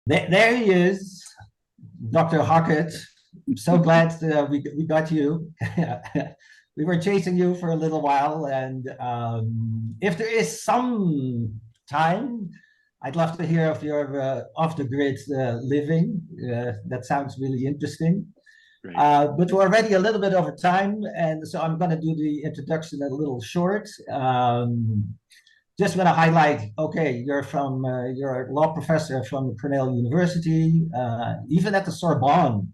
There he is, Dr. Hockett. I'm so glad we got you. We were chasing you for a little while, and if there is some time, I'd love to hear of your off-the-grid living. That sounds really interesting. Great. But we're already a little bit over time, and so I'm going to do the introduction a little short. Just want to highlight, okay, you're a law professor from Cornell University, even at the Sorbonne.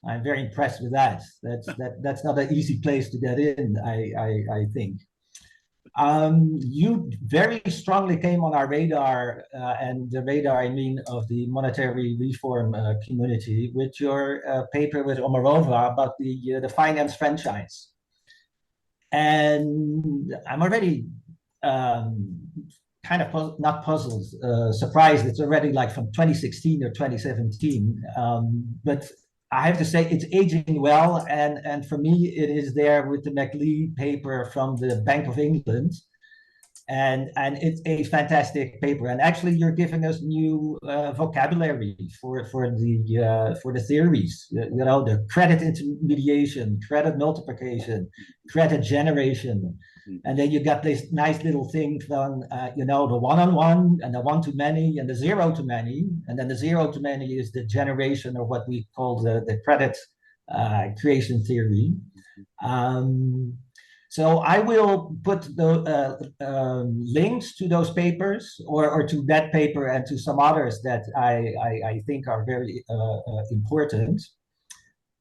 I'm very impressed with that. That's not an easy place to get in, I think. You very strongly came on our radar, and the radar, I mean, of the monetary reform community with your paper with Omarova about the finance franchise. And I'm already kind of not puzzled, surprised. It's already like from 2016 or 2017. But I have to say it's aging well. And for me, it is there with the McLean paper from the Bank of England. And it's a fantastic paper. And actually, you're giving us new vocabulary for the theories. You know, the credit intermediation, credit multiplication, credit generation, and then you got this nice little thing from you know, the one-on-one and the one-to-many and the zero-to-many, and then the zero-to-many is the generation, or what we call the credit creation theory. So I will put the links to those papers, or to that paper and to some others that I think are very important.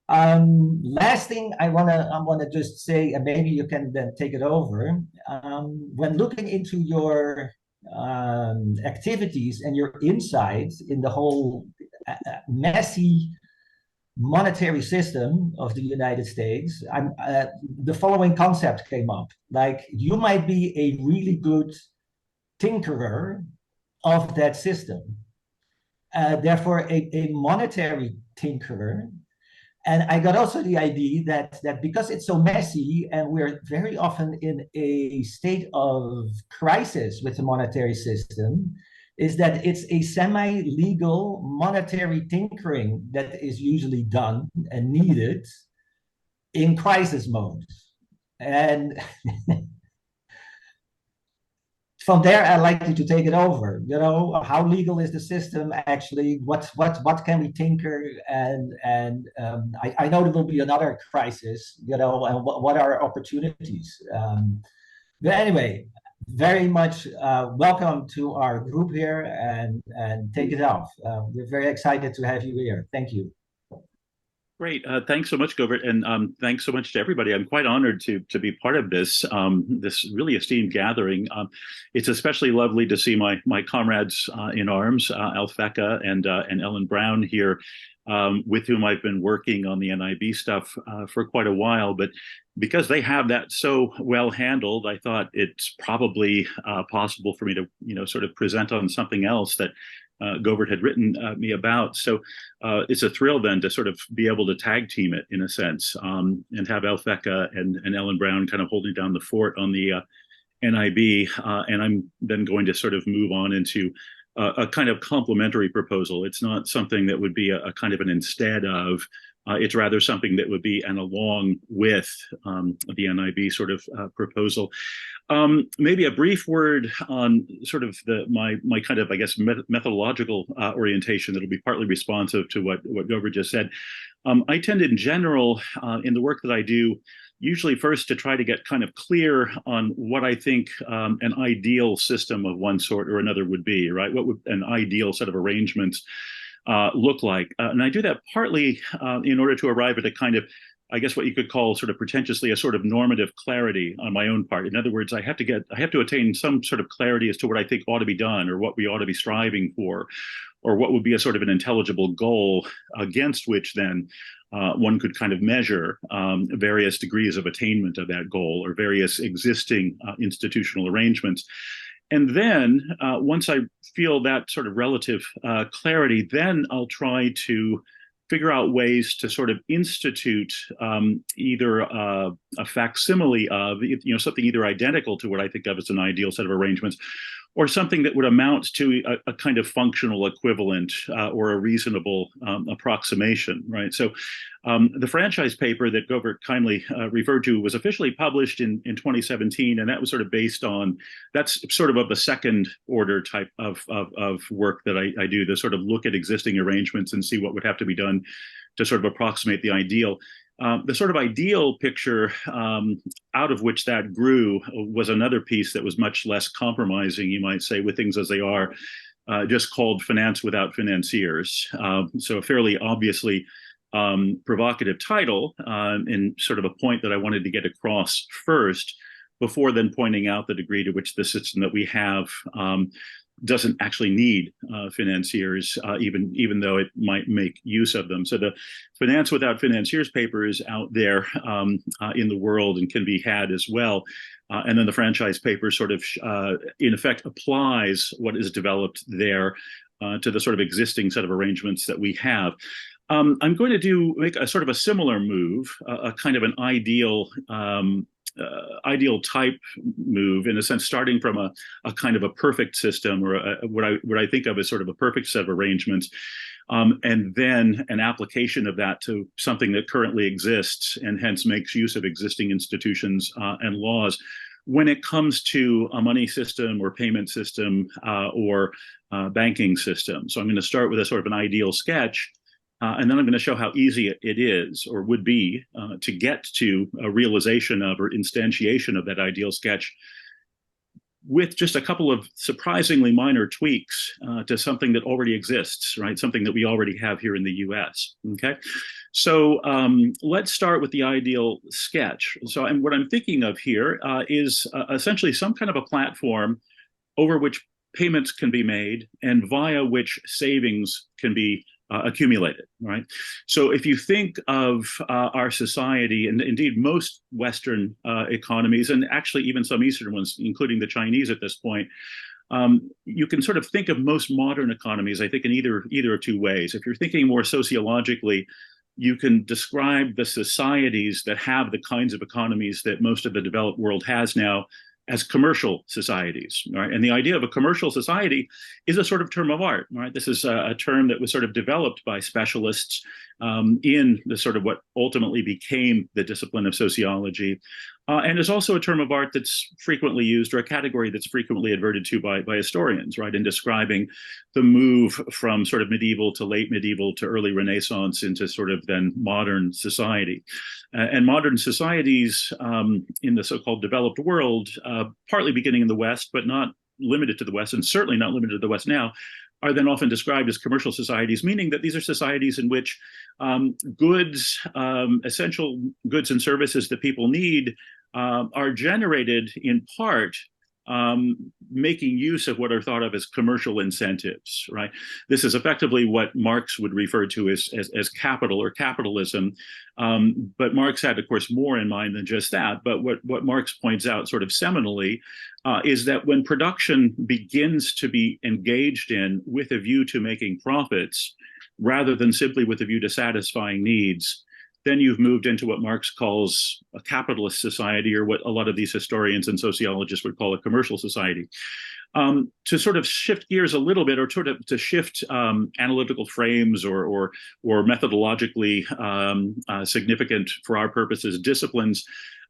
Last thing I wanna just say, and maybe you can then take it over. When looking into your activities and your insights in the whole messy monetary system of the United States, the following concept came up. Like, you might be a really good tinkerer of that system, therefore a monetary tinkerer. And I got also the idea that because it's so messy and we're very often in a state of crisis with the monetary system, is that it's a semi-legal monetary tinkering that is usually done and needed in crisis mode. And from there, I'd like you to take it over. You know, how legal is the system actually? What can we tinker? And I know there will be another crisis. You know, and what are opportunities? But anyway, very much welcome to our group here, and take it off. We're very excited to have you here. Thank you. Great. Thanks so much, Govert, and thanks so much to everybody. I'm quite honored to be part of this really esteemed gathering. It's especially lovely to see my comrades in arms, Alfecca and Ellen Brown here, with whom I've been working on the NIB stuff for quite a while. But because they have that so well handled, I thought it's probably possible for me to, sort of present on something else that Govert had written me about. So it's a thrill then to sort of be able to tag team it in a sense, and have Alfecca and Ellen Brown kind of holding down the fort on the NIB. And I'm then going to sort of move on into a kind of complementary proposal. It's not something that would be a kind of an instead of. It's rather something that would be an along with the NIB sort of proposal. Maybe a brief word on sort of my kind of, I guess, methodological orientation that'll be partly responsive to what Govert just said. I tend in general, in the work that I do, usually first to try to get kind of clear on what I think an ideal system of one sort or another would be, right? What would an ideal set of arrangements look like? And I do that partly in order to arrive at a kind of, I guess, what you could call sort of pretentiously a sort of normative clarity on my own part. In other words, I have to attain some sort of clarity as to what I think ought to be done, or what we ought to be striving for, or what would be a sort of an intelligible goal against which then one could kind of measure various degrees of attainment of that goal, or various existing institutional arrangements. And then once I feel that sort of relative clarity, then I'll try to figure out ways to sort of institute either a facsimile of, something either identical to what I think of as an ideal set of arrangements, or something that would amount to a kind of functional equivalent or a reasonable approximation, right? So the franchise paper that Govert kindly referred to was officially published in 2017, and that was sort of based on, that's sort of the second order type of work that I do, to sort of look at existing arrangements and see what would have to be done to sort of approximate the ideal. The sort of ideal picture out of which that grew was another piece that was much less compromising, you might say, with things as they are, just called Finance Without Financiers. So a fairly obviously provocative title, and sort of a point that I wanted to get across first, before then pointing out the degree to which the system that we have doesn't actually need financiers, even though it might make use of them. So the Finance Without Financiers paper is out there in the world and can be had as well. And then the franchise paper sort of, in effect, applies what is developed there to the sort of existing set of arrangements that we have. I'm going to make a sort of a similar move, a kind of an ideal type move, in a sense, starting from a kind of a perfect system, or what I think of as sort of a perfect set of arrangements, and then an application of that to something that currently exists and hence makes use of existing institutions and laws when it comes to a money system or payment system or banking system. So I'm going to start with a sort of an ideal sketch. And then I'm going to show how easy it is, or would be, to get to a realization of or instantiation of that ideal sketch, with just a couple of surprisingly minor tweaks to something that already exists, right? Something that we already have here in the US, okay? So let's start with the ideal sketch. So what I'm thinking of here is essentially some kind of a platform over which payments can be made and via which savings can be accumulated, right? So if you think of our society, and indeed most Western economies, and actually even some Eastern ones, including the Chinese at this point, you can sort of think of most modern economies, I think, in either of two ways. If you're thinking more sociologically, you can describe the societies that have the kinds of economies that most of the developed world has now as commercial societies, right? And the idea of a commercial society is a sort of term of art, right? This is a term that was sort of developed by specialists in the sort of what ultimately became the discipline of sociology, and is also a term of art that's frequently used, or a category that's frequently adverted to by historians, right, in describing the move from sort of medieval to late medieval to early Renaissance into sort of then modern society. And modern societies in the so-called developed world, partly beginning in the West, but not limited to the West, and certainly not limited to the West now, are then often described as commercial societies, meaning that these are societies in which goods, essential goods and services that people need are generated in part making use of what are thought of as commercial incentives, right? This is effectively what Marx would refer to as capital or capitalism. But Marx had, of course, more in mind than just that. But what Marx points out sort of seminally is that when production begins to be engaged in with a view to making profits, rather than simply with a view to satisfying needs, then you've moved into what Marx calls a capitalist society, or what a lot of these historians and sociologists would call a commercial society. To sort of shift gears a little bit, or sort of to shift analytical frames or methodologically significant for our purposes disciplines,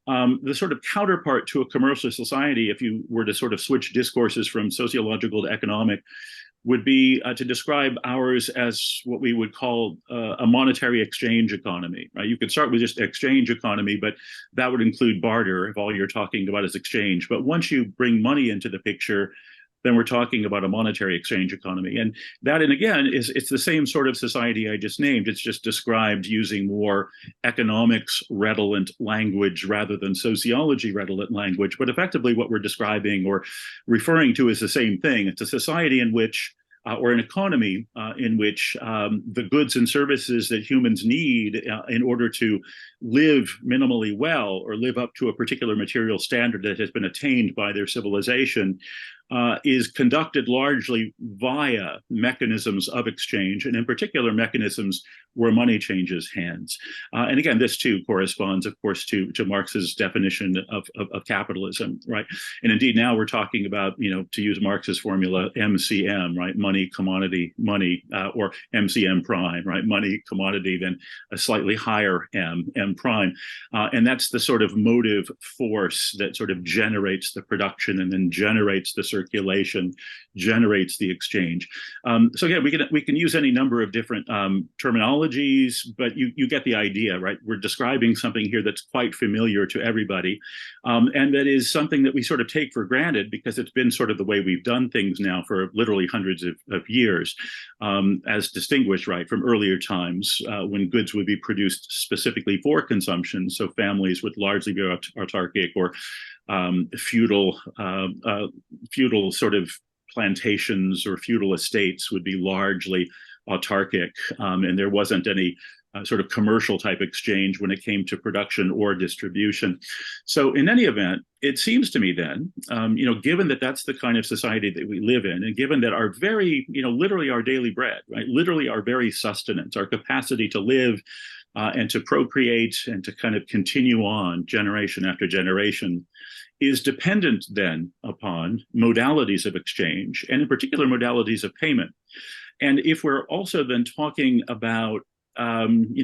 the sort of counterpart to a commercial society, if you were to sort of switch discourses from sociological to economic, would be to describe ours as what we would call a monetary exchange economy, right? You could start with just exchange economy, but that would include barter if all you're talking about is exchange. But once you bring money into the picture, then we're talking about a monetary exchange economy. And that, and again, it's the same sort of society I just named. It's just described using more economics redolent language rather than sociology redolent language. But effectively what we're describing or referring to is the same thing. It's a society in which, or an economy in which the goods and services that humans need in order to live minimally well, or live up to a particular material standard that has been attained by their civilization, is conducted largely via mechanisms of exchange, and in particular mechanisms where money changes hands. And again, this too corresponds, of course, to Marx's definition of capitalism, right? And indeed, now we're talking about, to use Marx's formula, MCM, right? Money, commodity, money, or MCM prime, right? Money, commodity, then a slightly higher M prime. And that's the sort of motive force that sort of generates the production and then generates the circulation, generates the exchange. So again, we can use any number of different terminologies, but you get the idea, right? We're describing something here that's quite familiar to everybody, and that is something that we sort of take for granted because it's been sort of the way we've done things now for literally hundreds of years, as distinguished, right, from earlier times when goods would be produced specifically for consumption. So families would largely be autarkic or feudal sort of plantations or feudal estates would be largely autarkic, and there wasn't any sort of commercial type exchange when it came to production or distribution. So in any event, it seems to me then, given that that's the kind of society that we live in, and given that our very, literally our daily bread, right, literally our very sustenance, our capacity to live and to procreate and to kind of continue on generation after generation is dependent then upon modalities of exchange, and in particular modalities of payment. And if we're also then talking about,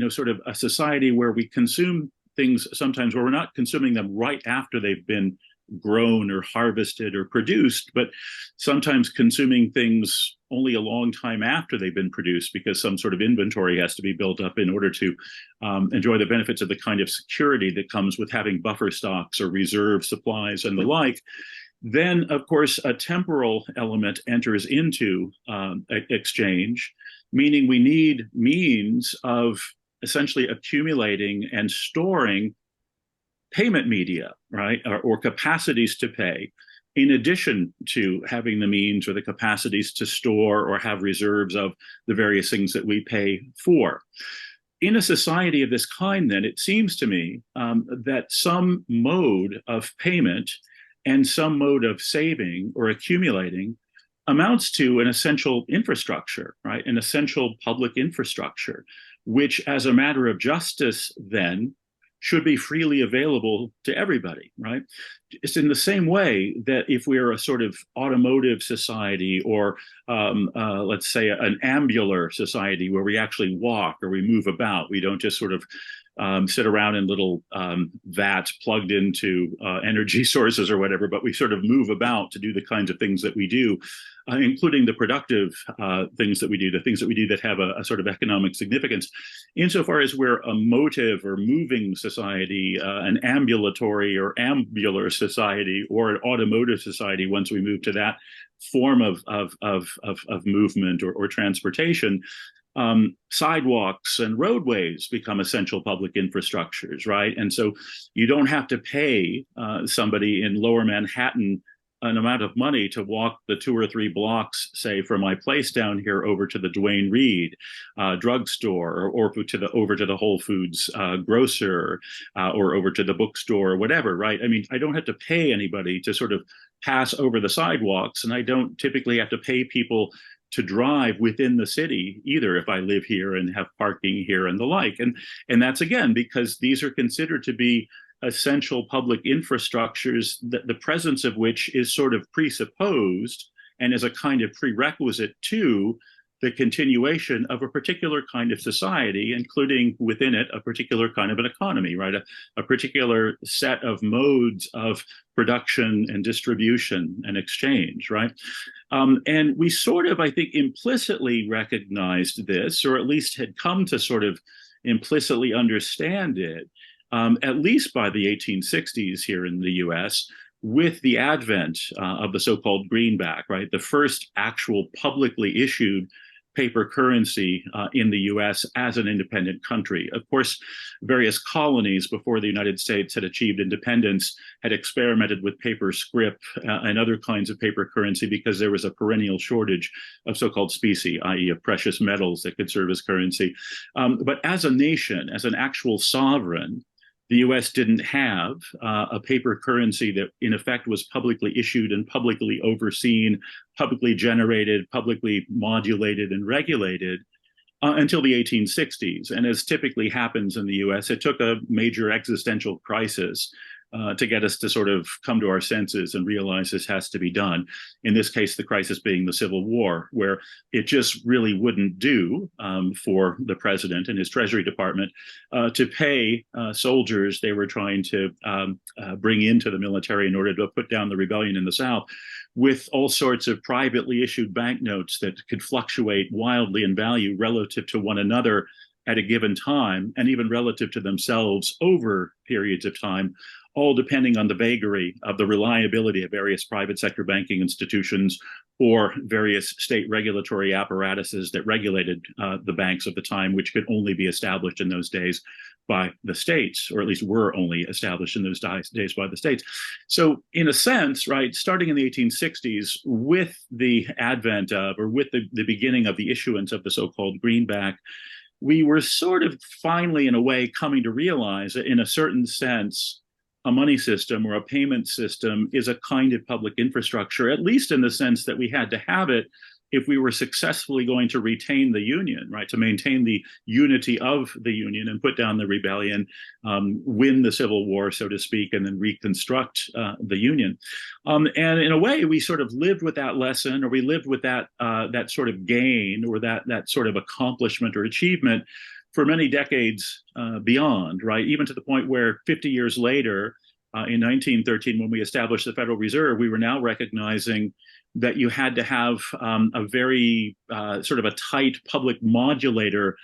sort of a society where we consume things sometimes where we're not consuming them right after they've been grown or harvested or produced, but sometimes consuming things only a long time after they've been produced because some sort of inventory has to be built up in order to enjoy the benefits of the kind of security that comes with having buffer stocks or reserve supplies and the like, then, of course, a temporal element enters into exchange, meaning we need means of essentially accumulating and storing payment media, right, or capacities to pay, in addition to having the means or the capacities to store or have reserves of the various things that we pay for. In a society of this kind, then, it seems to me that some mode of payment and some mode of saving or accumulating amounts to an essential infrastructure, right? An essential public infrastructure, which as a matter of justice then should be freely available to everybody, right? It's in the same way that if we're a sort of automotive society or let's say an ambular society where we actually walk or we move about, we don't just sort of sit around in little vats plugged into energy sources or whatever, but we sort of move about to do the kinds of things that we do, including the productive things that we do, the things that we do that have a sort of economic significance. Insofar as we're a motive or moving society, an ambulatory or ambular society, or an automotive society, once we move to that form of movement or transportation, sidewalks and roadways become essential public infrastructures, right? And so you don't have to pay somebody in Lower Manhattan an amount of money to walk the 2 or 3 blocks, say, from my place down here over to the Duane Reade drugstore, or over to the Whole Foods grocer, or over to the bookstore, or whatever, right? I mean, I don't have to pay anybody to sort of pass over the sidewalks, and I don't typically have to pay people to drive within the city either if I live here and have parking here and the like. And that's, again, because these are considered to be essential public infrastructures, that the presence of which is sort of presupposed and is a kind of prerequisite to the continuation of a particular kind of society, including within it a particular kind of an economy, right? A particular set of modes of production and distribution and exchange, right? And we sort of, I think, implicitly recognized this, or at least had come to sort of implicitly understand it, at least by the 1860s here in the US, with the advent of the so-called greenback, right? The first actual publicly issued paper currency in the US as an independent country. Of course, various colonies before the United States had achieved independence had experimented with paper scrip and other kinds of paper currency because there was a perennial shortage of so-called specie, i.e. of precious metals that could serve as currency. But as a nation, as an actual sovereign, the US didn't have a paper currency that in effect was publicly issued and publicly overseen, publicly generated, publicly modulated and regulated until the 1860s. And as typically happens in the US, it took a major existential crisis to get us to sort of come to our senses and realize this has to be done. In this case, the crisis being the Civil War, where it just really wouldn't do for the president and his Treasury Department to pay soldiers they were trying to bring into the military in order to put down the rebellion in the South, with all sorts of privately issued banknotes that could fluctuate wildly in value relative to one another at a given time, and even relative to themselves over periods of time, all depending on the vagary of the reliability of various private sector banking institutions or various state regulatory apparatuses that regulated the banks of the time, which could only be established in those days by the states, or at least were only established in those days by the states. So in a sense, right, starting in the 1860s, with the advent of, or with the beginning of the issuance of the so-called Greenback, we were sort of finally, in a way, coming to realize that in a certain sense, a money system or a payment system is a kind of public infrastructure, at least in the sense that we had to have it if we were successfully going to retain the Union, right, to maintain the unity of the Union and put down the rebellion, win the Civil War, so to speak, and then reconstruct the Union. And in a way, we sort of lived with that lesson, or we lived with that that sort of gain, or that sort of accomplishment or achievement for many decades beyond, right? Even to the point where 50 years later, in 1913, when we established the Federal Reserve, we were now recognizing that you had to have a very sort of a tight public modulator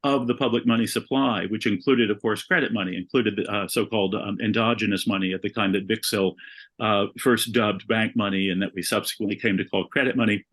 of the public money supply, which included, of course, credit money, included the so-called endogenous money, at the kind that Bixel first dubbed bank money and that we subsequently came to call credit money.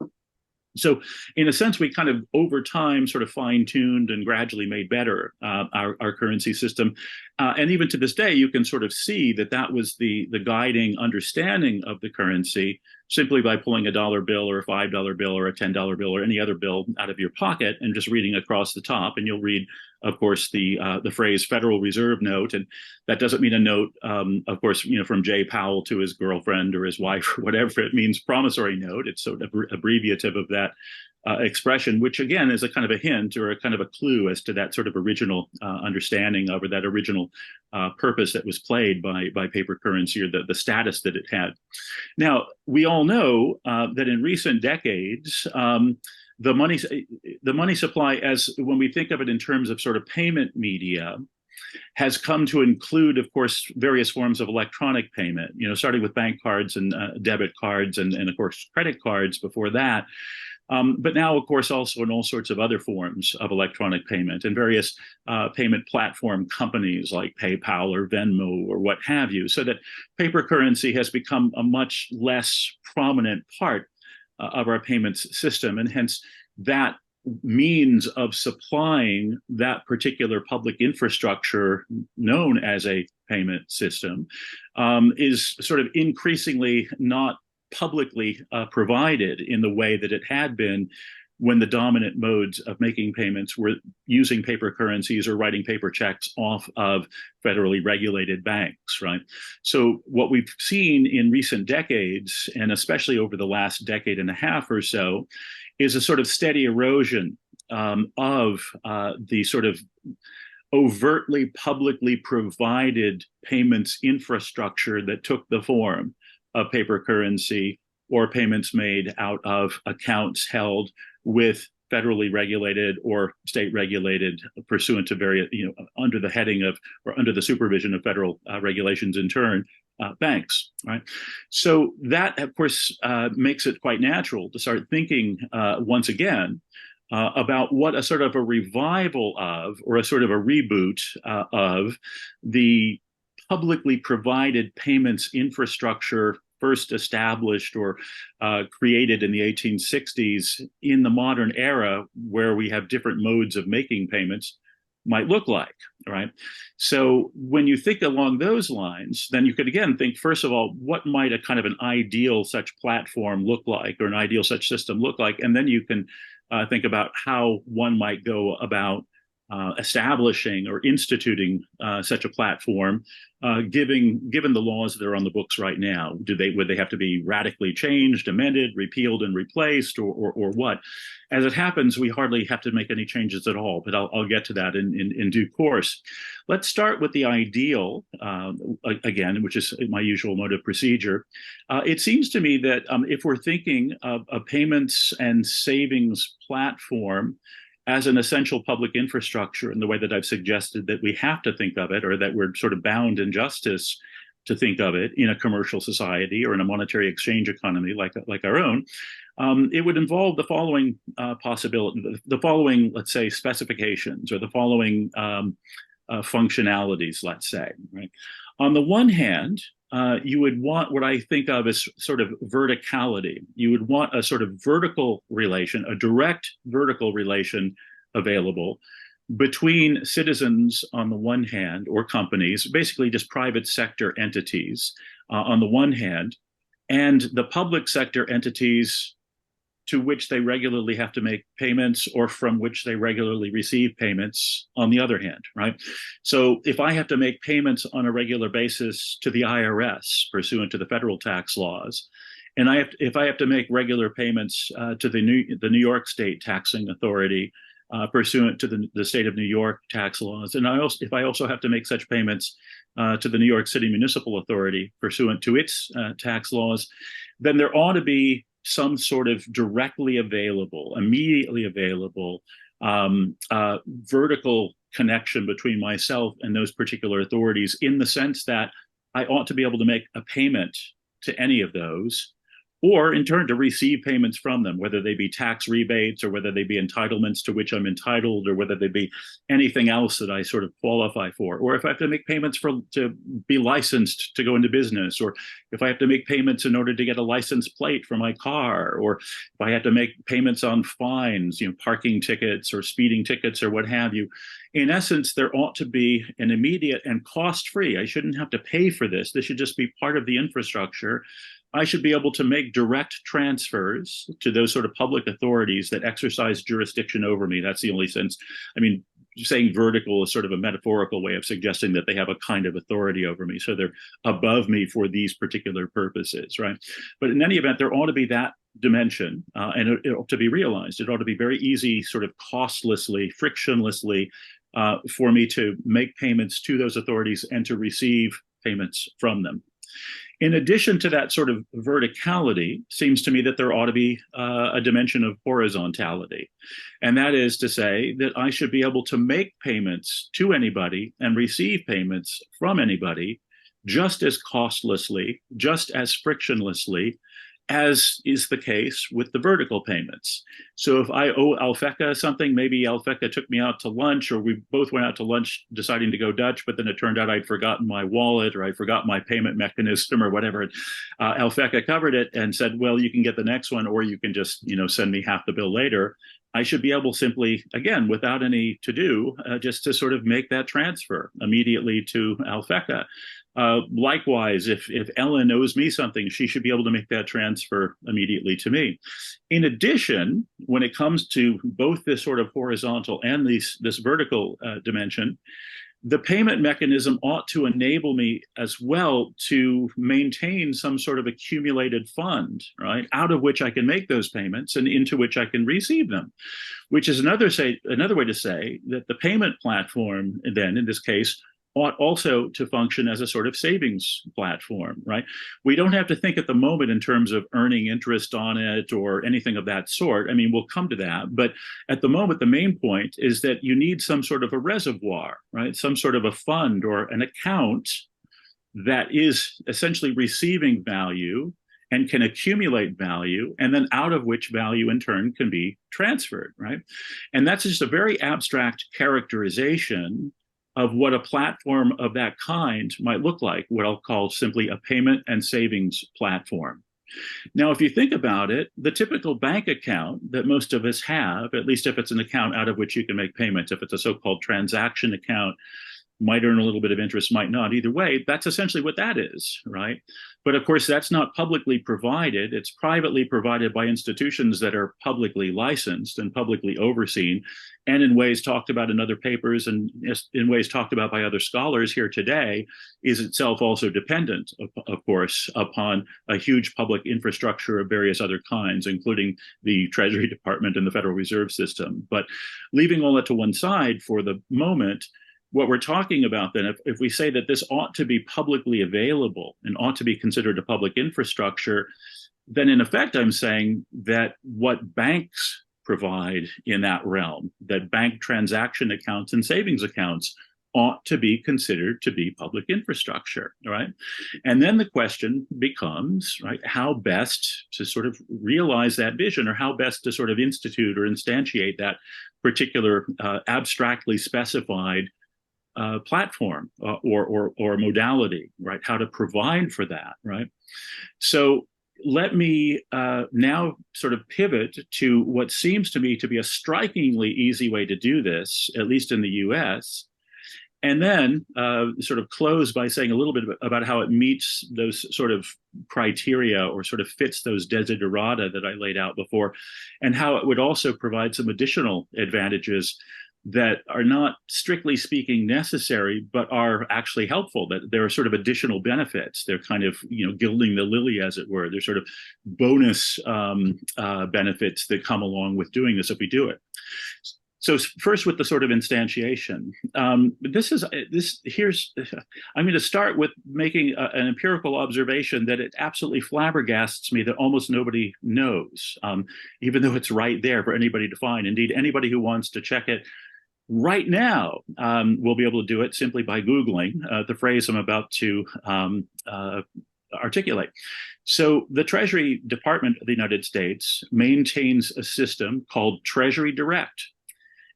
So in a sense, we kind of over time sort of fine-tuned and gradually made better our currency system. And even to this day, you can sort of see that that was the guiding understanding of the currency, simply by pulling a dollar bill or a $5 bill or a $10 bill or any other bill out of your pocket and just reading across the top. And you'll read, of course, the phrase Federal Reserve note. And that doesn't mean a note, of course, you know, from Jay Powell to his girlfriend or his wife or whatever. It means promissory note. It's sort of abbreviative of that expression, which again is a kind of a hint or a kind of a clue as to that sort of original understanding of, or that original purpose that was played by paper currency, or the status that it had. Now, we all know that in recent decades, the money supply, as when we think of it in terms of sort of payment media, has come to include, of course, various forms of electronic payment, you know, starting with bank cards and debit cards and of course, credit cards before that. But now, of course, also in all sorts of other forms of electronic payment and various payment platform companies like PayPal or Venmo or what have you, so that paper currency has become a much less prominent part of our payments system. And hence, that means of supplying that particular public infrastructure known as a payment system is sort of increasingly not publicly provided in the way that it had been when the dominant modes of making payments were using paper currencies or writing paper checks off of federally regulated banks, right? So what we've seen in recent decades, and especially over the last decade and a half or so, is a sort of steady erosion of the sort of overtly publicly provided payments infrastructure that took the form of paper currency or payments made out of accounts held with federally regulated or state regulated pursuant to various, you know, under the heading of, or under the supervision of federal regulations in turn, banks, right? So that, of course, makes it quite natural to start thinking once again about what a sort of a revival of, or a sort of a reboot of the publicly provided payments infrastructure first established or created in the 1860s in the modern era, where we have different modes of making payments, might look like, right? So when you think along those lines, then you could again think, first of all, what might a kind of an ideal such platform look like, or an ideal such system look like? And then you can think about how one might go about establishing or instituting such a platform, given the laws that are on the books right now? Would they have to be radically changed, amended, repealed, and replaced, or what? As it happens, we hardly have to make any changes at all, but I'll get to that in due course. Let's start with the ideal, again, which is my usual mode of procedure. It seems to me that if we're thinking of a payments and savings platform as an essential public infrastructure in the way that I've suggested that we have to think of it, or that we're sort of bound in justice to think of it in a commercial society or in a monetary exchange economy like our own, it would involve the following the following, let's say, specifications, or the following functionalities, let's say, right? On the one hand, you would want what I think of as sort of verticality. You would want a sort of vertical relation, a direct vertical relation available between citizens on the one hand, or companies, basically just private sector entities on the one hand, and the public sector entities to which they regularly have to make payments, or from which they regularly receive payments on the other hand, right? So if I have to make payments on a regular basis to the IRS pursuant to the federal tax laws, and if I have to make regular payments to the New York State Taxing Authority pursuant to the state of New York tax laws, and if I also have to make such payments to the New York City Municipal Authority pursuant to its tax laws, then there ought to be some sort of directly available, immediately available vertical connection between myself and those particular authorities, in the sense that I ought to be able to make a payment to any of those, or in turn to receive payments from them, whether they be tax rebates, or whether they be entitlements to which I'm entitled, or whether they be anything else that I sort of qualify for, or if I have to make payments to be licensed to go into business, or if I have to make payments in order to get a license plate for my car, or if I have to make payments on fines, parking tickets or speeding tickets or what have you. In essence, there ought to be an immediate and cost-free. I shouldn't have to pay for this. This should just be part of the infrastructure. I should be able to make direct transfers to those sort of public authorities that exercise jurisdiction over me. That's the only sense. I mean, saying vertical is sort of a metaphorical way of suggesting that they have a kind of authority over me. So they're above me for these particular purposes, right? But in any event, there ought to be that dimension, and it ought to be realized. It ought to be very easy, sort of costlessly, frictionlessly, for me to make payments to those authorities and to receive payments from them. In addition to that sort of verticality, seems to me that there ought to be a dimension of horizontality. And that is to say that I should be able to make payments to anybody and receive payments from anybody just as costlessly, just as frictionlessly, as is the case with the vertical payments. So if I owe Alfecca something, maybe Alfecca took me out to lunch, or we both went out to lunch deciding to go Dutch, but then it turned out I'd forgotten my wallet, or I forgot my payment mechanism or whatever. Alfecca covered it and said, well, you can get the next one, or you can just send me half the bill later. I should be able simply, again, without any to-do, just to sort of make that transfer immediately to Alfecca. Likewise, if Ellen owes me something, she should be able to make that transfer immediately to me. In addition, when it comes to both this sort of horizontal and this vertical dimension, the payment mechanism ought to enable me as well to maintain some sort of accumulated fund, right, out of which I can make those payments and into which I can receive them, which is another way to say that the payment platform, then in this case, ought also to function as a sort of savings platform, right? We don't have to think at the moment in terms of earning interest on it or anything of that sort. I mean, we'll come to that. But at the moment, the main point is that you need some sort of a reservoir, right? Some sort of a fund or an account that is essentially receiving value and can accumulate value, and then out of which value in turn can be transferred, right? And that's just a very abstract characterization of what a platform of that kind might look like, what I'll call simply a payment and savings platform. Now, if you think about it, the typical bank account that most of us have, at least if it's an account out of which you can make payments, if it's a so-called transaction account, might earn a little bit of interest, might not. Either way, that's essentially what that is, right? But of course, that's not publicly provided. It's privately provided by institutions that are publicly licensed and publicly overseen, and in ways talked about in other papers and in ways talked about by other scholars here today, is itself also dependent, of course, upon a huge public infrastructure of various other kinds, including the Treasury Department and the Federal Reserve System. But leaving all that to one side for the moment, what we're talking about then, if we say that this ought to be publicly available and ought to be considered a public infrastructure, then in effect, I'm saying that what banks provide in that realm, that bank transaction accounts and savings accounts ought to be considered to be public infrastructure, right? And then the question becomes, right, how best to sort of realize that vision, or how best to sort of institute or instantiate that particular abstractly specified platform or modality, right? How to provide for that, right? So let me now sort of pivot to what seems to me to be a strikingly easy way to do this, at least in the US, and then sort of close by saying a little bit about how it meets those sort of criteria, or sort of fits those desiderata that I laid out before, and how it would also provide some additional advantages that are not strictly speaking necessary, but are actually helpful, that there are sort of additional benefits. They're kind of, gilding the lily, as it were. They're sort of bonus benefits that come along with doing this if we do it. So first, with the sort of instantiation, I'm going to start with making an empirical observation that it absolutely flabbergasts me that almost nobody knows, even though it's right there for anybody to find. Indeed, anybody who wants to check it right now will be able to do it simply by Googling the phrase I'm about to articulate. So the Treasury Department of the United States maintains a system called Treasury Direct.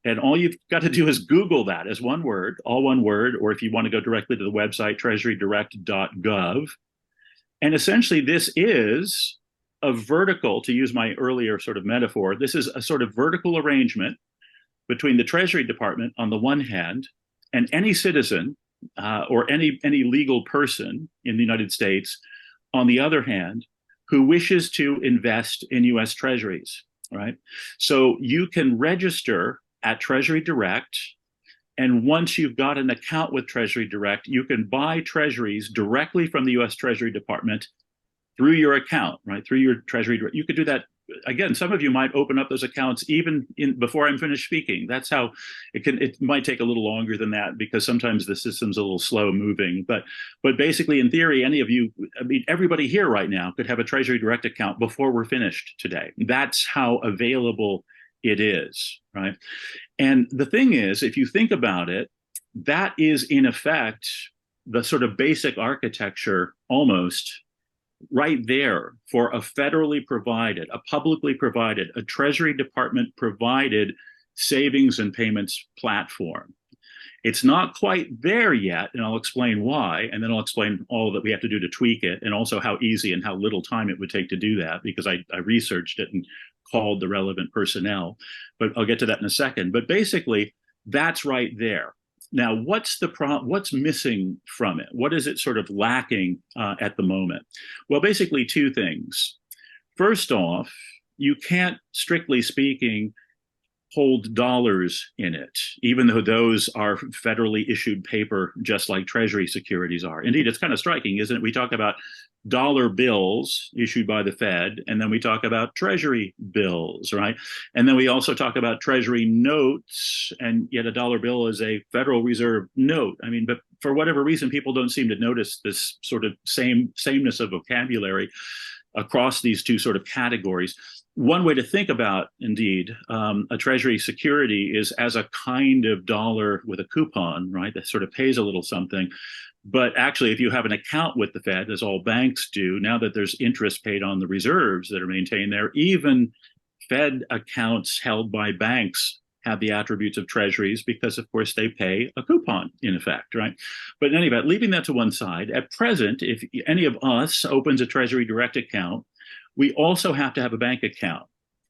And all you've got to do is Google that as one word, all one word, or if you want to go directly to the website, treasurydirect.gov. And essentially, this is a vertical, to use my earlier sort of metaphor, this is a sort of vertical arrangement between the Treasury Department on the one hand, and any citizen or any legal person in the United States on the other hand, who wishes to invest in US Treasuries, right? So you can register at Treasury Direct, and once you've got an account with Treasury Direct, you can buy treasuries directly from the US Treasury Department through your account, right? Through your Treasury Direct. You could do that. Again, some of you might open up those accounts even before I'm finished speaking. That's how it might take a little longer than that, because sometimes the system's a little slow moving. But basically, in theory, any of you, everybody here right now could have a Treasury Direct account before we're finished today. That's how available it is, right? And the thing is, if you think about it, that is in effect the sort of basic architecture almost right there for a federally provided, a publicly provided, a Treasury Department provided savings and payments platform. It's not quite there yet, and I'll explain why, and then I'll explain all that we have to do to tweak it, and also how easy and how little time it would take to do that, because I researched it and called the relevant personnel, but I'll get to that in a second. But basically, that's right there. Now, what's missing from it? What is it sort of lacking at the moment? Well, basically two things. First off, you can't, strictly speaking, hold dollars in it, even though those are federally issued paper, just like Treasury securities are. Indeed, it's kind of striking, isn't it? We talk about dollar bills issued by the Fed, and then we talk about Treasury bills, right? And then we also talk about Treasury notes, and yet a dollar bill is a Federal Reserve note. I mean, but for whatever reason, people don't seem to notice this sort of sameness of vocabulary across these two sort of categories. One way to think about, indeed, a Treasury security is as a kind of dollar with a coupon, right? That sort of pays a little something. But actually, if you have an account with the Fed, as all banks do, now that there's interest paid on the reserves that are maintained there, even Fed accounts held by banks have the attributes of treasuries because, of course, they pay a coupon, in effect, right? But in any event, leaving that to one side, at present, if any of us opens a Treasury Direct account, we also have to have a bank account.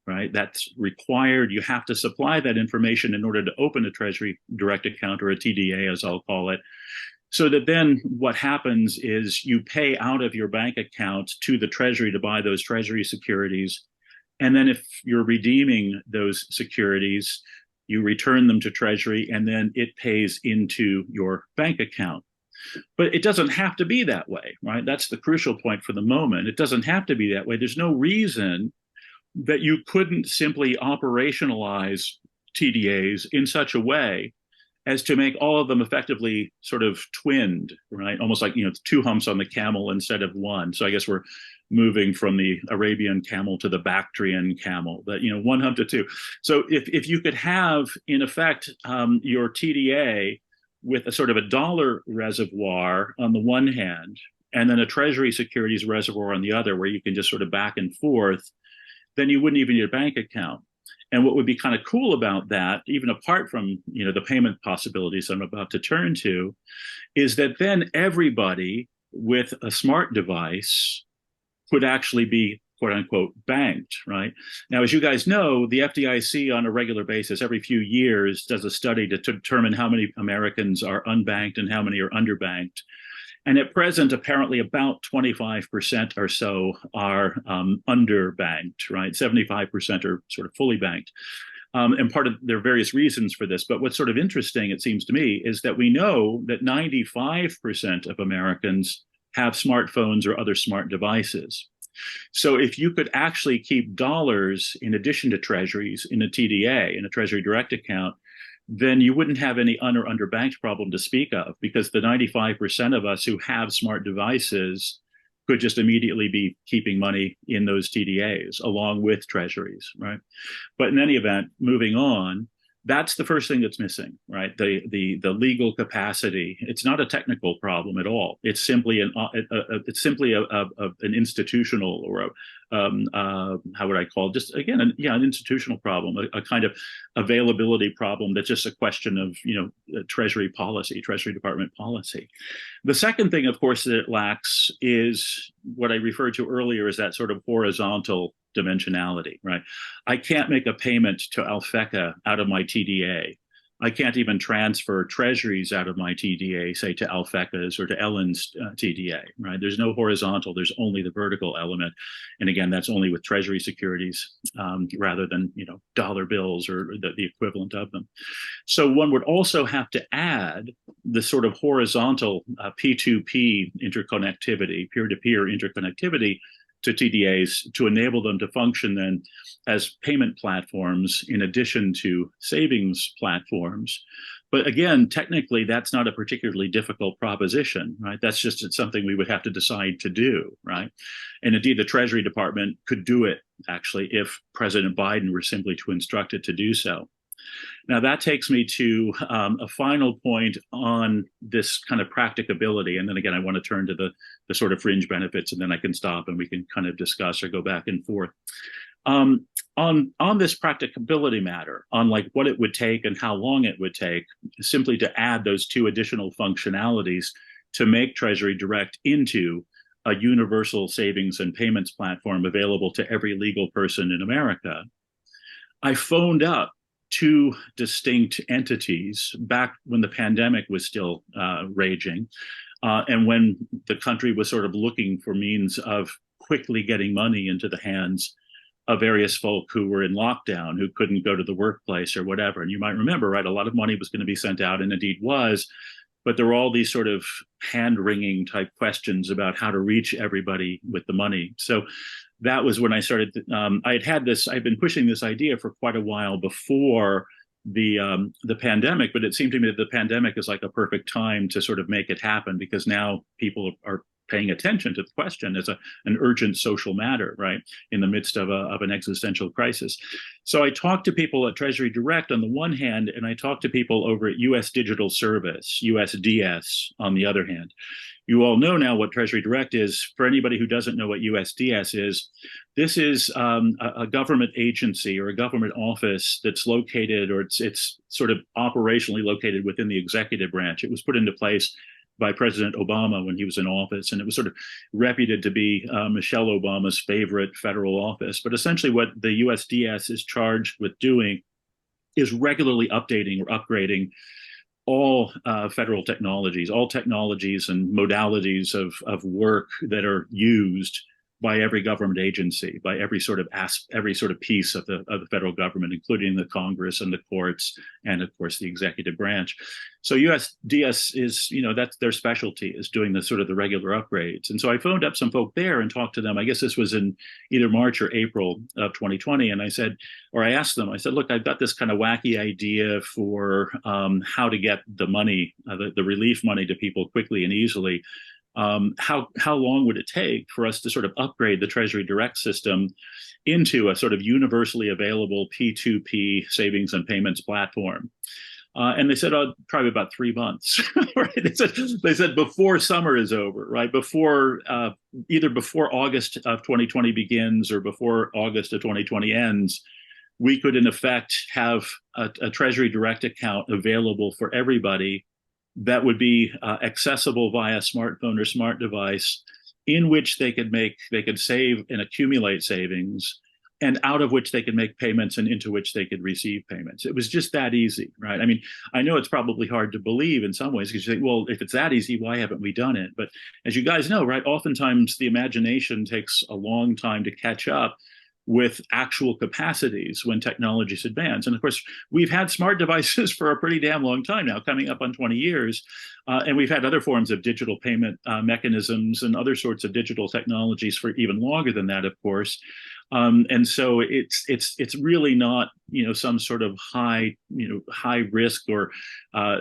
right? That's required. You have to supply that information in order to open a Treasury Direct account, or a TDA, as I'll call it. So that then what happens is you pay out of your bank account to the Treasury to buy those Treasury securities. And then if you're redeeming those securities, you return them to Treasury, and then it pays into your bank account. But it doesn't have to be that way, right? That's the crucial point for the moment. It doesn't have to be that way. There's no reason that you couldn't simply operationalize TDAs in such a way as to make all of them effectively sort of twinned, right? Almost like, two humps on the camel instead of one. So I guess we're moving from the Arabian camel to the Bactrian camel, that, one hump to two. So if you could have, in effect, your TDA with a sort of a dollar reservoir on the one hand, and then a Treasury securities reservoir on the other, where you can just sort of back and forth, then you wouldn't even need a bank account. And what would be kind of cool about that, even apart from the payment possibilities I'm about to turn to, is that then everybody with a smart device could actually be, quote unquote, banked, right? Now, as you guys know, the FDIC on a regular basis, every few years, does a study to determine how many Americans are unbanked and how many are underbanked. And at present, apparently about 25% or so are underbanked, right? 75% are sort of fully banked. And there are various reasons for this. But what's sort of interesting, it seems to me, is that we know that 95% of Americans have smartphones or other smart devices. So if you could actually keep dollars in addition to treasuries in a TDA, in a Treasury Direct account, then you wouldn't have any or underbanked problem to speak of, because the 95% of us who have smart devices could just immediately be keeping money in those TDAs along with treasuries, right? But in any event, moving on, that's the first thing that's missing, right? The legal capacity. It's not a technical problem at all. It's simply an institutional, or how would I call it? Just again, an institutional problem, a kind of availability problem. That's just a question of Treasury policy, Treasury Department policy. The second thing, of course, that it lacks is what I referred to earlier as that sort of horizontal dimensionality, right? I can't make a payment to Alfeca out of my TDA. I can't even transfer treasuries out of my TDA, say to Alfeca's or to Ellen's TDA, right? There's no horizontal, there's only the vertical element. And again, that's only with treasury securities rather than, dollar bills or the equivalent of them. So one would also have to add the sort of horizontal P2P interconnectivity, peer-to-peer interconnectivity to TDAs to enable them to function then as payment platforms in addition to savings platforms. But again, technically, that's not a particularly difficult proposition, right? That's just something we would have to decide to do, right? And indeed, the Treasury Department could do it, actually, if President Biden were simply to instruct it to do so. Now, that takes me to a final point on this kind of practicability. And then again, I want to turn to the sort of fringe benefits, and then I can stop and we can kind of discuss or go back and forth. On this practicability matter, on like what it would take and how long it would take simply to add those two additional functionalities to make Treasury Direct into a universal savings and payments platform available to every legal person in America, I phoned up two distinct entities back when the pandemic was still raging, and when the country was sort of looking for means of quickly getting money into the hands of various folk who were in lockdown, who couldn't go to the workplace or whatever. And you might remember, right, a lot of money was going to be sent out, and indeed was, but there were all these sort of hand-wringing type questions about how to reach everybody with the money. So that was when I started. I'd been pushing this idea for quite a while before the pandemic, but it seemed to me that the pandemic is like a perfect time to sort of make it happen, because now people are paying attention to the question as an urgent social matter, right, in the midst of an existential crisis. So I talked to people at Treasury Direct on the one hand, and I talked to people over at U.S. Digital Service, USDS, on the other hand. You all know now what Treasury Direct is. For anybody who doesn't know what USDS is, this is a government agency or a government office that's located, or it's sort of operationally located within the executive branch. It was put into place by President Obama when he was in office, and it was sort of reputed to be Michelle Obama's favorite federal office. But essentially what the USDS is charged with doing is regularly updating or upgrading all federal technologies, all technologies and modalities of work that are used by every government agency, by every sort of piece of the federal government, including the Congress and the courts, and of course the executive branch. So USDS is, that's their specialty, is doing the sort of the regular upgrades. And so I phoned up some folk there and talked to them. I guess this was in either March or April of 2020. And I asked them, look, I've got this kind of wacky idea for how to get the money, the relief money to people quickly and easily. How long would it take for us to sort of upgrade the Treasury Direct system into a sort of universally available P2P savings and payments platform? And they said, probably about 3 months. Right? They said before summer is over, right? Either before August of 2020 begins or before August of 2020 ends, we could in effect have a Treasury Direct account available for everybody that would be accessible via smartphone or smart device, in which they could save and accumulate savings, and out of which they could make payments and into which they could receive payments. It was just that easy, right? I mean, I know it's probably hard to believe in some ways, because you think, well, if it's that easy, why haven't we done it? But as you guys know, right, oftentimes the imagination takes a long time to catch up with actual capacities when technologies advance. And of course, we've had smart devices for a pretty damn long time now, coming up on 20 years. And we've had other forms of digital payment mechanisms and other sorts of digital technologies for even longer than that, of course. And so it's really not, some sort of high risk or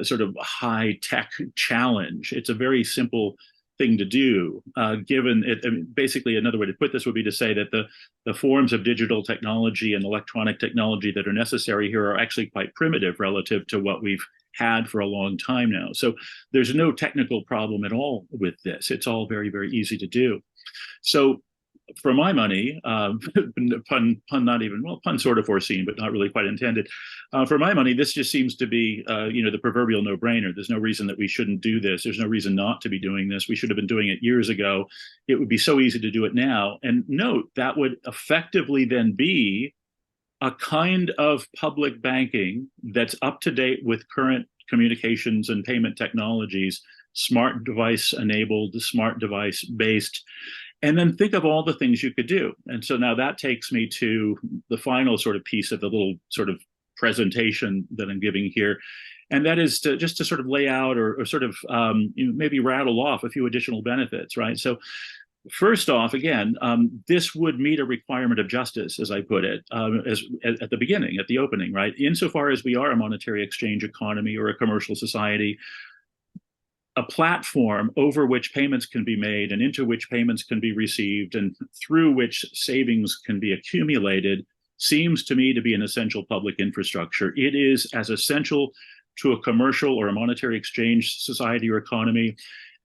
sort of high tech challenge. It's a very simple thing to do, given it. I mean, basically, another way to put this would be to say that the forms of digital technology and electronic technology that are necessary here are actually quite primitive relative to what we've had for a long time now. So there's no technical problem at all with this. It's all very, very easy to do. So for my money, pun sort of foreseen, but not really quite intended. For my money, this just seems to be, the proverbial no-brainer. There's no reason that we shouldn't do this. There's no reason not to be doing this. We should have been doing it years ago. It would be so easy to do it now. And note, that would effectively then be a kind of public banking that's up to date with current communications and payment technologies, smart device enabled, smart device based. And then think of all the things you could do. And so now that takes me to the final sort of piece of the little sort of presentation that I'm giving here. And that is to sort of lay out or sort of maybe rattle off a few additional benefits, right? So first off, again, this would meet a requirement of justice, as I put it, as at the beginning, at the opening, right? Insofar as we are a monetary exchange economy or a commercial society, a platform over which payments can be made and into which payments can be received and through which savings can be accumulated seems to me to be an essential public infrastructure. It is as essential to a commercial or a monetary exchange society or economy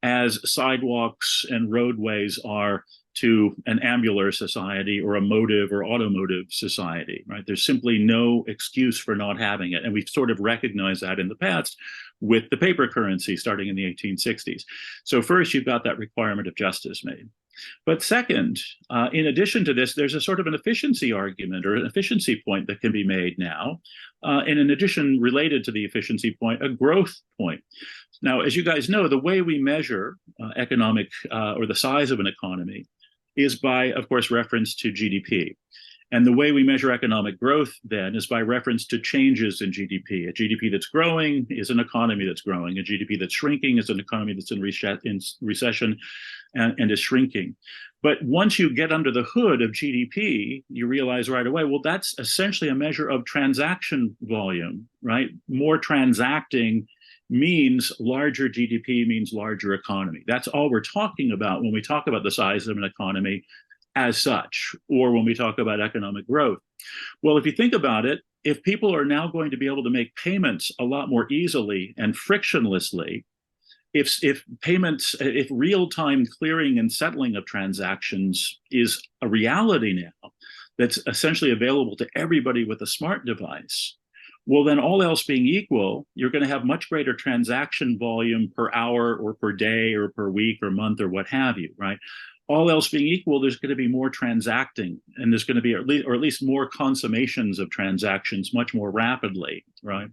as sidewalks and roadways are to an ambular society or a motive or automotive society, right? There's simply no excuse for not having it. And we've sort of recognized that in the past with the paper currency starting in the 1860s. So first, you've got that requirement of justice made. But second, in addition to this, there's a sort of an efficiency argument or an efficiency point that can be made now. And in addition, related to the efficiency point, a growth point. Now, as you guys know, the way we measure economic or the size of an economy is by, of course, reference to GDP. And the way we measure economic growth then is by reference to changes in GDP. A GDP that's growing is an economy that's growing. A GDP that's shrinking is an economy that's in recession and is shrinking. But once you get under the hood of GDP, you realize right away, well, that's essentially a measure of transaction volume, right? More transacting means larger GDP means larger economy. That's all we're talking about when we talk about the size of an economy as such, or when we talk about economic growth. Well, if you think about it, if people are now going to be able to make payments a lot more easily and frictionlessly, if real-time clearing and settling of transactions is a reality now that's essentially available to everybody with a smart device, Well, then all else being equal, you're going to have much greater transaction volume per hour or per day or per week or month or what have you, right? All else being equal, there's going to be more transacting, and there's going to be at least more consummations of transactions much more rapidly, right?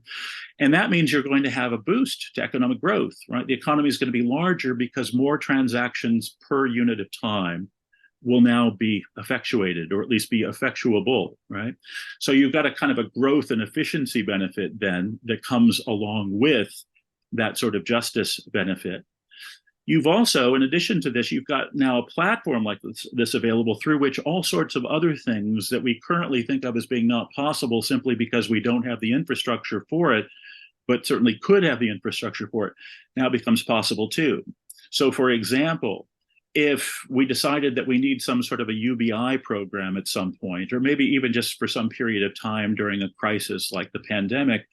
And that means you're going to have a boost to economic growth, right? The economy is going to be larger because more transactions per unit of time will now be effectuated, or at least be effectuable, right? So you've got a kind of a growth and efficiency benefit then that comes along with that sort of justice benefit. You've also, in addition to this, you've got now a platform like this available through which all sorts of other things that we currently think of as being not possible simply because we don't have the infrastructure for it, but certainly could have the infrastructure for it, now becomes possible too. So for example, if we decided that we need some sort of a UBI program at some point, or maybe even just for some period of time during a crisis like the pandemic,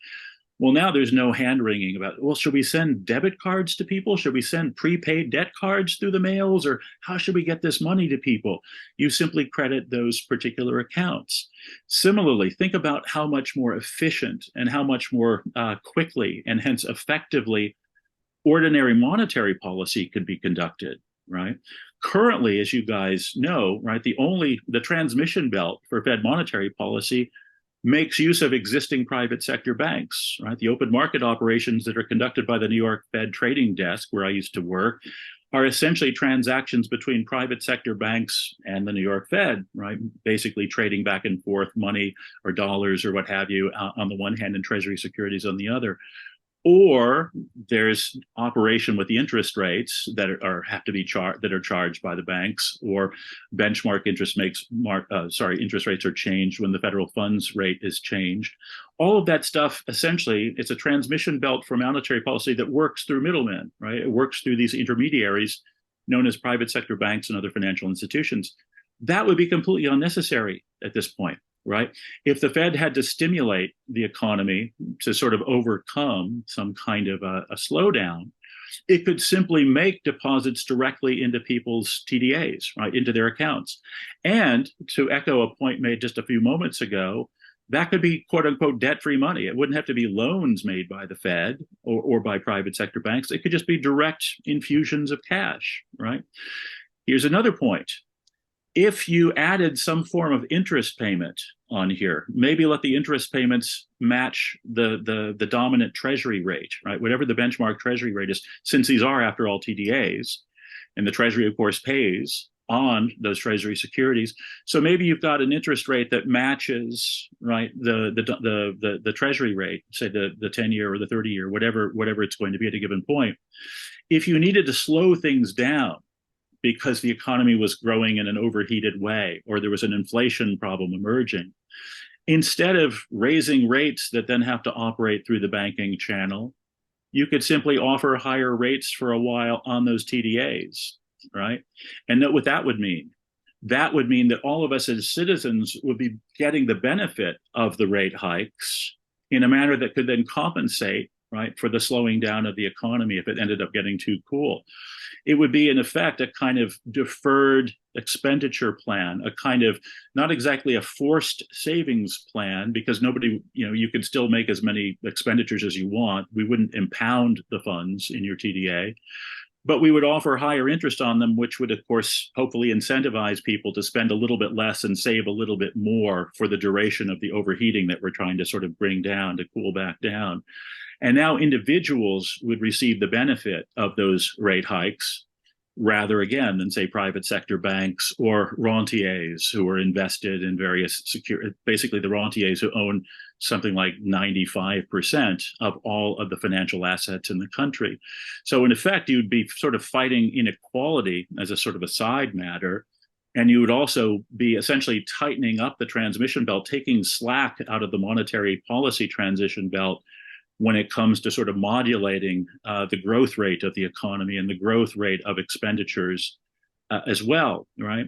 well, now there's no hand-wringing about, well, should we send debit cards to people? Should we send prepaid debt cards through the mails? Or how should we get this money to people? You simply credit those particular accounts. Similarly, think about how much more efficient and how much more quickly and hence effectively ordinary monetary policy could be conducted, right? Currently, as you guys know, right, the transmission belt for Fed monetary policy makes use of existing private sector banks, right? The open market operations that are conducted by the New York Fed trading desk, where I used to work, are essentially transactions between private sector banks and the New York Fed, right? Basically trading back and forth money or dollars or what have you on the one hand and treasury securities on the other. Or there's operation with the interest rates that have to be charged by the banks, or benchmark interest rates are changed when the federal funds rate is changed. All of that stuff, essentially, it's a transmission belt for monetary policy that works through middlemen, right? It works through these intermediaries known as private sector banks and other financial institutions. That would be completely unnecessary at this point, right? If the Fed had to stimulate the economy to sort of overcome some kind of a slowdown, it could simply make deposits directly into people's TDAs, right, into their accounts. And to echo a point made just a few moments ago, that could be quote unquote debt-free money. It wouldn't have to be loans made by the Fed or by private sector banks. It could just be direct infusions of cash, right? Here's another point. If you added some form of interest payment on here, maybe let the interest payments match the dominant treasury rate, right? Whatever the benchmark treasury rate is, since these are, after all, TDAs, and the treasury, of course, pays on those treasury securities. So maybe you've got an interest rate that matches, right, the treasury rate, say the 10-year or the 30-year, whatever it's going to be at a given point. If you needed to slow things down, because the economy was growing in an overheated way, or there was an inflation problem emerging, instead of raising rates that then have to operate through the banking channel, you could simply offer higher rates for a while on those TDAs, right? And know what that would mean. That would mean that all of us as citizens would be getting the benefit of the rate hikes in a manner that could then compensate, right, for the slowing down of the economy if it ended up getting too cool. It would be, in effect, a kind of deferred expenditure plan, a kind of not exactly a forced savings plan, because nobody, you could still make as many expenditures as you want. We wouldn't impound the funds in your TDA, but we would offer higher interest on them, which would, of course, hopefully incentivize people to spend a little bit less and save a little bit more for the duration of the overheating that we're trying to sort of bring down, to cool back down. And now individuals would receive the benefit of those rate hikes rather, again, than, say, private sector banks or rentiers who are invested in various basically the rentiers who own something like 95% of all of the financial assets in the country. So in effect, you'd be sort of fighting inequality as a sort of a side matter. And you would also be essentially tightening up the transmission belt, taking slack out of the monetary policy transition belt when it comes to sort of modulating the growth rate of the economy and the growth rate of expenditures as well, right?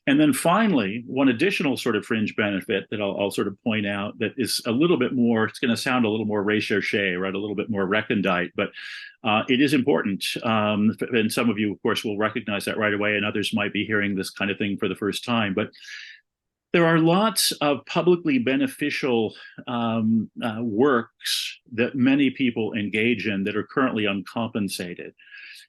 And then finally, one additional sort of fringe benefit that I'll sort of point out that is a little bit more, it's going to sound a little more recherche, right? A little bit more recondite, but it is important. And some of you, of course, will recognize that right away, and others might be hearing this kind of thing for the first time. But There are lots of publicly beneficial works that many people engage in that are currently uncompensated.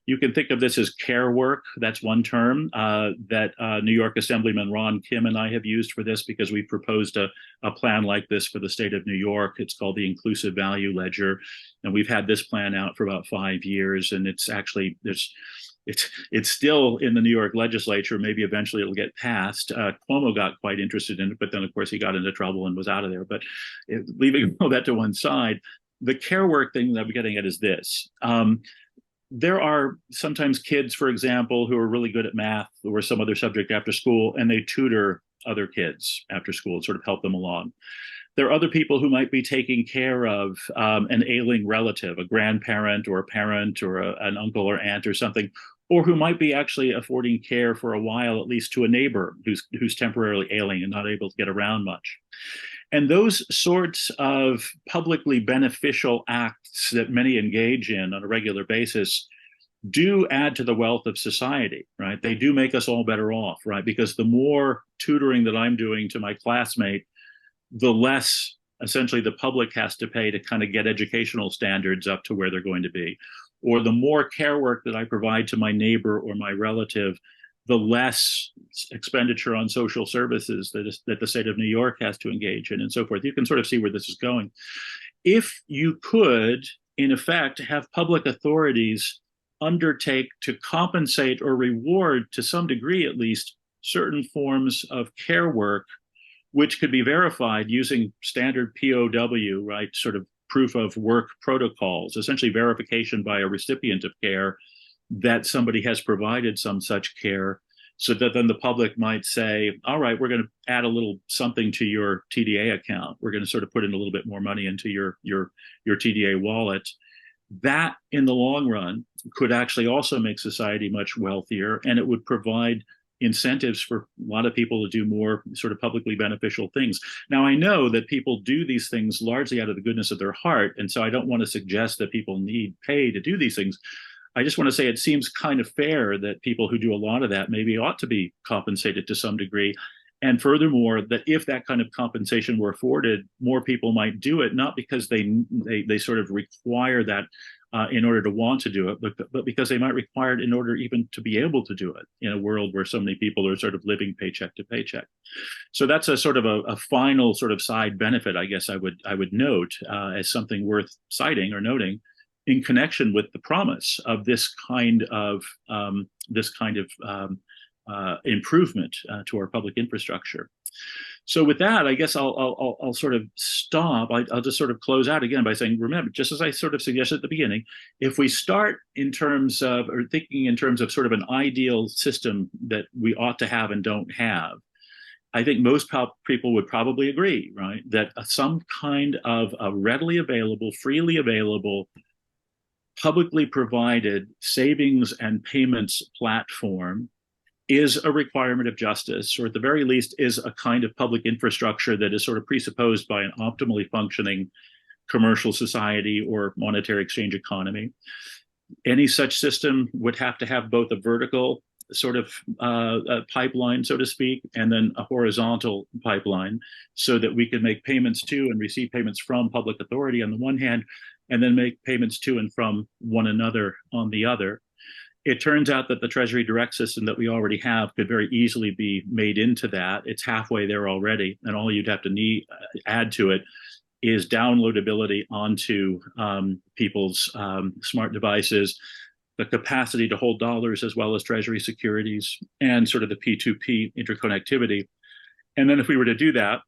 You can think of this as care work. That's one term that New York Assemblyman Ron Kim and I have used for this because we proposed a plan like this for the state of New York. It's called the Inclusive Value Ledger. And we've had this plan out for about 5 years. And it's actually, it's still in the New York legislature. Maybe eventually it'll get passed. Cuomo got quite interested in it, but then of course he got into trouble and was out of there. But leaving all that to one side, the care work thing that I'm getting at is this. There are sometimes kids, for example, who are really good at math or some other subject after school, and they tutor other kids after school to sort of help them along. There are other people who might be taking care of an ailing relative, a grandparent or a parent or an uncle or aunt or something, or who might be actually affording care for a while, at least to a neighbor who's temporarily ailing and not able to get around much. And those sorts of publicly beneficial acts that many engage in on a regular basis do add to the wealth of society, right? They do make us all better off, right? Because the more tutoring that I'm doing to my classmate, the less essentially the public has to pay to kind of get educational standards up to where they're going to be. Or the more care work that I provide to my neighbor or my relative, the less expenditure on social services that the state of New York has to engage in and so forth. You can sort of see where this is going. If you could, in effect, have public authorities undertake to compensate or reward, to some degree at least, certain forms of care work, which could be verified using standard POW, right, sort of proof of work protocols, essentially verification by a recipient of care that somebody has provided some such care, so that then the public might say, all right, we're going to add a little something to your TDA account. We're going to sort of put in a little bit more money into your TDA wallet. That, in the long run, could actually also make society much wealthier, and it would provide incentives for a lot of people to do more sort of publicly beneficial things. Now, I know that people do these things largely out of the goodness of their heart, and so I don't want to suggest that people need pay to do these things. I just want to say it seems kind of fair that people who do a lot of that maybe ought to be compensated to some degree. And furthermore, that if that kind of compensation were afforded, more people might do it, not because they sort of require that in order to want to do it, but because they might require it in order even to be able to do it in a world where so many people are sort of living paycheck to paycheck. So that's a sort of a final sort of side benefit, I guess I would note as something worth citing or noting in connection with the promise of this kind of improvement to our public infrastructure. So with that, I guess I'll sort of stop. I'll just sort of close out again by saying, remember, just as I sort of suggested at the beginning, if we start in terms of, or thinking in terms of sort of an ideal system that we ought to have and don't have, I think most people would probably agree, right, that some kind of a readily available, freely available, publicly provided savings and payments platform is a requirement of justice, or at the very least is a kind of public infrastructure that is sort of presupposed by an optimally functioning commercial society or monetary exchange economy. Any such system would have to have both a vertical sort of pipeline, so to speak, and then a horizontal pipeline, so that we can make payments to and receive payments from public authority on the one hand, and then make payments to and from one another on the other. It turns out that the Treasury Direct system that we already have could very easily be made into that. It's halfway there already, and all you'd have to add to it is downloadability onto people's smart devices, the capacity to hold dollars as well as Treasury securities, and sort of the P2P interconnectivity. And then if we were to do that,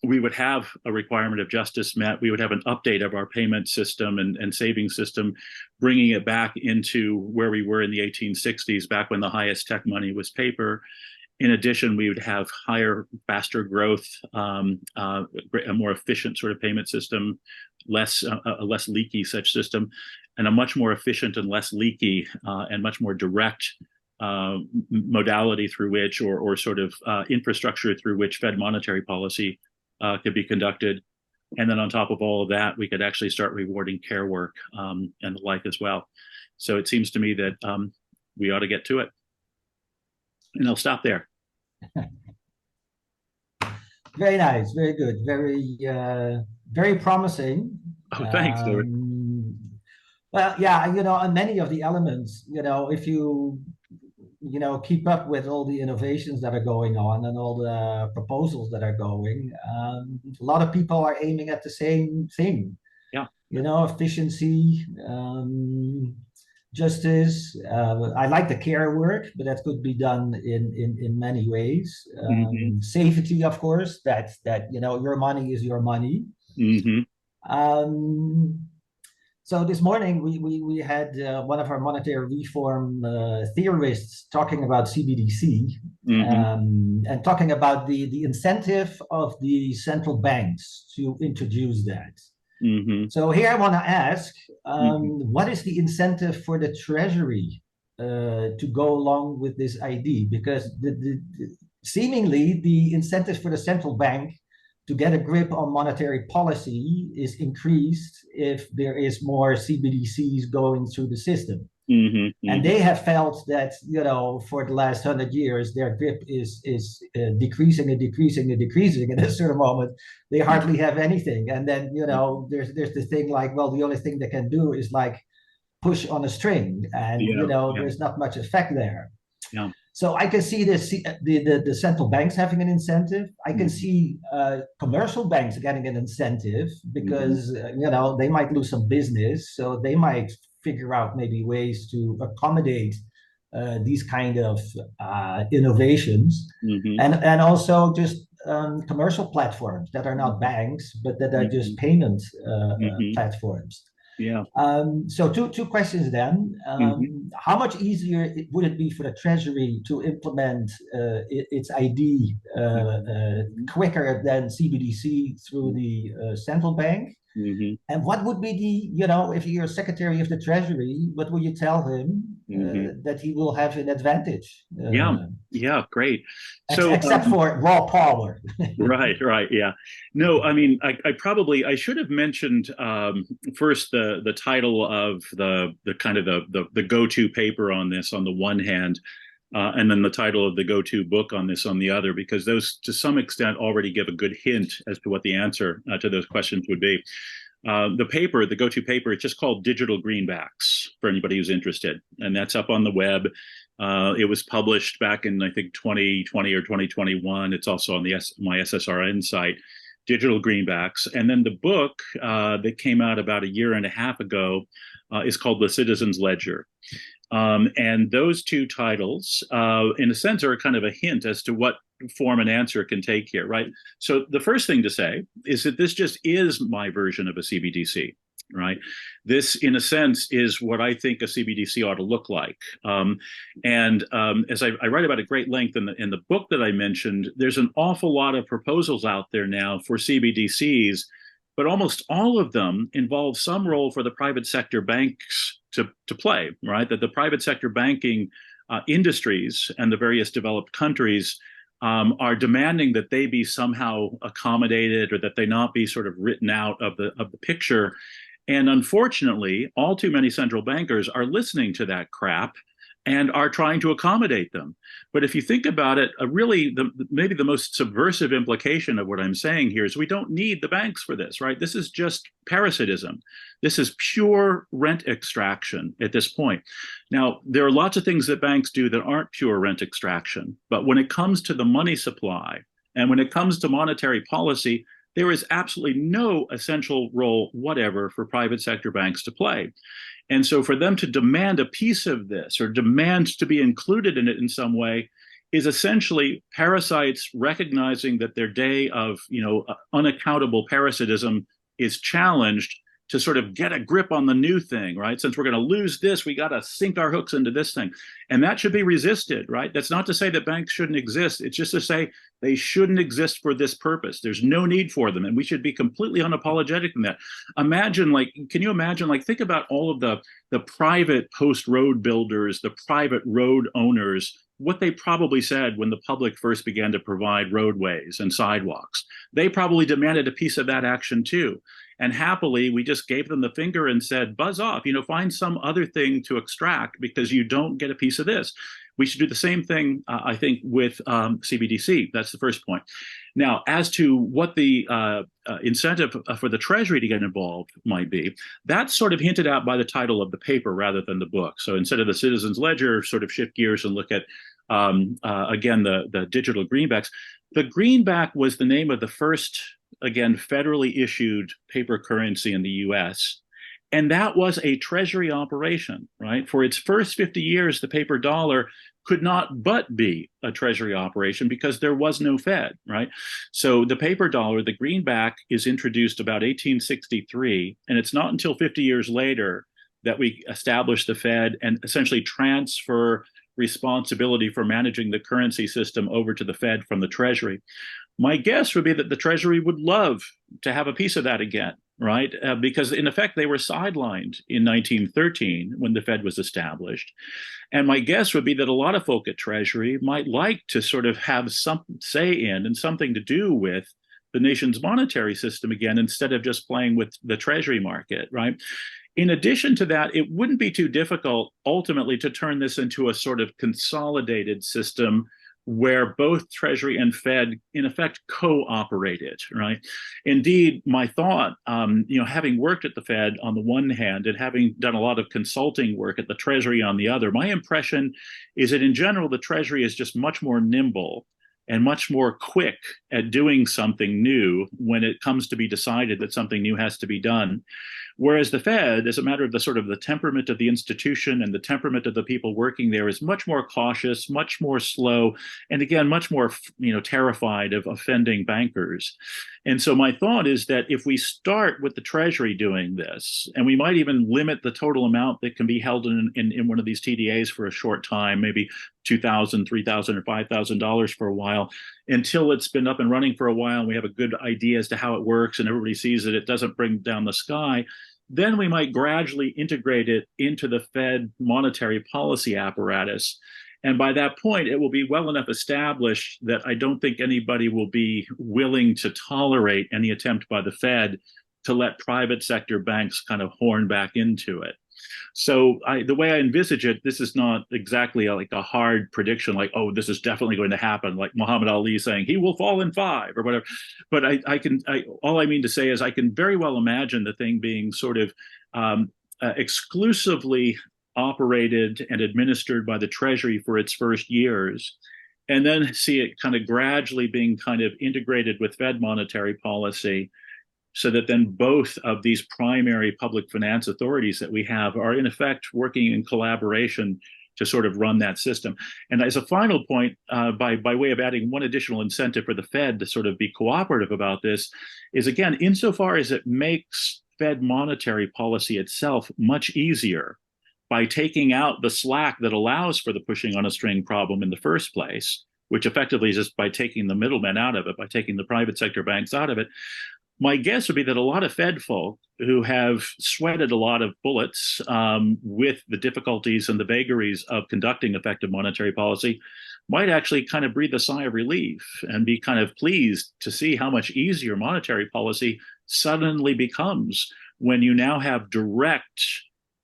we would have a requirement of justice met. We would have an update of our payment system and savings system, bringing it back into where we were in the 1860s, back when the highest tech money was paper. In addition, we would have higher, faster growth, a more efficient sort of payment system, a less leaky such system, and a much more efficient and less leaky and much more direct modality through which, or sort of infrastructure through which Fed monetary policy could be conducted. And then on top of all of that, we could actually start rewarding care work and the like as well. So it seems to me that we ought to get to it. And I'll stop there. Very nice, very good, very promising. Oh, thanks, Stuart. Um, well, yeah, on many of the elements, if keep up with all the innovations that are going on and all the proposals that are going, a lot of people are aiming at the same thing. Yeah. Efficiency, justice. I like the care work, but that could be done in many ways. Hmm. Safety, of course, that your money is your money. Hmm. Um, so this morning we had one of our monetary reform theorists talking about CBDC, Hmm. and talking about the incentive of the central banks to introduce that. Hmm. So here I want to ask, Hmm. what is the incentive for the Treasury to go along with this idea? Because seemingly the incentive for the central bank to get a grip on monetary policy is increased if there is more CBDCs going through the system. Hmm. And Hmm. they have felt that for the last 100 years their grip is decreasing and decreasing and decreasing. And at a certain moment, they hardly have anything. And then there's the thing like, well, the only thing they can do is like push on a string, and Yeah. Yeah. there's not much effect there. Yeah. So I can see the central banks having an incentive. I can Hmm. see commercial banks getting an incentive Hmm. because they might lose some business, so they might figure out maybe ways to accommodate these kind of innovations, Hmm. and also just commercial platforms that are not Hmm. banks but that are just Hmm. payment Hmm. platforms. Yeah. So two questions then. Hmm. How much easier would it be for the Treasury to implement its ID Hmm. quicker than CBDC through the central bank? Hmm. And what would be if you're Secretary of the Treasury, what will you tell him Hmm. that he will have an advantage? Yeah. Yeah. Great. Ex So, except for raw power. right, right, yeah. No, I mean, I should have mentioned first the title of the kind of the go-to paper on this on the one hand, and then the title of the go-to book on this on the other, because those to some extent already give a good hint as to what the answer to those questions would be. The go-to paper, it's just called Digital Greenbacks for anybody who's interested, and that's up on the web. It was published back in I think 2020 or 2021. It's also on my SSRN site, Digital Greenbacks, and then the book that came out about a year and a half ago is called The Citizen's Ledger. And those two titles, in a sense, are kind of a hint as to what form an answer can take here, right? So the first thing to say is that this just is my version of a CBDC, right? This, in a sense, is what I think a CBDC ought to look like. As I write about at great length in the book that I mentioned, there's an awful lot of proposals out there now for CBDCs, but almost all of them involve some role for the private sector banks to play, right? That the private sector banking industries and the various developed countries are demanding that they be somehow accommodated or that they not be sort of written out of the picture. And unfortunately, all too many central bankers are listening to that crap and are trying to accommodate them. But if you think about it, really, maybe the most subversive implication of what I'm saying here is we don't need the banks for this, right? This is just parasitism. This is pure rent extraction at this point. Now, there are lots of things that banks do that aren't pure rent extraction. But when it comes to the money supply and when it comes to monetary policy, there is absolutely no essential role whatever for private sector banks to play. And so for them to demand a piece of this or demand to be included in it in some way is essentially parasites recognizing that their day of, unaccountable parasitism is challenged to sort of get a grip on the new thing, right? Since we're going to lose this, we got to sink our hooks into this thing. And that should be resisted, right? That's not to say that banks shouldn't exist. It's just to say they shouldn't exist for this purpose. There's no need for them. And we should be completely unapologetic in that. Can you imagine, think about all of the private post road builders, the private road owners, what they probably said when the public first began to provide roadways and sidewalks. They probably demanded a piece of that action too. And happily, we just gave them the finger and said, buzz off, find some other thing to extract because you don't get a piece of this. We should do the same thing, I think, with CBDC. That's the first point. Now, as to what the incentive for the Treasury to get involved might be, that's sort of hinted at by the title of the paper rather than the book. So instead of the Citizens Ledger, sort of shift gears and look at, again, the digital greenbacks. The greenback was the name of the first, again, federally issued paper currency in the US. And that was a Treasury operation, right? For its first 50 years, the paper dollar could not but be a Treasury operation because there was no Fed, right? So the paper dollar, the greenback, is introduced about 1863, and it's not until 50 years later that we establish the Fed and essentially transfer responsibility for managing the currency system over to the Fed from the Treasury. My guess would be that the Treasury would love to have a piece of that again, right? Because in effect, they were sidelined in 1913 when the Fed was established. And my guess would be that a lot of folk at Treasury might like to sort of have some say in and something to do with the nation's monetary system again, instead of just playing with the Treasury market, right? In addition to that, it wouldn't be too difficult ultimately to turn this into a sort of consolidated system where both Treasury and Fed, in effect, cooperated, right? Indeed, my thought, having worked at the Fed on the one hand and having done a lot of consulting work at the Treasury on the other, my impression is that in general, the Treasury is just much more nimble and much more quick at doing something new when it comes to be decided that something new has to be done. Whereas the Fed, as a matter of the sort of the temperament of the institution and the temperament of the people working there, is much more cautious, much more slow, and again, much more, terrified of offending bankers. And so my thought is that if we start with the Treasury doing this, and we might even limit the total amount that can be held in one of these TDAs for a short time, maybe $2,000, $3,000, or $5,000 for a while, until it's been up and running for a while and we have a good idea as to how it works and everybody sees that it doesn't bring down the sky, then we might gradually integrate it into the Fed monetary policy apparatus. And by that point, it will be well enough established that I don't think anybody will be willing to tolerate any attempt by the Fed to let private sector banks kind of horn back into it. So the way I envisage it, this is not exactly like a hard prediction, like, oh, this is definitely going to happen, like Muhammad Ali saying he will fall in 5 or whatever. But all I mean to say is I can very well imagine the thing being sort of exclusively operated and administered by the Treasury for its first years, and then see it kind of gradually being kind of integrated with Fed monetary policy, so that then both of these primary public finance authorities that we have are in effect working in collaboration to sort of run that system. And as a final point, by way of adding one additional incentive for the Fed to sort of be cooperative about this, is again, insofar as it makes Fed monetary policy itself much easier by taking out the slack that allows for the pushing on a string problem in the first place, which effectively is just by taking the middlemen out of it, by taking the private sector banks out of it. My guess would be that a lot of Fed folk who have sweated a lot of bullets with the difficulties and the vagaries of conducting effective monetary policy might actually kind of breathe a sigh of relief and be kind of pleased to see how much easier monetary policy suddenly becomes when you now have direct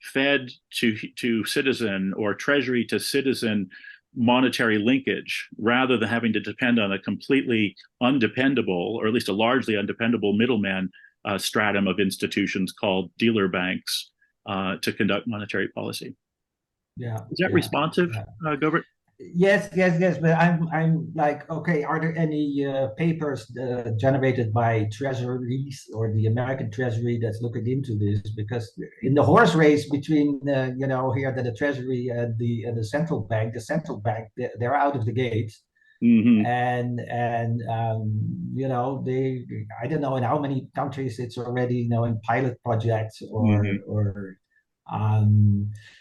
Fed to citizen or Treasury to citizen monetary linkage, rather than having to depend on a completely undependable, or at least a largely undependable middleman stratum of institutions called dealer banks to conduct monetary policy. Yeah. Is that responsive, Govert? Yes. But I'm like, okay, are there any papers generated by treasuries or the American Treasury that's looking into this? Because in the horse race between here the Treasury and the central bank, they're out of the gate. Mm-hmm. And they, I don't know in how many countries it's already in pilot projects or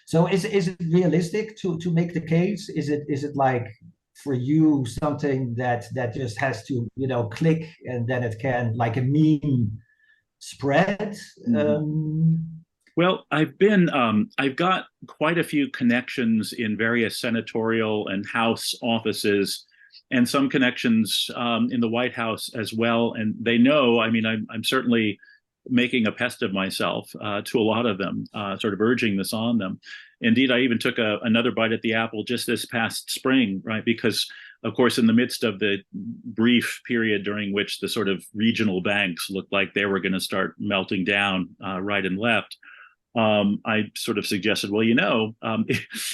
so is it realistic to make the case? Is it like for you something that just has to click and then it can, like a meme, spread? Well, I've got quite a few connections in various senatorial and House offices, and some connections in the White House as well. And they know, I mean, I'm certainly making a pest of myself to a lot of them, sort of urging this on them. Indeed, I even took another bite at the apple just this past spring, right? Because, of course, in the midst of the brief period during which the sort of regional banks looked like they were going to start melting down right and left, I sort of suggested, well,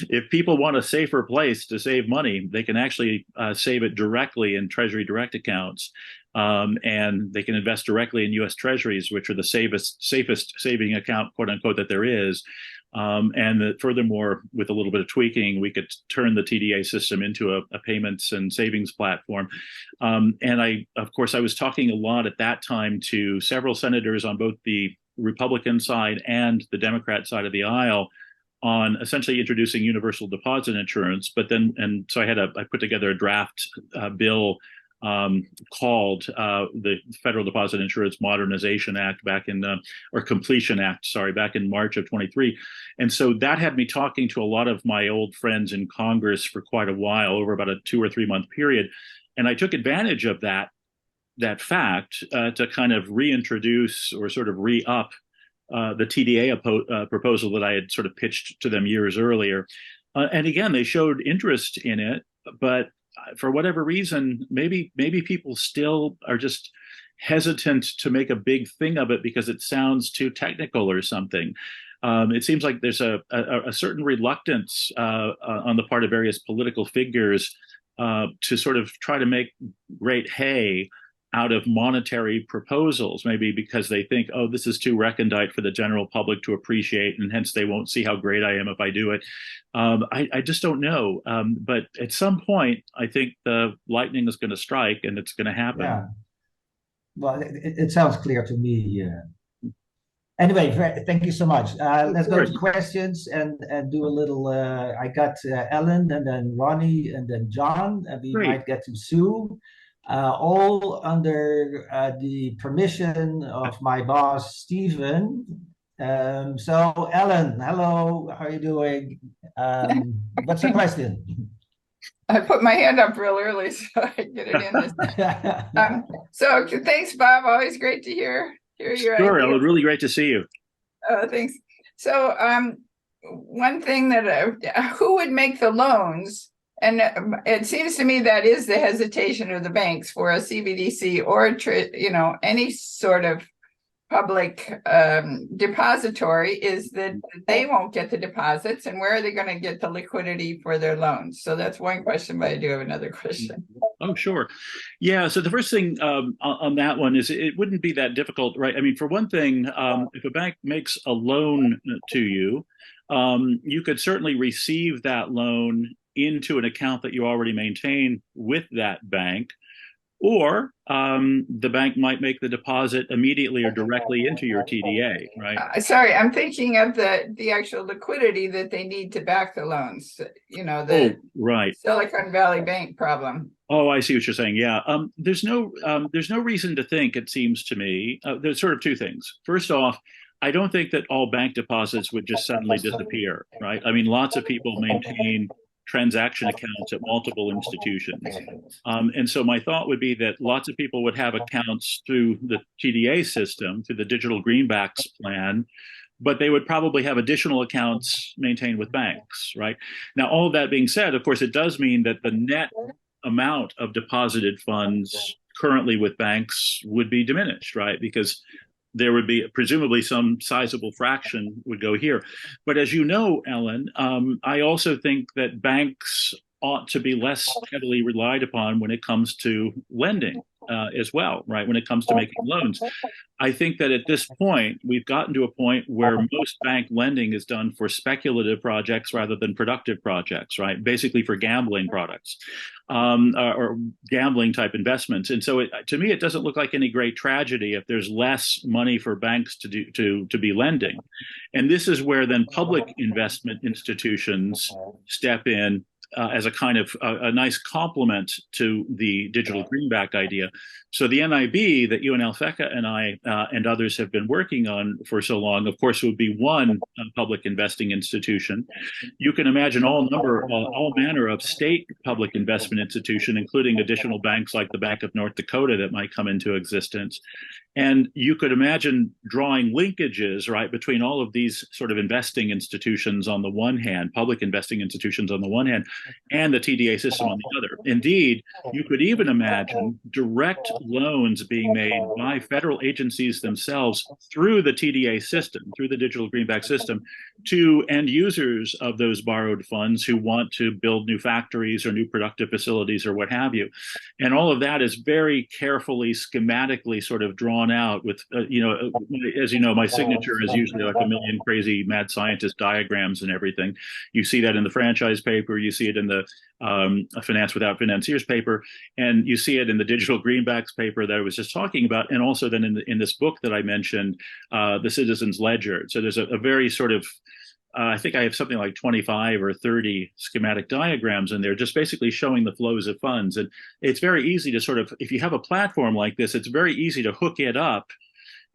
if people want a safer place to save money, they can actually save it directly in Treasury Direct accounts. And they can invest directly in U.S. Treasuries, which are the safest saving account, quote unquote, that there is. Furthermore, with a little bit of tweaking, we could turn the TDA system into a payments and savings platform. Of course, I was talking a lot at that time to several senators on both the Republican side and the Democrat side of the aisle on essentially introducing universal deposit insurance. So I put together a draft bill called the Federal Deposit Insurance Modernization Act or Completion Act, sorry, back in March of 23. And so that had me talking to a lot of my old friends in Congress for quite a while, over about a 2 or 3 month period. And I took advantage of that fact to kind of reintroduce or sort of re-up the TDA proposal that I had sort of pitched to them years earlier. And again, they showed interest in it, but for whatever reason, maybe people still are just hesitant to make a big thing of it because it sounds too technical or something. It seems like there's a certain reluctance on the part of various political figures to sort of try to make great hay out of monetary proposals, maybe because they think, oh, this is too recondite for the general public to appreciate, and hence they won't see how great I am if I do it. I just don't know. But at some point, I think the lightning is going to strike and it's going to happen. Yeah. Well, it sounds clear to me. Anyway, thank you so much. Let's go to questions and do a little. I got Ellen and then Ronnie and then John, and we might get to Sue. All under the permission of my boss, Stephen. So, Ellen, hello, how are you doing? What's the question? I put my hand up real early so I can get it in this time. So thanks, Bob. Always great to hear your Sure, Ellen, really great to see you. Thanks. So one thing that who would make the loans? And it seems to me that is the hesitation of the banks for a CBDC or any sort of public depository, is that they won't get the deposits, and where are they going to get the liquidity for their loans? So that's one question, but I do have another question. Oh, sure. Yeah. So the first thing on that one is it wouldn't be that difficult, right? I mean, for one thing, if a bank makes a loan to you, you could certainly receive that loan into an account that you already maintain with that bank, or the bank might make the deposit immediately or directly into your TDA, right? Sorry, I'm thinking of the actual liquidity that they need to back the loans. Right. Silicon Valley Bank problem. Oh, I see what you're saying. Yeah. There's no reason to think, it seems to me, there's sort of two things. First off, I don't think that all bank deposits would just suddenly disappear, right? I mean, lots of people maintain transaction accounts at multiple institutions. And so my thought would be that lots of people would have accounts through the TDA system, through the digital Greenbacks plan, but they would probably have additional accounts maintained with banks, right? Now, all of that being said, of course, it does mean that the net amount of deposited funds currently with banks would be diminished, right? Because there would be presumably some sizable fraction would go here. But as you know, Ellen, I also think that banks ought to be less heavily relied upon when it comes to lending as well, right? When it comes to making loans. I think that at this point, we've gotten to a point where most bank lending is done for speculative projects rather than productive projects, right? Basically for gambling products or gambling type investments. And so to me, it doesn't look like any great tragedy if there's less money for banks to be lending. And this is where then public investment institutions step in as a kind of a nice complement to the digital greenback idea. So the NIB that you and Alfecca and I and others have been working on for so long, of course, would be one public investing institution. You can imagine all manner of state public investment institution, including additional banks like the Bank of North Dakota that might come into existence. And you could imagine drawing linkages, right, between all of these sort of investing institutions on the one hand, public investing institutions on the one hand, and the TDA system on the other. Indeed, you could even imagine direct loans being made by federal agencies themselves through the TDA system, through the digital greenback system, to end users of those borrowed funds who want to build new factories or new productive facilities or what have you. And all of that is very carefully, schematically sort of drawn out with, as you know, my signature is usually like a million crazy mad scientist diagrams and everything. You see that in the franchise paper, you see it in the Finance Without Financiers paper, and you see it in the digital greenbacks paper that I was just talking about, and also then in this book that I mentioned, the Citizens Ledger. So there's a very sort of I think I have something like 25 or 30 schematic diagrams in there, just basically showing the flows of funds. And it's very easy to sort of, if you have a platform like this, it's very easy to hook it up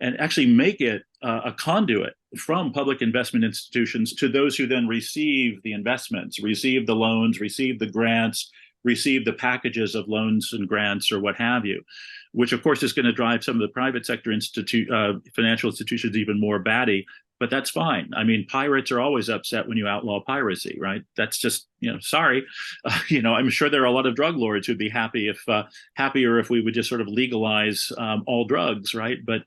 and actually make it a conduit from public investment institutions to those who then receive the investments, receive the loans, receive the grants, receive the packages of loans and grants or what have you, which of course is going to drive some of the private sector financial institutions even more batty. But that's fine. I mean, pirates are always upset when you outlaw piracy, right? That's just, sorry. I'm sure there are a lot of drug lords who'd be happier if we would just sort of legalize all drugs, right? But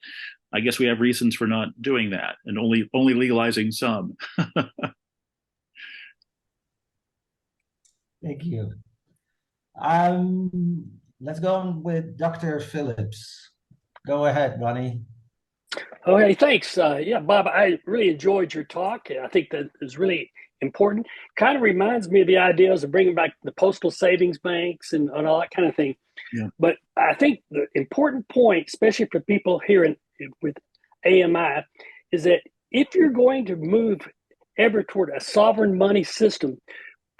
I guess we have reasons for not doing that and only legalizing some. Thank you. Let's go on with Dr. Phillips. Go ahead, Ronnie. Okay, thanks. Yeah, Bob, I really enjoyed your talk. I think that is really important. Kind of reminds me of the ideas of bringing back the postal savings banks and all that kind of thing. Yeah. But I think the important point, especially for people here with AMI, is that if you're going to move ever toward a sovereign money system,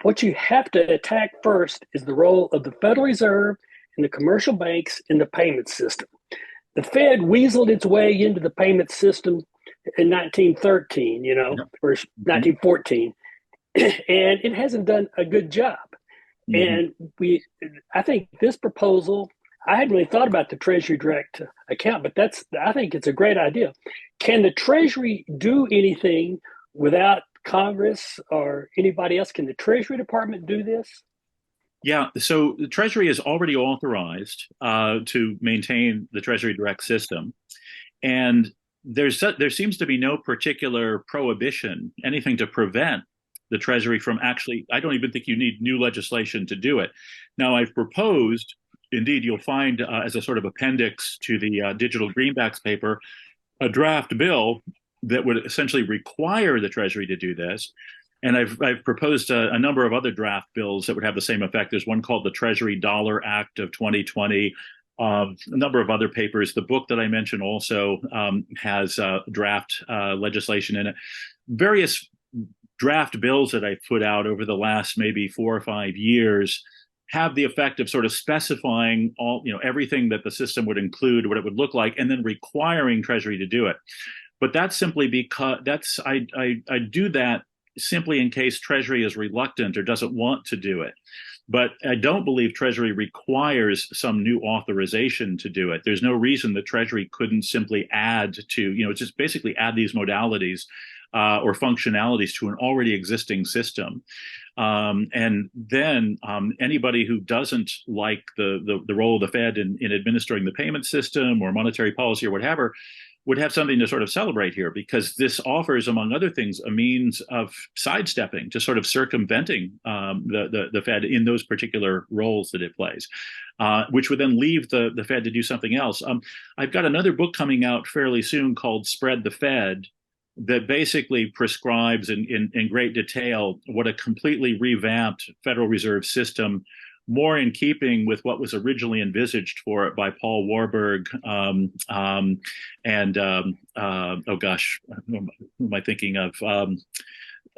what you have to attack first is the role of the Federal Reserve and the commercial banks in the payment system. The Fed weaseled its way into the payment system in 1913, or 1914, and it hasn't done a good job. And I think this proposal, I hadn't really thought about the Treasury Direct account, but I think it's a great idea. Can the Treasury do anything without Congress or anybody else? Can the Treasury Department do this? Yeah, so the Treasury is already authorized to maintain the Treasury Direct system. And there seems to be no particular prohibition, anything to prevent the Treasury from actually, I don't even think you need new legislation to do it. Now, I've proposed, indeed, you'll find as a sort of appendix to the digital greenbacks paper, a draft bill that would essentially require the Treasury to do this. And I've proposed a number of other draft bills that would have the same effect. There's one called the Treasury Dollar Act of 2020, a number of other papers. The book that I mentioned also has draft legislation in it. Various draft bills that I've put out over the last maybe 4 or 5 years have the effect of sort of specifying everything that the system would include, what it would look like, and then requiring Treasury to do it. But that's simply because I do that simply in case Treasury is reluctant or doesn't want to do it. But I don't believe Treasury requires some new authorization to do it. There's no reason that Treasury couldn't simply add to, just basically add these modalities or functionalities to an already existing system. And then anybody who doesn't like the role of the Fed in administering the payment system or monetary policy or whatever would have something to sort of celebrate here, because this offers, among other things, a means of sidestepping, just sort of circumventing the Fed in those particular roles that it plays, which would then leave the Fed to do something else. I've got another book coming out fairly soon called Spread the Fed, that basically prescribes in great detail what a completely revamped Federal Reserve system, more in keeping with what was originally envisaged for it by Paul Warburg and oh gosh, who am I thinking of?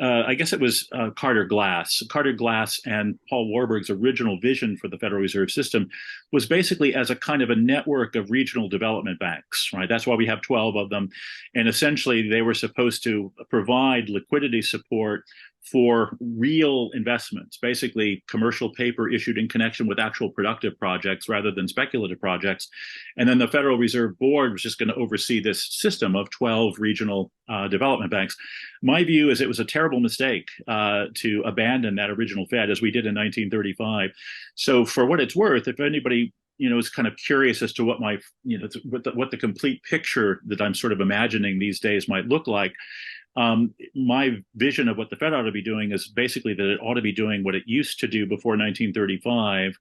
I guess it was Carter Glass. Carter Glass and Paul Warburg's original vision for the Federal Reserve System was basically as a kind of a network of regional development banks, right? That's why we have 12 of them. And essentially, they were supposed to provide liquidity support for real investments, basically commercial paper issued in connection with actual productive projects rather than speculative projects. And then the Federal Reserve Board was just going to oversee this system of 12 regional development banks. My view is it was a terrible mistake to abandon that original Fed, as we did in 1935. So for what it's worth, if anybody is kind of curious as to what my, what the complete picture that I'm sort of imagining these days might look like, my vision of what the Fed ought to be doing is basically that it ought to be doing what it used to do before 1935.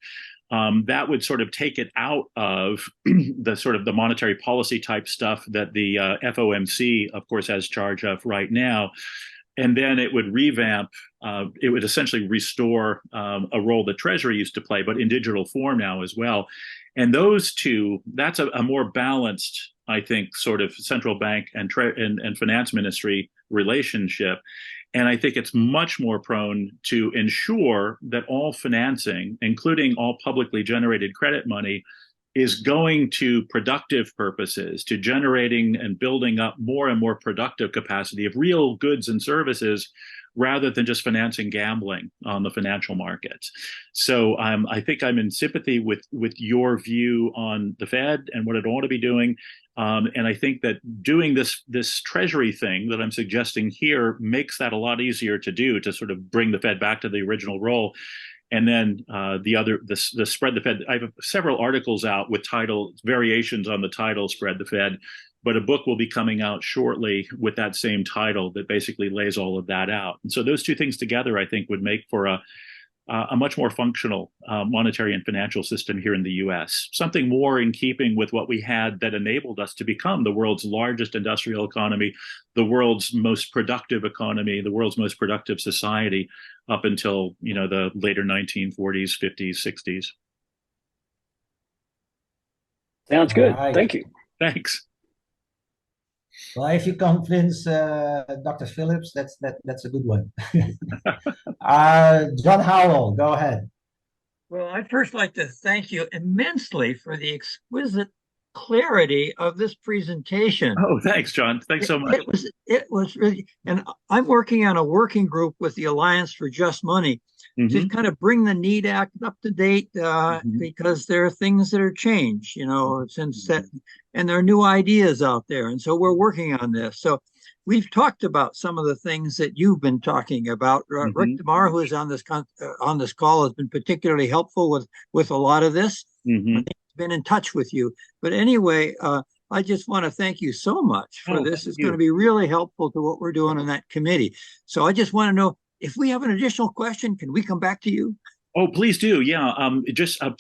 That would sort of take it out of the sort of the monetary policy type stuff that the FOMC, of course, has charge of right now. And then it would revamp, it would essentially restore a role that Treasury used to play, but in digital form now as well. And those two, that's a more balanced, I think, sort of central bank and finance ministry relationship. And I think it's much more prone to ensure that all financing, including all publicly generated credit money, is going to productive purposes, to generating and building up more and more productive capacity of real goods and services, rather than just financing gambling on the financial markets. So I think I'm in sympathy with your view on the Fed and what it ought to be doing. And I think that doing this Treasury thing that I'm suggesting here makes that a lot easier to do, to sort of bring the Fed back to the original role. And then the spread the Fed. I have several articles out with variations on the title "Spread the Fed," but a book will be coming out shortly with that same title that basically lays all of that out. And so those two things together, I think, would make for a much more functional monetary and financial system here in the U.S. Something more in keeping with what we had that enabled us to become the world's largest industrial economy, the world's most productive economy, the world's most productive society up until, the later 1940s, 50s, 60s. Sounds good. Right. Thank you. Thanks. Well, if you convince Dr. Phillips, that's a good one. John Howell, go ahead. Well, I'd first like to thank you immensely for the exquisite clarity of this presentation. Oh, thanks, John. Thanks so much. It was really, and I'm working on a working group with the Alliance for Just Money to kind of bring the NEED Act up to date because there are things that are changed, since that, and there are new ideas out there. And so we're working on this. So we've talked about some of the things that you've been talking about. Rick DeMar, who is on this call, has been particularly helpful with a lot of this. I think he's been in touch with you. But anyway, I just want to thank you so much for this. It's going to be really helpful to what we're doing in that committee. So I just want to know, if we have an additional question, can we come back to you? Oh, please do. Yeah.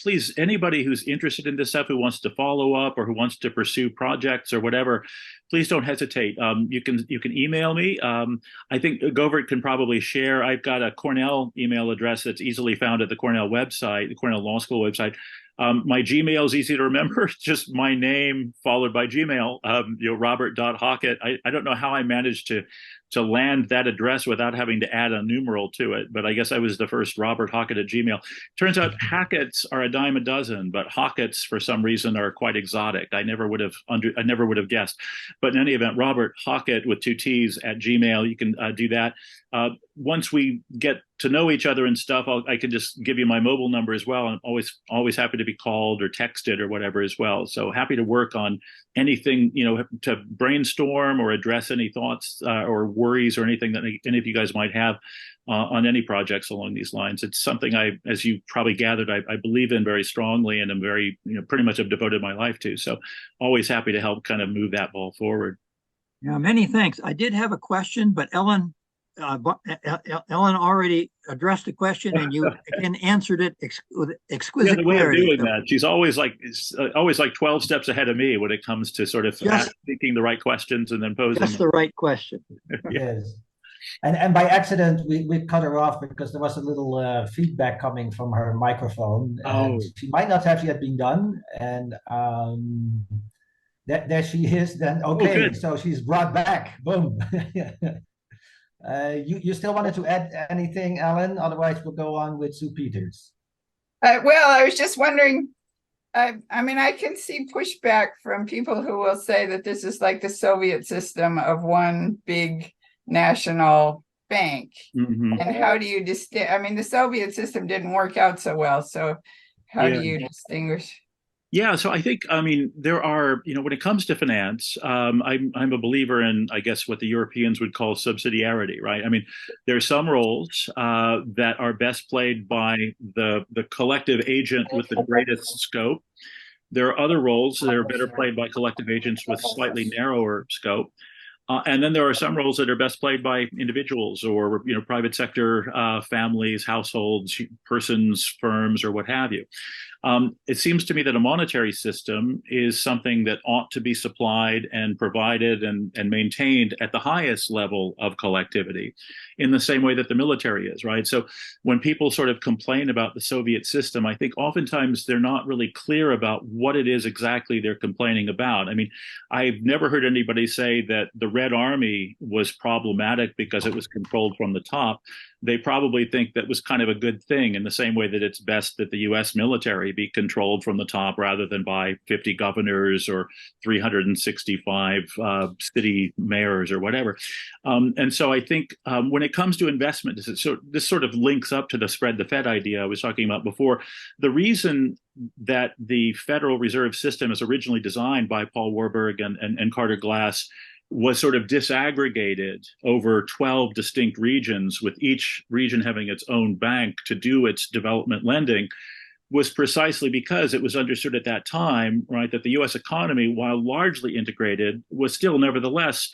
Please, anybody who's interested in this stuff, who wants to follow up or who wants to pursue projects or whatever, please don't hesitate. You can email me. I think Govert can probably share. I've got a Cornell email address that's easily found at the Cornell website, the Cornell Law School website. My Gmail is easy to remember. It's just my name followed by Gmail, Robert.Hockett. I don't know how I managed to land that address without having to add a numeral to it, but I guess I was the first Robert Hockett at Gmail. Turns out Hacketts are a dime a dozen, but Hocketts for some reason are quite exotic. I never would have guessed. But in any event, Robert Hockett with 2 T's at Gmail. You can do that. Once we get to know each other and stuff, I can just give you my mobile number as well. I'm always happy to be called or texted or whatever as well. So happy to work on anything, to brainstorm or address any thoughts or worries or anything that any of you guys might have on any projects along these lines. It's something as you probably gathered, I believe in very strongly, and I'm very, pretty much have devoted my life to. So always happy to help kind of move that ball forward. Yeah, many thanks. I did have a question, but Ellen already addressed the question, and you again answered it with exquisite the way clarity. Of doing that, she's always like 12 steps ahead of me when it comes to sort of thinking the right questions and then posing. Just the right question. Yes. And by accident, we cut her off because there was a little feedback coming from her microphone. And she might not have yet been done. And there she is then. Okay, so she's brought back. Boom. You still wanted to add anything, Alan? Otherwise, we'll go on with Sue Peters. Well, I was just wondering, I mean, I can see pushback from people who will say that this is like the Soviet system of one big national bank? Mhm. And how do you distinguish? I mean, the Soviet system didn't work out so well. So how do you distinguish? Yeah, so I think, I mean, there are, when it comes to finance, I'm a believer in, I guess, what the Europeans would call subsidiarity, right? I mean, there are some roles that are best played by the collective agent with the greatest scope. There are other roles that are better played by collective agents with slightly narrower scope. And then there are some roles that are best played by individuals or private sector families, households, persons, firms, or what have you. It seems to me that a monetary system is something that ought to be supplied and provided and maintained at the highest level of collectivity in the same way that the military is, right? So when people sort of complain about the Soviet system, I think oftentimes they're not really clear about what it is exactly they're complaining about. I mean, I've never heard anybody say that the Red Army was problematic because it was controlled from the top. They probably think that was kind of a good thing in the same way that it's best that the US military be controlled from the top rather than by 50 governors or 365 city mayors or whatever. And so I think when it comes to investment, this sort of links up to the spread the Fed idea I was talking about before. The reason that the Federal Reserve System is originally designed by Paul Warburg and Carter Glass was sort of disaggregated over 12 distinct regions, with each region having its own bank to do its development lending, was precisely because it was understood at that time, right, that the US economy, while largely integrated, was still nevertheless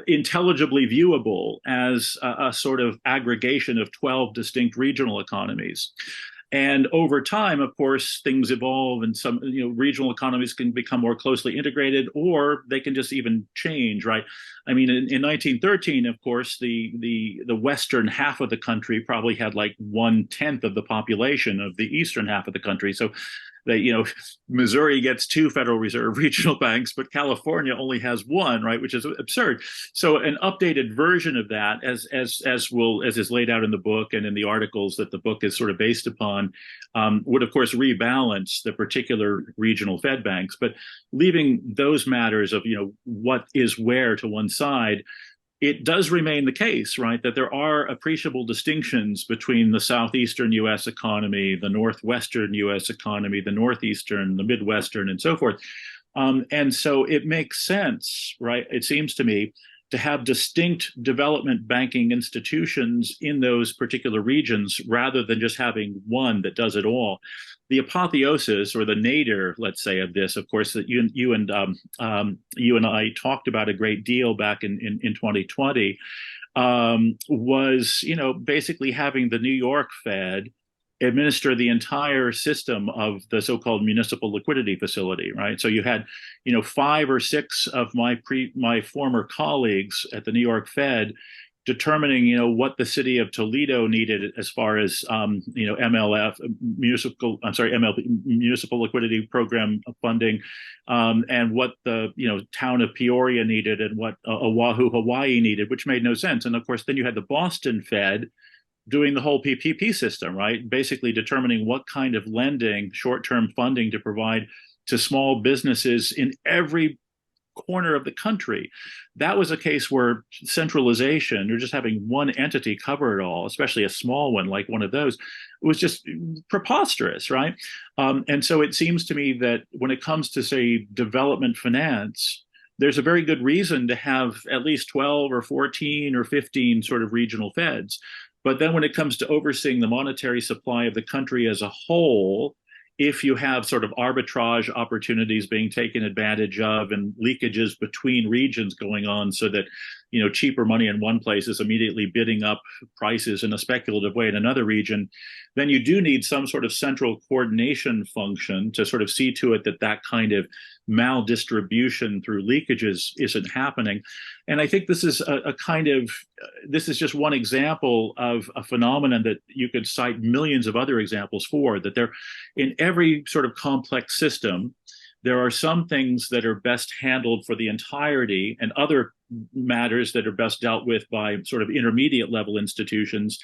intelligibly viewable as a sort of aggregation of 12 distinct regional economies. And over time, of course, things evolve, and some regional economies can become more closely integrated, or they can just even change, right? I mean, in 1913, of course, the western half of the country probably had like 1/10 of the population of the eastern half of the country. So Missouri gets 2 Federal Reserve regional banks, but California only has 1, right? Which is absurd. So an updated version of that, as is laid out in the book and in the articles that the book is sort of based upon, would of course rebalance the particular regional Fed banks, but leaving those matters of what is where to one side. It does remain the case, right, that there are appreciable distinctions between the southeastern U.S. economy, the northwestern U.S. economy, the northeastern, the midwestern, and so forth. And so it makes sense, right, it seems to me, to have distinct development banking institutions in those particular regions rather than just having one that does it all. The apotheosis, or the nadir, let's say, of this, of course, that you and I talked about a great deal back in 2020, was basically having the New York Fed administer the entire system of the so-called municipal liquidity facility, right? So you had 5 or 6 of my former colleagues at the New York Fed determining what the city of Toledo needed as far as MLP, municipal liquidity program funding, and what the town of Peoria needed and what Oahu, Hawaii needed, which made no sense. And of course, then you had the Boston Fed doing the whole PPP system, right? Basically determining what kind of lending, short-term funding to provide to small businesses in every corner of the country. That was a case where centralization, or just having one entity cover it all, especially a small one like one of those, was just preposterous, right? And so it seems to me that when it comes to, say, development finance, there's a very good reason to have at least 12 or 14 or 15 sort of regional feds. But then when it comes to overseeing the monetary supply of the country as a whole, if you have sort of arbitrage opportunities being taken advantage of and leakages between regions going on so that, cheaper money in one place is immediately bidding up prices in a speculative way in another region, then you do need some sort of central coordination function to sort of see to it that that kind of maldistribution through leakages isn't happening. And I think this is this is just one example of a phenomenon that you could cite millions of other examples for, that there, in every sort of complex system, there are some things that are best handled for the entirety and other matters that are best dealt with by sort of intermediate level institutions.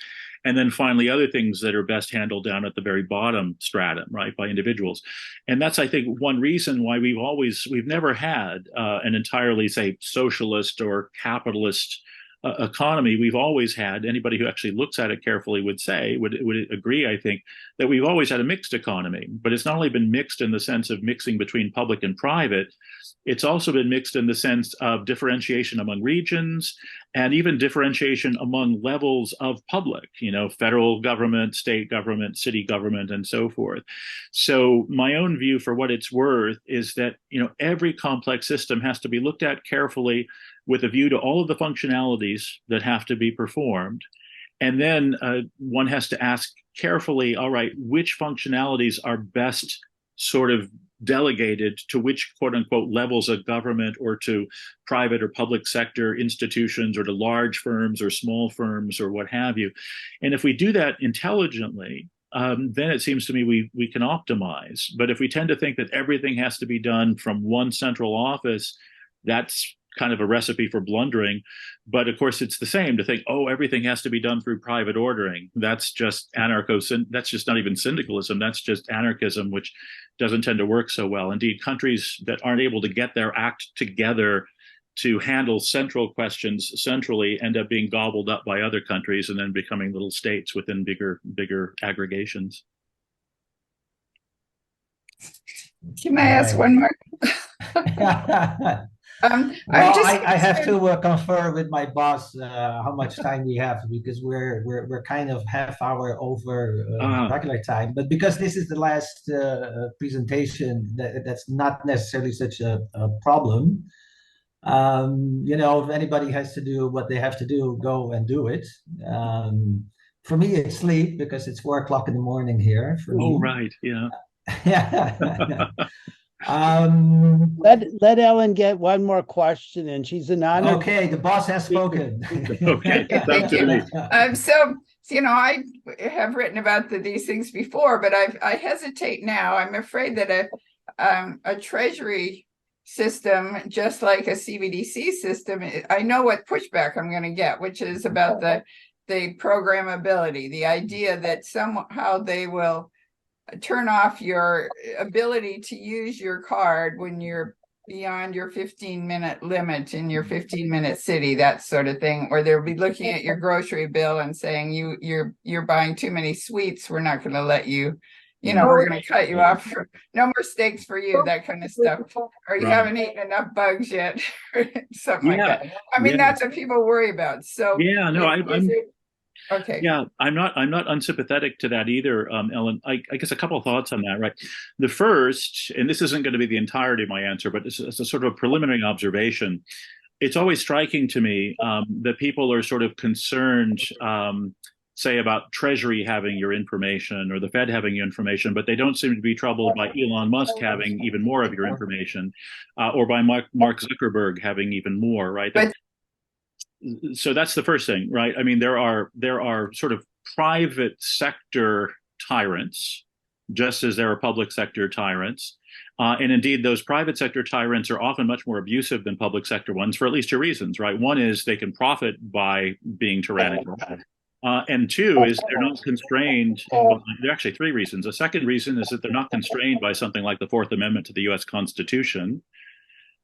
And then finally, other things that are best handled down at the very bottom stratum, right, by individuals. And that's, I think, one reason why we've never had an entirely, say, socialist or capitalist economy, we've always had, anybody who actually looks at it carefully would agree, I think, that we've always had a mixed economy. But it's not only been mixed in the sense of mixing between public and private, it's also been mixed in the sense of differentiation among regions and even differentiation among levels of public, federal government, state government, city government, and so forth. So my own view, for what it's worth, is that, every complex system has to be looked at carefully with a view to all of the functionalities that have to be performed. And then one has to ask carefully, all right, which functionalities are best sort of delegated to which quote unquote levels of government, or to private or public sector institutions, or to large firms or small firms, or what have you. And if we do that intelligently, then it seems to me we can optimize. But if we tend to think that everything has to be done from one central office, that's kind of a recipe for blundering. But of course, it's the same to think, oh, everything has to be done through private ordering. That's just that's just not even syndicalism. That's just anarchism, which doesn't tend to work so well. Indeed, countries that aren't able to get their act together to handle central questions centrally end up being gobbled up by other countries and then becoming little states within bigger aggregations. Can I ask one more? Well, I have to confer with my boss how much time we have, because we're kind of half hour over regular time. But because this is the last presentation, that's not necessarily such a problem. If anybody has to do what they have to do, go and do it. For me, it's sleep, because it's 4 o'clock in the morning here. For me. Right, yeah. Yeah. Let Ellen get one more question, and she's an honor. Okay, the boss has spoken. Okay, thank you. So I have written about these things before, but I hesitate now. I'm afraid that a treasury system, just like a CBDC system, I know what pushback I'm going to get, which is about the programmability, the idea that somehow they will turn off your ability to use your card when you're beyond your 15-minute limit in your 15-minute city, that sort of thing. Or they'll be looking at your grocery bill and saying you're buying too many sweets, we're not going to let you, we're going to cut you off. No more steaks for you, that kind of stuff. Or you haven't eaten enough bugs yet, something like that. I mean, that's what people worry about. So yeah, no, okay. Yeah, I'm not unsympathetic to that either, Ellen. I guess a couple of thoughts on that, right? The first, and this isn't going to be the entirety of my answer, but it's a sort of preliminary observation. It's always striking to me that people are sort of concerned, say, about Treasury having your information or the Fed having your information, but they don't seem to be troubled by Elon Musk having even more of your information, or by Mark Zuckerberg having even more, right? So that's the first thing, right? I mean, there are sort of private sector tyrants, just as there are public sector tyrants. And indeed, those private sector tyrants are often much more abusive than public sector ones for at least two reasons, right? One is they can profit by being tyrannical. And two is they're not constrained. There are actually three reasons. A second reason is that they're not constrained by something like the Fourth Amendment to the U.S. Constitution.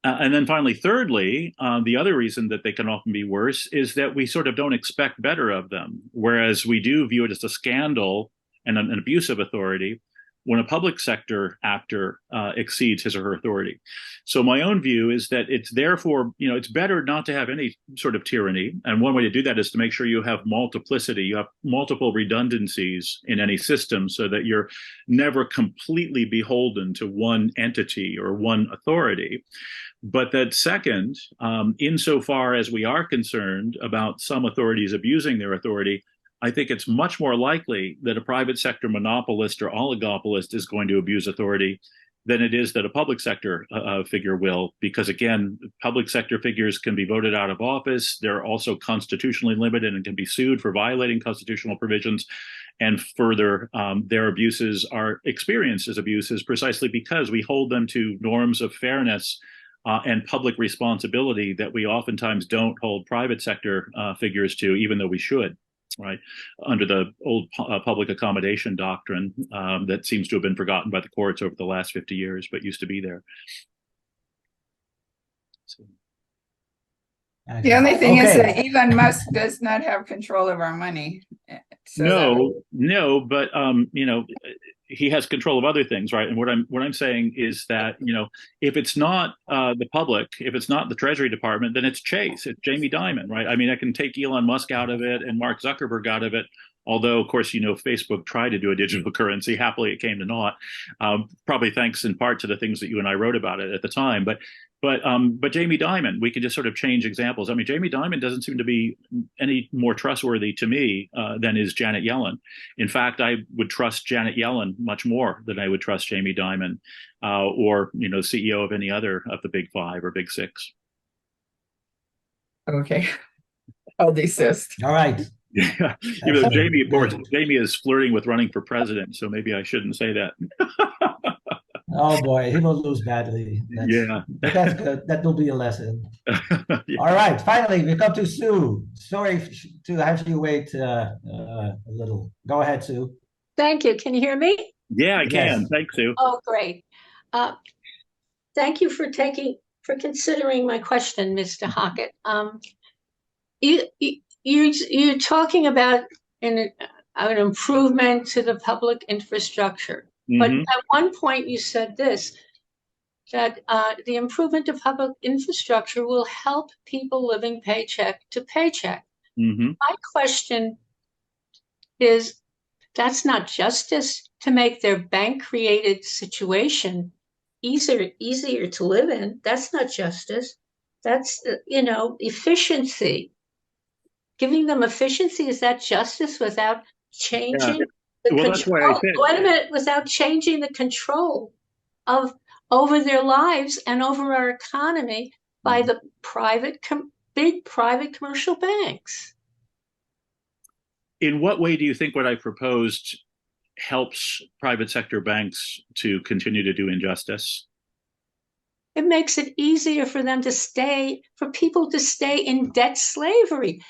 And then finally, thirdly, the other reason that they can often be worse is that we sort of don't expect better of them, whereas we do view it as a scandal and an abuse of authority when a public sector actor exceeds his or her authority. So my own view is that it's therefore, it's better not to have any sort of tyranny. And one way to do that is to make sure you have multiplicity, you have multiple redundancies in any system so that you're never completely beholden to one entity or one authority. But that second, insofar as we are concerned about some authorities abusing their authority, I think it's much more likely that a private sector monopolist or oligopolist is going to abuse authority than it is that a public sector figure will, because again, public sector figures can be voted out of office. They're also constitutionally limited and can be sued for violating constitutional provisions. And further, their abuses are experienced as abuses precisely because we hold them to norms of fairness and public responsibility that we oftentimes don't hold private sector figures to, even though we should. Right, under the old public accommodation doctrine that seems to have been forgotten by the courts over the last 50 years, but used to be there. So. The only thing is that Okay. Elon Musk does not have control of our money. So No, but he has control of other things, right? And what I'm saying is that if it's not the public, if it's not the Treasury Department, then it's Chase, it's Jamie Dimon, right? I mean, I can take Elon Musk out of it and Mark Zuckerberg out of it. Although, of course, Facebook tried to do a digital currency. Happily, it came to naught. Probably thanks in part to the things that you and I wrote about it at the time. But Jamie Dimon, we can just sort of change examples. I mean, Jamie Dimon doesn't seem to be any more trustworthy to me than is Janet Yellen. In fact, I would trust Janet Yellen much more than I would trust Jamie Dimon or CEO of any other of the big five or big six. okay, I'll desist. All right. Yeah, Jamie, of course, Jamie is flirting with running for president, so maybe I shouldn't say that. Oh boy, he will lose badly. But that's good. That will be a lesson. Yeah. All right. Finally, we come to Sue. Sorry to have you wait a little. Go ahead, Sue. Thank you. Can you hear me? Yeah, I can. Yes. Thanks, Sue. Oh, great. Thank you for considering my question, Mr. Hockett. You're talking about an improvement to the public infrastructure. But at one point you said that the improvement of public infrastructure will help people living paycheck to paycheck. My question is, that's not justice to make their bank-created situation easier to live in. That's not justice. That's, efficiency. Giving them efficiency, is that justice without changing the control? That's why I said. Wait a minute, without changing the control over their lives and over our economy by the big private commercial banks. In what way do you think what I proposed helps private sector banks to continue to do injustice? It makes it easier for them for people to stay in debt slavery,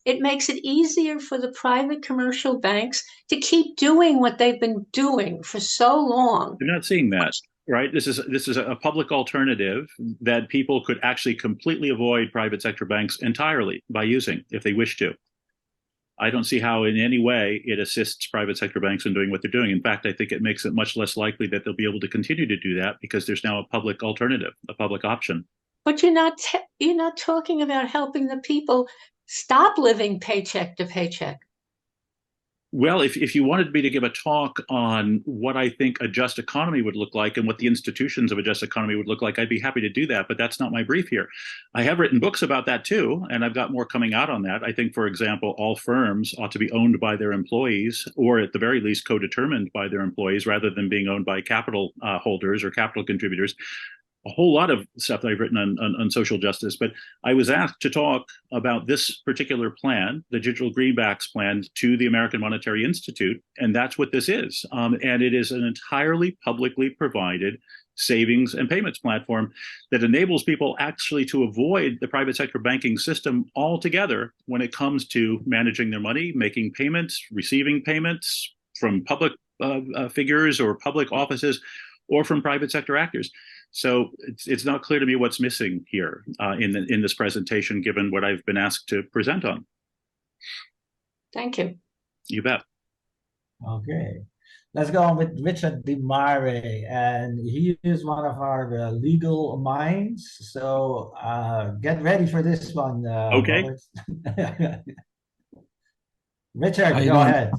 it makes it easier for the private commercial banks to keep doing what they've been doing for so long. You're not seeing that, right? This is a public alternative that people could actually completely avoid private sector banks entirely by using if they wish to. I don't see how in any way it assists private sector banks in doing what they're doing. In fact, I think it makes it much less likely that they'll be able to continue to do that because there's now a public alternative, a public option. But you're not talking about helping the people stop living paycheck to paycheck. Well, if you wanted me to give a talk on what I think a just economy would look like and what the institutions of a just economy would look like, I'd be happy to do that, but that's not my brief here. I have written books about that too, and I've got more coming out on that. I think, for example, all firms ought to be owned by their employees, or at the very least co-determined by their employees, rather than being owned by capital holders or capital contributors. A whole lot of stuff that I've written on social justice, but I was asked to talk about this particular plan, the Digital Greenbacks plan, to the American Monetary Institute, and that's what this is. And it is an entirely publicly provided savings and payments platform that enables people actually to avoid the private sector banking system altogether when it comes to managing their money, making payments, receiving payments from public figures or public offices, or from private sector actors. So it's not clear to me what's missing here in this presentation, given what I've been asked to present on. Thank you. You bet. Okay. Let's go on with Richard DeMare, and he is one of our legal minds. So get ready for this one. Okay. Richard, go ahead.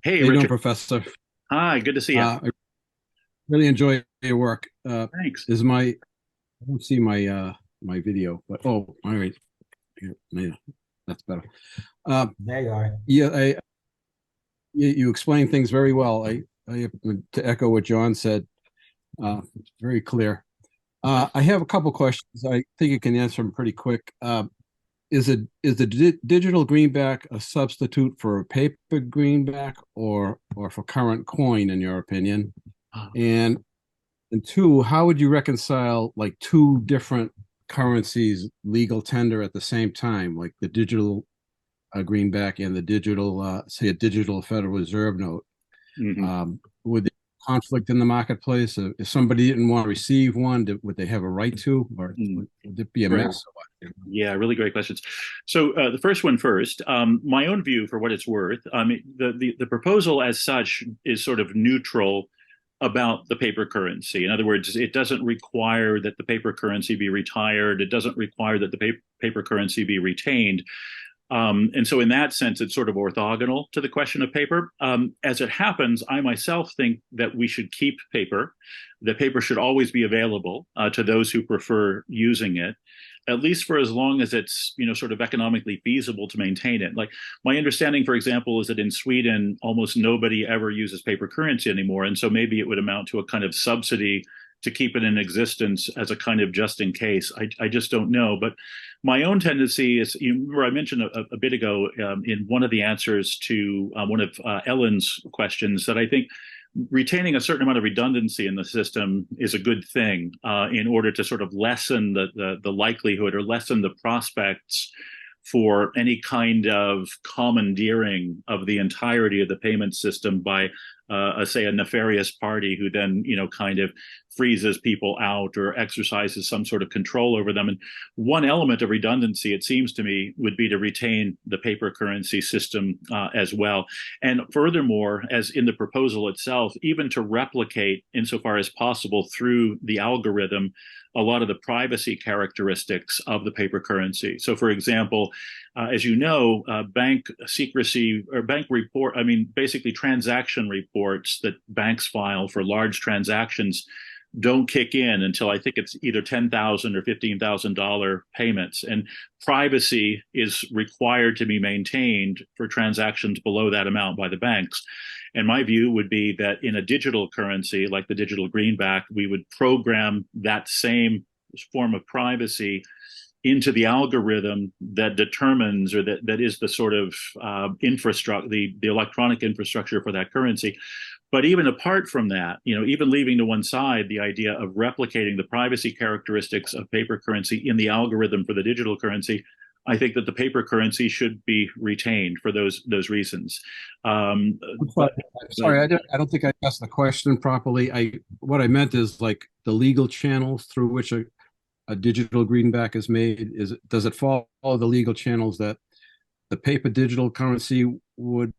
Hey, How you Richard. doing, Professor? Hi, good to see you. I really enjoy your work. Thanks. I don't see my my video, but all right, yeah, that's better. There you are. Yeah, you explain things very well. To echo what John said, it's very clear. I have a couple questions. I think you can answer them pretty quick. Is the digital greenback a substitute for a paper greenback or for current coin, in your opinion? And two, how would you reconcile like two different currencies legal tender at the same time, like the digital greenback and the digital, say, a digital Federal Reserve note? Mm-hmm. Would they conflict in the marketplace? If somebody didn't want to receive one, would they have a right to, or would it be a mess? Yeah, really great questions. So the first one first, my own view for what it's worth, the proposal as such is sort of neutral about the paper currency. In other words, it doesn't require that the paper currency be retired. It doesn't require that the paper currency be retained. And so in that sense, it's sort of orthogonal to the question of paper. As it happens, I myself think that we should keep paper. The paper should always be available to those who prefer using it, at least for as long as it's, sort of economically feasible to maintain it. Like my understanding, for example, is that in Sweden, almost nobody ever uses paper currency anymore. And so maybe it would amount to a kind of subsidy to keep it in existence as a kind of just in case. I just don't know. But my own tendency is, you remember I mentioned a bit ago in one of the answers to one of Ellen's questions that I think retaining a certain amount of redundancy in the system is a good thing in order to sort of lessen the likelihood or lessen the prospects for any kind of commandeering of the entirety of the payment system by, say, a nefarious party who then, kind of freezes people out or exercises some sort of control over them. And one element of redundancy, it seems to me, would be to retain the paper currency system as well. And furthermore, as in the proposal itself, even to replicate insofar as possible through the algorithm a lot of the privacy characteristics of the paper currency. So, for example, as you know, bank secrecy or basically transaction reports that banks file for large transactions don't kick in until I think it's either $10,000 or $15,000 payments. And privacy is required to be maintained for transactions below that amount by the banks. And my view would be that in a digital currency, like the digital greenback, we would program that same form of privacy into the algorithm that determines, or that is the sort of infrastructure, the electronic infrastructure for that currency. But even apart from that, even leaving to one side the idea of replicating the privacy characteristics of paper currency in the algorithm for the digital currency, I think that the paper currency should be retained for those reasons. Sorry, I don't think I asked the question properly. What I meant is like the legal channels through which a digital greenback is made. Does it follow the legal channels that the paper digital currency would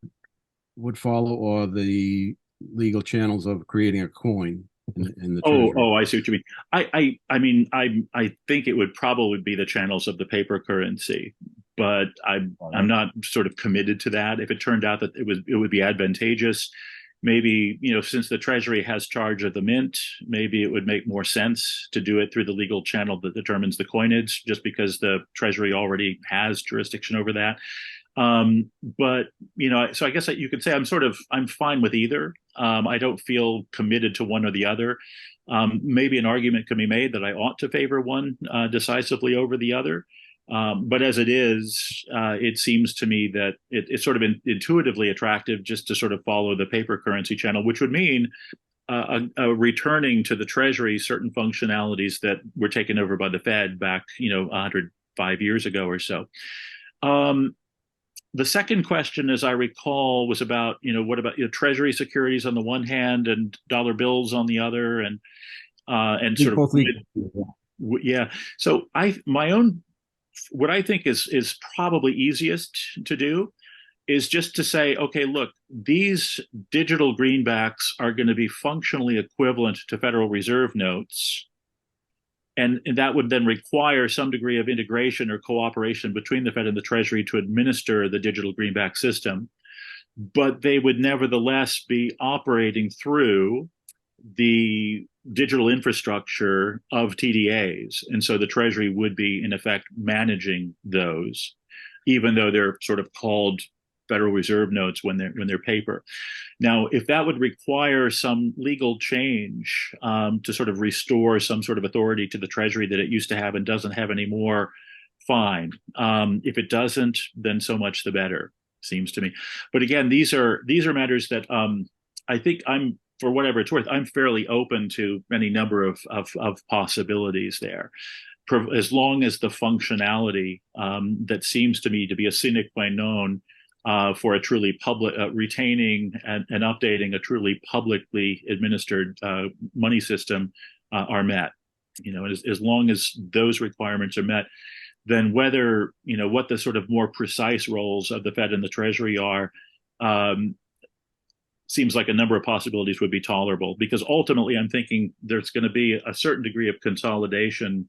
follow, or the legal channels of creating a coin in the treasury? I see what you mean. I think it would probably be the channels of the paper currency, but I'm not sort of committed to that. If it turned out that it would be advantageous, maybe, since the Treasury has charge of the mint, maybe it would make more sense to do it through the legal channel that determines the coinage, just because the Treasury already has jurisdiction over that. But so I guess you could say I'm fine with either. I don't feel committed to one or the other. Maybe an argument can be made that I ought to favor one decisively over the other. But as it is, it seems to me that it's sort of intuitively attractive just to sort of follow the paper currency channel, which would mean returning to the Treasury certain functionalities that were taken over by the Fed back, 105 years ago or so. The second question, as I recall, was about, what about Treasury securities on the one hand and dollar bills on the other, and sort of, yeah. So what I think is probably easiest to do is just to say, okay, look, these digital greenbacks are going to be functionally equivalent to Federal Reserve notes. And that would then require some degree of integration or cooperation between the Fed and the Treasury to administer the digital greenback system. But they would nevertheless be operating through the digital infrastructure of TDAs. And so the Treasury would be, in effect, managing those, even though they're sort of called Federal Reserve notes when they're paper. Now, if that would require some legal change to sort of restore some sort of authority to the Treasury that it used to have and doesn't have anymore, fine. If it doesn't, then so much the better, seems to me. But again, these are matters that I think for whatever it's worth, I'm fairly open to any number of possibilities there, as long as the functionality that seems to me to be a sine qua non for a truly public retaining and updating a truly publicly administered money system are met. As long as those requirements are met, then whether what the sort of more precise roles of the Fed and the Treasury are, seems like a number of possibilities would be tolerable, because ultimately I'm thinking there's going to be a certain degree of consolidation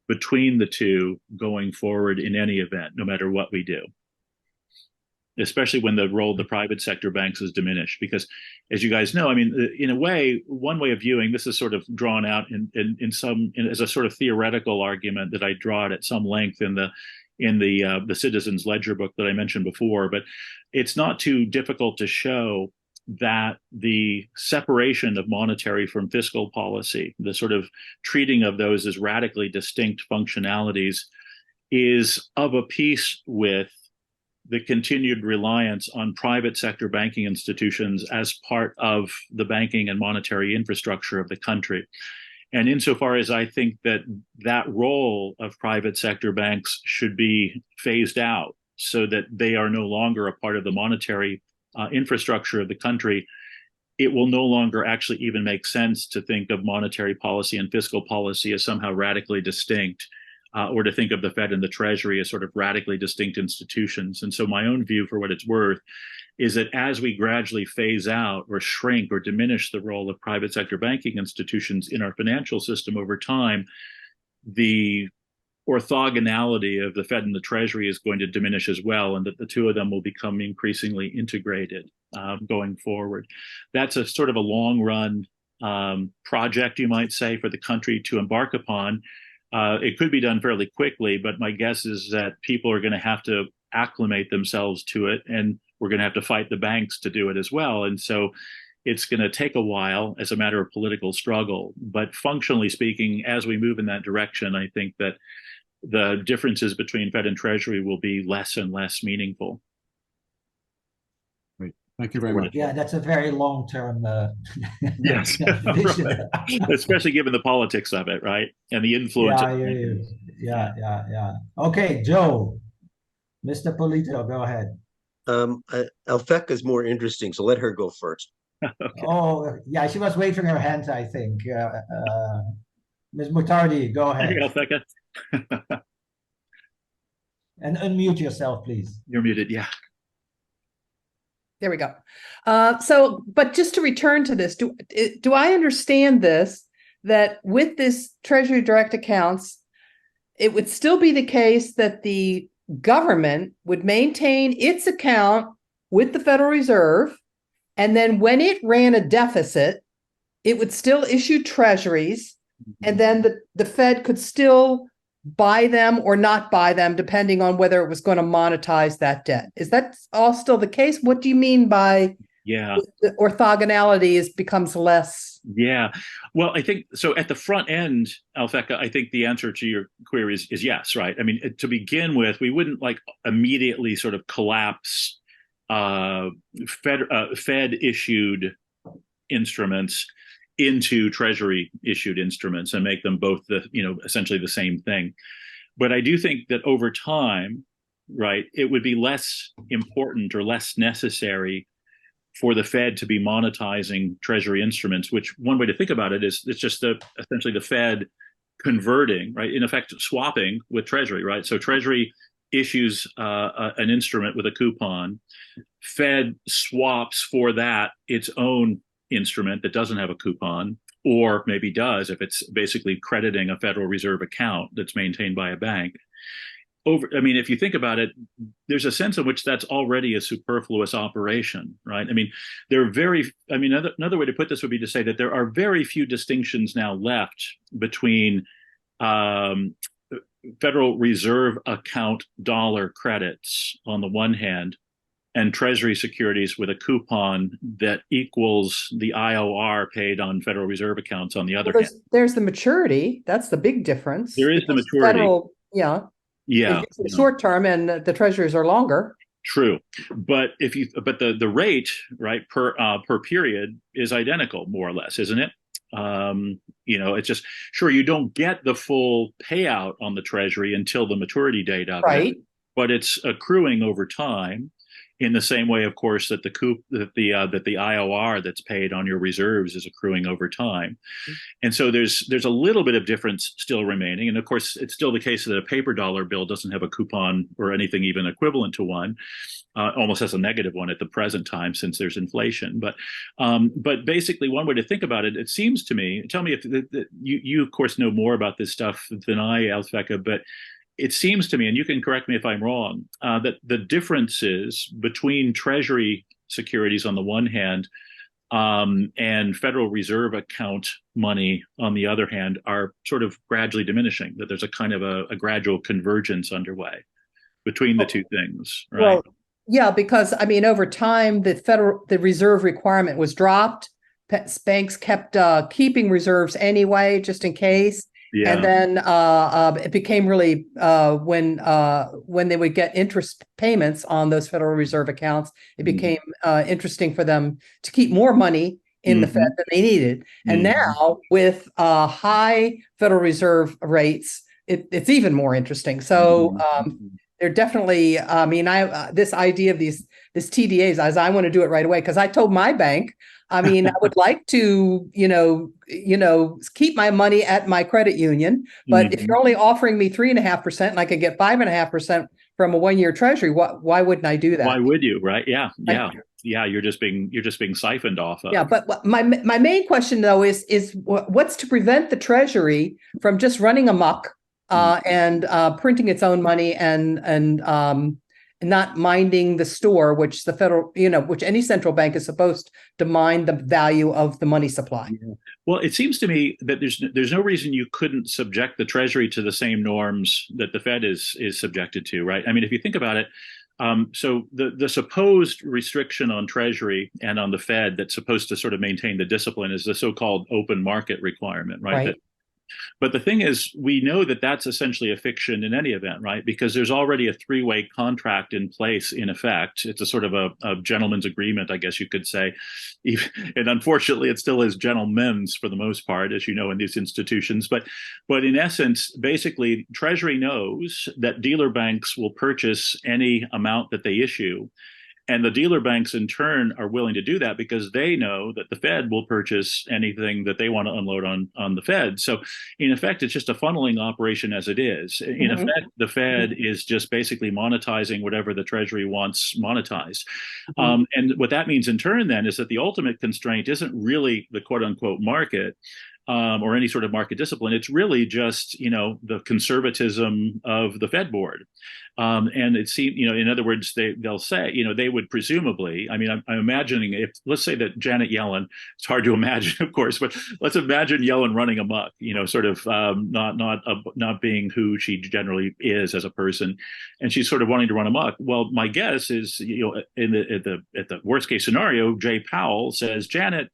between the two going forward in any event, no matter what we do, especially when the role of the private sector banks is diminished. Because as you guys know, I mean, in a way, one way of viewing this is sort of drawn out as a sort of theoretical argument that I draw it at some length in the Citizens Ledger book that I mentioned before. But it's not too difficult to show that the separation of monetary from fiscal policy, the sort of treating of those as radically distinct functionalities, is of a piece with the continued reliance on private sector banking institutions as part of the banking and monetary infrastructure of the country. And insofar as I think that role of private sector banks should be phased out so that they are no longer a part of the monetary infrastructure of the country, it will no longer actually even make sense to think of monetary policy and fiscal policy as somehow radically distinct, or to think of the Fed and the Treasury as sort of radically distinct institutions. And so my own view, for what it's worth, is that as we gradually phase out or shrink or diminish the role of private sector banking institutions in our financial system over time, the orthogonality of the Fed and the Treasury is going to diminish as well, and that the two of them will become increasingly integrated going forward. That's a sort of a long run project, you might say, for the country to embark upon. It could be done fairly quickly, but my guess is that people are going to have to acclimate themselves to it, and we're going to have to fight the banks to do it as well. And so it's going to take a while as a matter of political struggle. But functionally speaking, as we move in that direction, I think that the differences between Fed and Treasury will be less and less meaningful. Great. Thank you very much. Yeah, that's a very long-term yes, vision. Right. Especially given the politics of it, right? And the influence. Yeah. Okay, Joe, Mr. Polito, go ahead. Alfeca is more interesting, so let her go first. Okay. Oh, yeah, she was waving her hands, I think. Ms. Mutardi, go ahead. Hey, Alfeca. And unmute yourself, please. You're muted, yeah. There we go. But just to return to this, do I understand this, that with this Treasury Direct Accounts, it would still be the case that the government would maintain its account with the Federal Reserve, and then when it ran a deficit, it would still issue treasuries, and then the Fed could still buy them or not buy them, depending on whether it was going to monetize that debt? Is that all still the case? What do you mean by the orthogonality becomes less? Yeah. Well, I think so at the front end, Alfeca, I think the answer to your query is yes, right? I mean, to begin with, we wouldn't like immediately sort of collapse Fed issued instruments into Treasury issued instruments and make them both essentially the same thing. But I do think that over time, right, it would be less important or less necessary for the Fed to be monetizing Treasury instruments, which one way to think about it is it's just essentially the Fed converting, right, in effect swapping with Treasury, right? So Treasury issues an instrument with a coupon. Fed swaps for that its own instrument that doesn't have a coupon, or maybe does if it's basically crediting a Federal Reserve account that's maintained by a bank. If you think about it, there's a sense in which that's already a superfluous operation, right? I mean, another way to put this would be to say that there are very few distinctions now left between Federal Reserve account dollar credits on the one hand, and Treasury securities with a coupon that equals the IOR paid on Federal Reserve accounts on the other hand. There's the maturity. That's the big difference. There is the maturity. It's short term, and the treasuries are longer. True, but the rate, right, per period is identical, more or less, isn't it? It's just, sure, you don't get the full payout on the Treasury until the maturity date of it, but it's accruing over time. in the same way, of course, that that the IOR that's paid on your reserves is accruing over time. And so there's a little bit of difference still remaining. And of course, it's still the case that a paper dollar bill doesn't have a coupon or anything even equivalent to one. Almost has a negative one at the present time since there's inflation. But basically, one way to think about it, it seems to me, tell me if you of course know more about this stuff than I, Alfecca, but it seems to me, and you can correct me if I'm wrong, that the differences between Treasury securities on the one hand and Federal Reserve account money on the other hand are sort of gradually diminishing, that there's a kind of a gradual convergence underway between the two things, right? Well, yeah, because I mean, over time, the reserve requirement was dropped. Banks kept keeping reserves anyway, just in case. Yeah. And then it became really when they would get interest payments on those Federal Reserve accounts, it became interesting for them to keep more money in the Fed than they needed. And now with high Federal Reserve rates, it's even more interesting. So they're definitely, I mean, this idea of this TDAs, as I want to do it right away, because I told my bank, I mean, I would like to, keep my money at my credit union, but if you're only offering me 3.5% and I could get 5.5% from a 1-year Treasury, why wouldn't I do that? Why would you? Right? Yeah. Yeah. You're just being siphoned off of. Yeah. But my main question though is what's to prevent the Treasury from just running amok and printing its own money and not minding the store, which the federal, which any central bank is supposed to mind the value of the money supply. Yeah. Well, it seems to me that there's no reason you couldn't subject the Treasury to the same norms that the Fed is subjected to, right? I mean, if you think about it, so the supposed restriction on Treasury and on the Fed that's supposed to sort of maintain the discipline is the so-called open market requirement, right? But the thing is, we know that that's essentially a fiction in any event, right? Because there's already a three-way contract in place in effect. It's a sort of a gentleman's agreement, I guess you could say. And unfortunately, it still is gentlemen's for the most part, as you know, in these institutions. But in essence, basically, Treasury knows that dealer banks will purchase any amount that they issue. And the dealer banks, in turn, are willing to do that because they know that the Fed will purchase anything that they want to unload on the Fed. So, in effect, it's just a funneling operation as it is. In effect, the Fed is just basically monetizing whatever the Treasury wants monetized. And what that means, in turn, then, is that the ultimate constraint isn't really the quote-unquote market, or any sort of market discipline. It's really just, the conservatism of the Fed board. And it seems, in other words, they'll say, they would presumably, I mean, I'm imagining if, let's say that Janet Yellen, it's hard to imagine, of course, but let's imagine Yellen running amok, sort of not being who she generally is as a person, and she's sort of wanting to run amok. Well, my guess is, at the worst case scenario, Jay Powell says, Janet,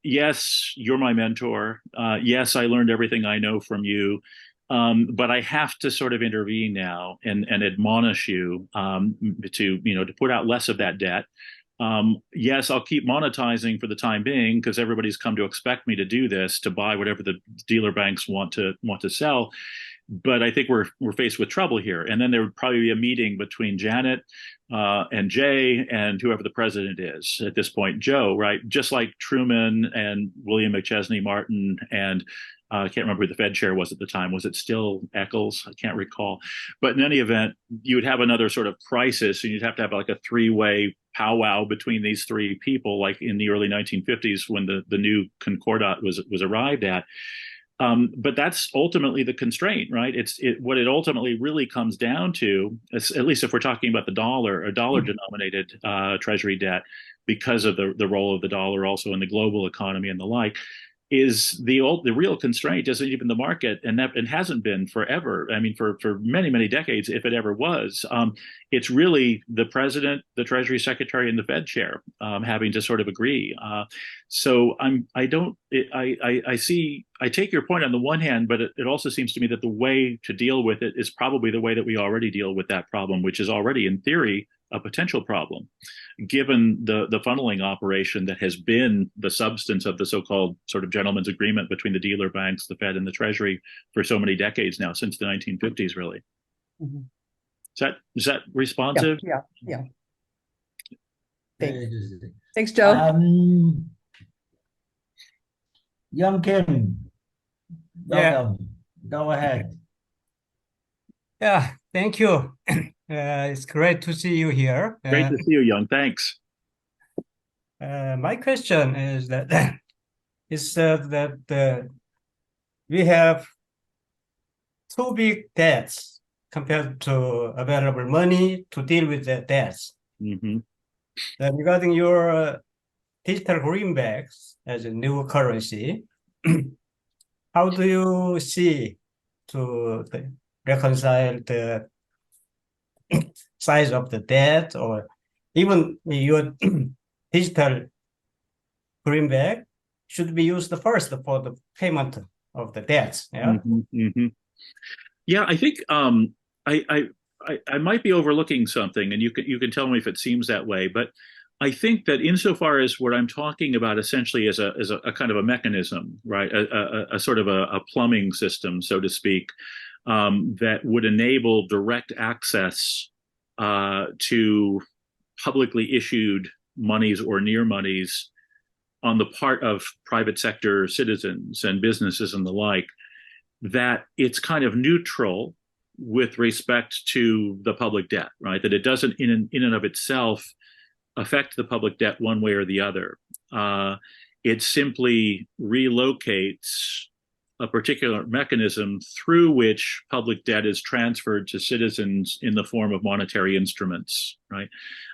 yes, you're my mentor. Yes, I learned everything I know from you. But I have to sort of intervene now and admonish you to put out less of that debt. Yes, I'll keep monetizing for the time being because everybody's come to expect me to do this, to buy whatever the dealer banks want to sell. But I think we're faced with trouble here. And then there would probably be a meeting between Janet and Jay and whoever the president is at this point, Joe, right? Just like Truman and William McChesney Martin and I can't remember who the Fed chair was at the time. Was it still Eccles? I can't recall. But in any event, you would have another sort of crisis, and you'd have to have like a three-way powwow between these three people, like in the early 1950s when the new Concordat was arrived at. But that's ultimately the constraint, right? What it ultimately really comes down to, at least if we're talking about the dollar, a dollar-denominated Treasury debt, because of the role of the dollar also in the global economy and the like, is the real constraint isn't even the market, and that it hasn't been forever. I mean, for many, many decades, if it ever was. It's really the president, the Treasury Secretary, and the Fed chair having to sort of agree. So I take your point on the one hand, but it also seems to me that the way to deal with it is probably the way that we already deal with that problem, which is already in theory a potential problem, given the funneling operation that has been the substance of the so-called sort of gentleman's agreement between the dealer banks, the Fed, and the Treasury for so many decades now, since the 1950s, really. Is that responsive? Yeah. Thanks. Very interesting. Thanks, Joe. Young Kim, Yeah. welcome. Go ahead. Yeah, thank you. It's great to see you here. Great to see you, Young. Thanks. My question is that we have two big debts compared to available money to deal with the debts. Mm-hmm. Regarding your digital greenbacks as a new currency, how do you see to reconcile the size of the debt, or even your digital greenback should be used first for the payment of the debts? Yeah. Mm-hmm. Mm-hmm. Yeah, I think I might be overlooking something, and you can tell me if it seems that way. But I think that insofar as what I'm talking about essentially is a kind of a mechanism, right? A sort of a plumbing system, so to speak, that would enable direct access to publicly issued monies or near monies on the part of private sector citizens and businesses and the like, that it's kind of neutral with respect to the public debt, right? That it doesn't in and of itself affect the public debt one way or the other. It simply relocates a particular mechanism through which public debt is transferred to citizens in the form of monetary instruments, right?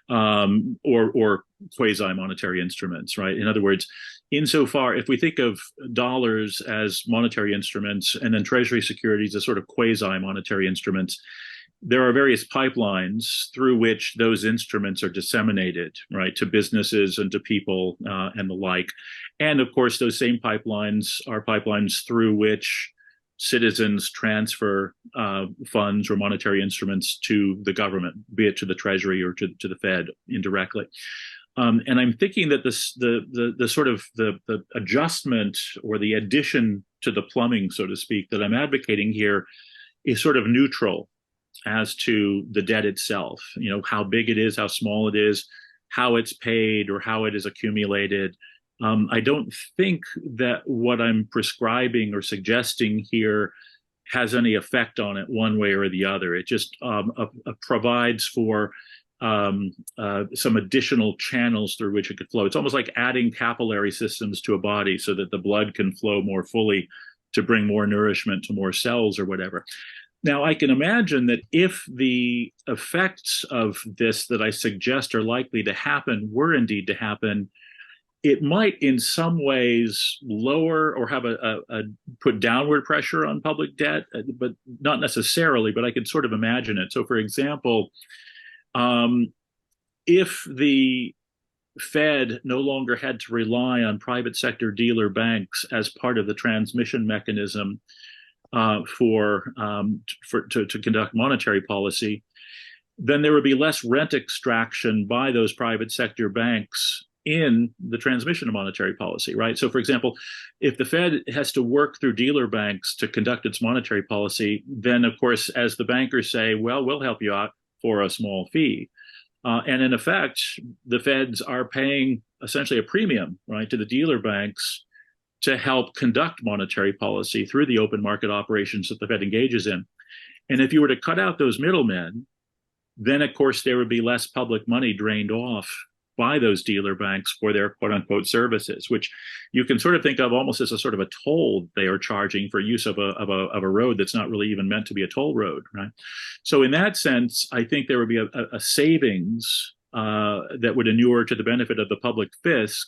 Or quasi-monetary instruments, right? In other words, insofar, if we think of dollars as monetary instruments and then treasury securities as sort of quasi-monetary instruments, there are various pipelines through which those instruments are disseminated, right, to businesses and to people and the like. And of course, those same pipelines are pipelines through which citizens transfer funds or monetary instruments to the government, be it to the Treasury or to the Fed indirectly. And I'm thinking that the sort of the adjustment or the addition to the plumbing, so to speak, that I'm advocating here is sort of neutral as to the debt itself, you know, how big it is, how small it is, how it's paid or how it is accumulated. I don't think that what I'm prescribing or suggesting here has any effect on it one way or the other. It just provides for some additional channels through which it could flow. It's almost like adding capillary systems to a body so that the blood can flow more fully to bring more nourishment to more cells or whatever. Now, I can imagine that if the effects of this that I suggest are likely to happen were indeed to happen, it might in some ways lower or have a put downward pressure on public debt, but not necessarily, but I can sort of imagine it. So for example, if the Fed no longer had to rely on private sector dealer banks as part of the transmission mechanism to conduct monetary policy, then there would be less rent extraction by those private sector banks in the transmission of monetary policy, right? So for example, if the Fed has to work through dealer banks to conduct its monetary policy, then of course, as the bankers say, well, we'll help you out for a small fee. And in effect, the Feds are paying essentially a premium, right, to the dealer banks to help conduct monetary policy through the open market operations that the Fed engages in. And if you were to cut out those middlemen, then of course there would be less public money drained off by those dealer banks for their quote unquote services, which you can sort of think of almost as a sort of a toll they are charging for use of a road that's not really even meant to be a toll road, right? So in that sense, I think there would be a savings that would inure to the benefit of the public fisc,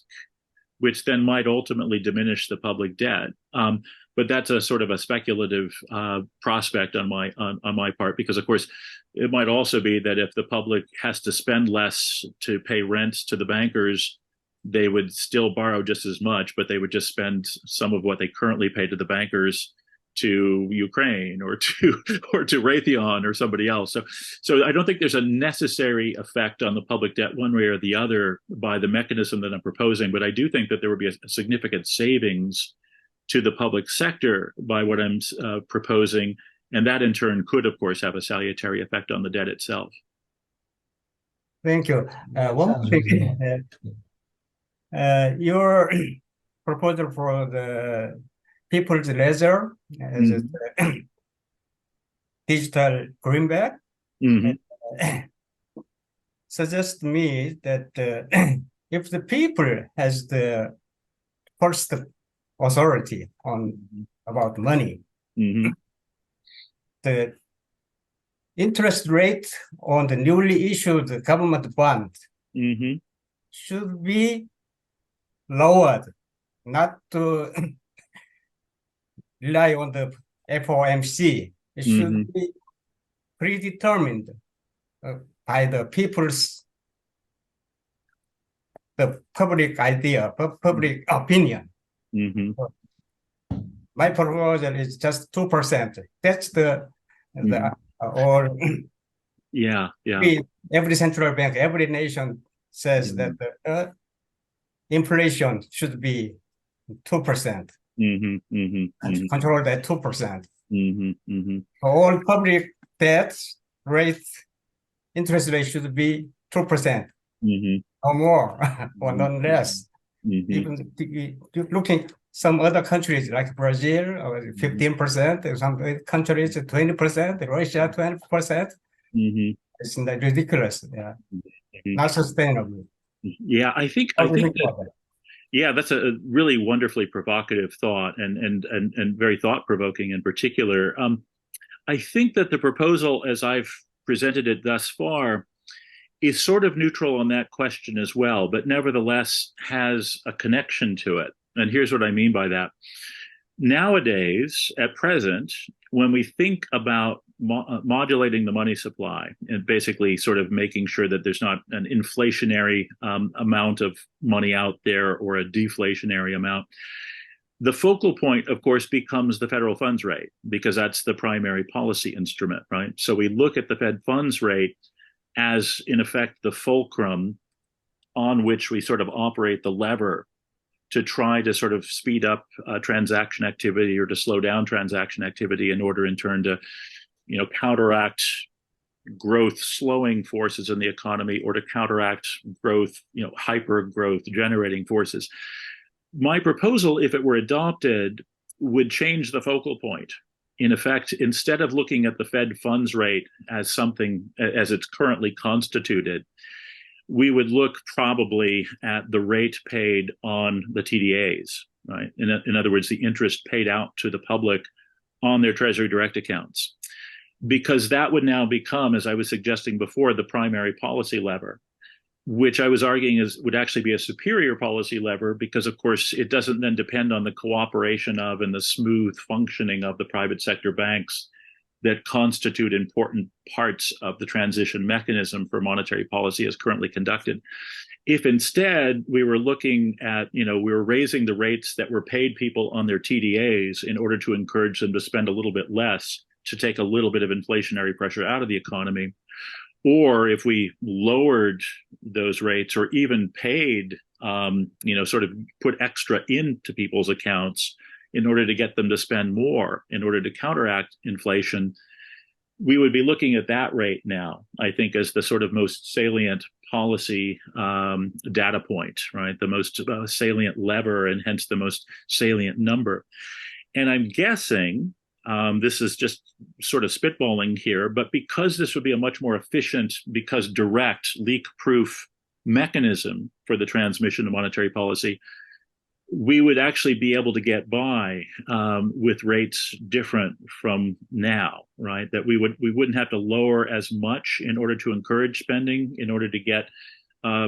which then might ultimately diminish the public debt. But that's a sort of a speculative prospect on my part, because of course, it might also be that if the public has to spend less to pay rents to the bankers, they would still borrow just as much, but they would just spend some of what they currently pay to the bankers to Ukraine or to Raytheon or somebody else. So I don't think there's a necessary effect on the public debt one way or the other by the mechanism that I'm proposing, but I do think that there would be a significant savings to the public sector by what I'm proposing, and that in turn could, of course, have a salutary effect on the debt itself. Thank you. One Sounds thing, reasonable. your proposal for the people's ledger as a digital greenback suggests me that if the people has the first authority on about money, the interest rate on the newly issued government bond should be lowered, not to rely on the FOMC. It should be predetermined by the people's, the public idea, public opinion. My proposal is just 2%. That's the or every central bank, every nation says that the inflation should be 2%. Control that 2%. All public debts rate, interest rate should be 2%, or more, or none less. Even looking some other countries like Brazil, or 15%, some countries 20%, Russia 20%. It's ridiculous. Not sustainable. Yeah, I think that, yeah, that's a really wonderfully provocative thought and very thought-provoking in particular. I think that the proposal, as I've presented it thus far, is sort of neutral on that question as well, but nevertheless has a connection to it. And here's what I mean by that. Nowadays, at present, when we think about modulating the money supply and basically sort of making sure that there's not an inflationary amount of money out there or a deflationary amount, the focal point, of course, becomes the federal funds rate, because that's the primary policy instrument, right? So we look at the Fed funds rate as, in effect, the fulcrum on which we sort of operate the lever to try to sort of speed up transaction activity or to slow down transaction activity in order in turn to, counteract growth slowing forces in the economy or to counteract growth, hyper growth generating forces. My proposal, if it were adopted, would change the focal point. In effect, instead of looking at the Fed funds rate as something as it's currently constituted, we would look probably at the rate paid on the TDAs, right? In other words, the interest paid out to the public on their Treasury direct accounts, because that would now become, as I was suggesting before, the primary policy lever, which I was arguing would actually be a superior policy lever, because of course it doesn't then depend on the cooperation of and the smooth functioning of the private sector banks that constitute important parts of the transition mechanism for monetary policy as currently conducted. If instead we were looking at, we were raising the rates that were paid people on their TDAs in order to encourage them to spend a little bit less to take a little bit of inflationary pressure out of the economy, or if we lowered those rates or even paid, sort of put extra into people's accounts in order to get them to spend more in order to counteract inflation, we would be looking at that rate now, I think, as the sort of most salient policy data point, right? The most salient lever and hence the most salient number. And I'm guessing, this is just sort of spitballing here, but because this would be a much more efficient, because direct, leak-proof mechanism for the transmission of monetary policy, we would actually be able to get by with rates different from now, right? That we wouldn't have to lower as much in order to encourage spending, in order to get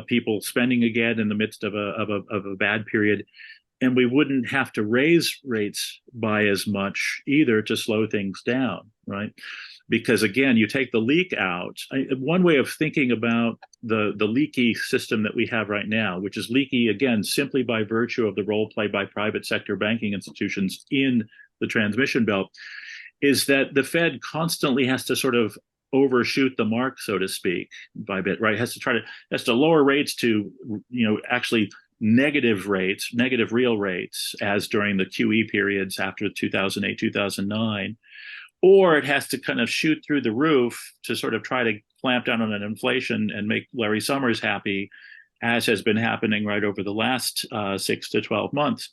people spending again in the midst of a bad period. And we wouldn't have to raise rates by as much either to slow things down, right? Because again, you take the leak out. One way of thinking about the leaky system that we have right now, which is leaky, again, simply by virtue of the role played by private sector banking institutions in the transmission belt, is that the Fed constantly has to sort of overshoot the mark, so to speak, by bit, right? Has to lower rates to, actually negative rates, negative real rates, as during the QE periods after 2008, 2009, or it has to kind of shoot through the roof to sort of try to clamp down on an inflation and make Larry Summers happy, as has been happening right over the last 6 to 12 months.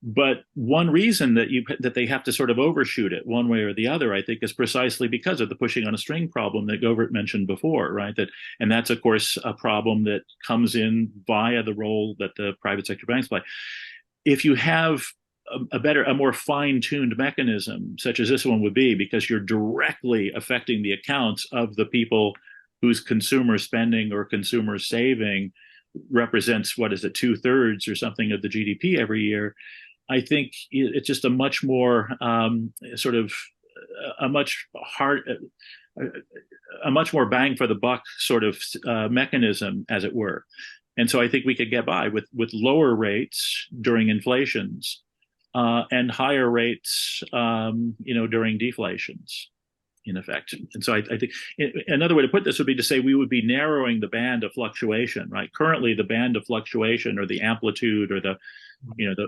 But one reason that they have to sort of overshoot it one way or the other, I think, is precisely because of the pushing on a string problem that Govert mentioned before, right? And that's, of course, a problem that comes in via the role that the private sector banks play. If you have a more fine-tuned mechanism, such as this one would be, because you're directly affecting the accounts of the people whose consumer spending or consumer saving represents, what is it, 2/3 or something of the GDP every year, I think it's just a much more a much more bang for the buck sort of mechanism, as it were. And so I think we could get by with lower rates during inflations and higher rates, during deflations, in effect. And so I think another way to put this would be to say we would be narrowing the band of fluctuation, right? Currently, the band of fluctuation, or the amplitude, or the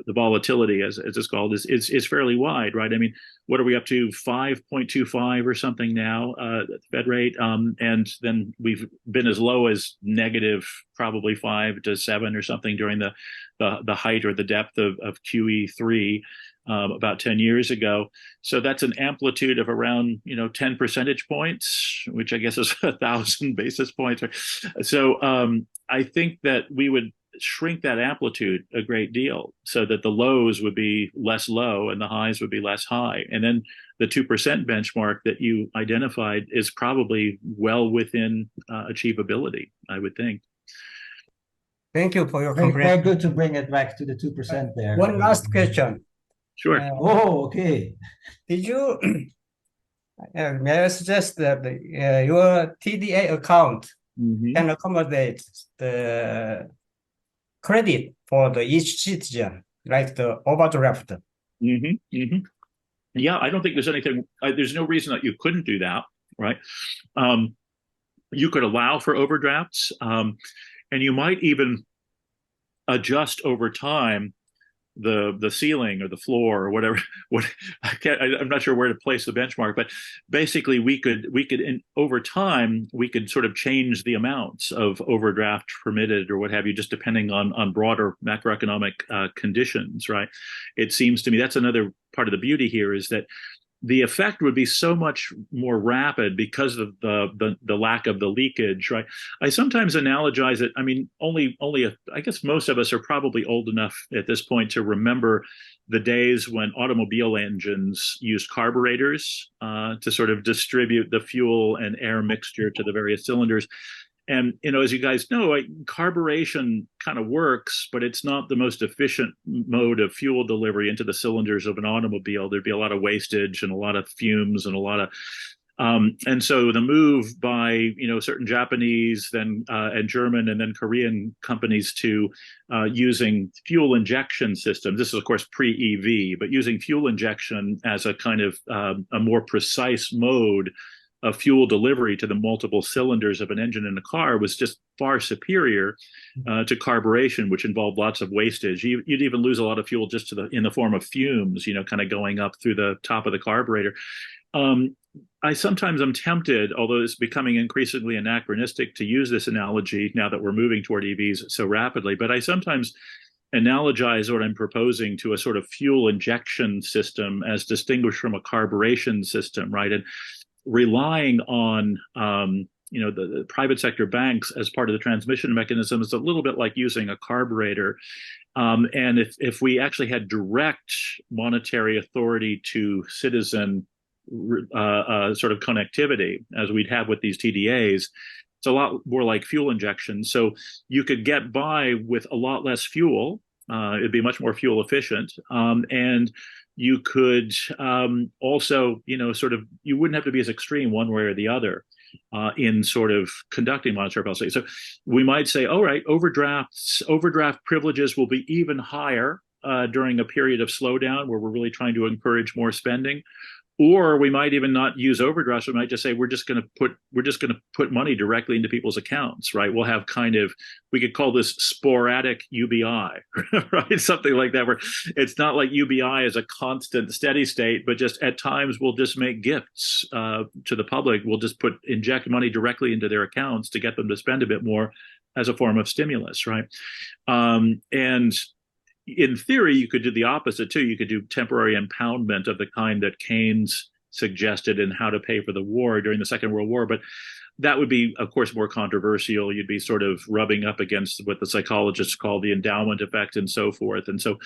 volatility, as it's called, is fairly wide, right? I mean, what are we up to? 5.25 or something now at the Fed rate, and then we've been as low as negative, probably 5 to 7 or something during the height or the depth of QE3 about 10 years ago. So that's an amplitude of around 10 percentage points, which I guess is 1,000 basis points. So I think that we would shrink that amplitude a great deal, so that the lows would be less low and the highs would be less high. And then the 2% benchmark that you identified is probably well within achievability, I would think. Thank you for your Very comprehension. good to bring it back to the 2% there. One last question. Sure. Okay. Did you, may I suggest that your TDA account can accommodate the credit for each citizen, like the overdraft? Yeah, I don't think there's anything, there's no reason that you couldn't do that, right? You could allow for overdrafts, and you might even adjust over time the ceiling or the floor or whatever. I'm not sure where to place the benchmark, but basically we could over time we could sort of change the amounts of overdraft permitted or what have you, just depending on broader macroeconomic conditions, right? It seems to me that's another part of the beauty here, is that the effect would be so much more rapid because of the lack of the leakage, right? I sometimes analogize it. I mean, I guess most of us are probably old enough at this point to remember the days when automobile engines used carburetors to sort of distribute the fuel and air mixture to the various cylinders. And, as you guys know, carburation kind of works, but it's not the most efficient mode of fuel delivery into the cylinders of an automobile. There'd be a lot of wastage and a lot of fumes and a lot of, and so the move by, certain Japanese and German and then Korean companies to using fuel injection systems. This is, of course, pre-EV, but using fuel injection as a kind of a more precise mode of fuel delivery to the multiple cylinders of an engine in a car was just far superior to carburation, which involved lots of wastage. You'd even lose a lot of fuel just in the form of fumes, kind of going up through the top of the carburetor. I sometimes am tempted, although it's becoming increasingly anachronistic to use this analogy now that we're moving toward EVs so rapidly, but I sometimes analogize what I'm proposing to a sort of fuel injection system as distinguished from a carburation system, right? And relying on the private sector banks as part of the transmission mechanism is a little bit like using a carburetor. And if we actually had direct monetary authority to citizen sort of connectivity, as we'd have with these TDAs, it's a lot more like fuel injection. So you could get by with a lot less fuel. It'd be much more fuel efficient. And you could also, you wouldn't have to be as extreme one way or the other in sort of conducting monetary policy. So we might say, all right, overdraft privileges will be even higher during a period of slowdown where we're really trying to encourage more spending. Or we might even not use overdrafts. We might just say we're just going to put money directly into people's accounts, right? We'll have we could call this sporadic UBI, right? Something like that, where it's not like UBI is a constant steady state, but just at times we'll just make gifts to the public. We'll just inject money directly into their accounts to get them to spend a bit more as a form of stimulus, right? And in theory, you could do the opposite too. You could do temporary impoundment of the kind that Keynes suggested in How to Pay for the War during the Second World War. But that would be, of course, more controversial. You'd be sort of rubbing up against what the psychologists call the endowment effect and so forth. And so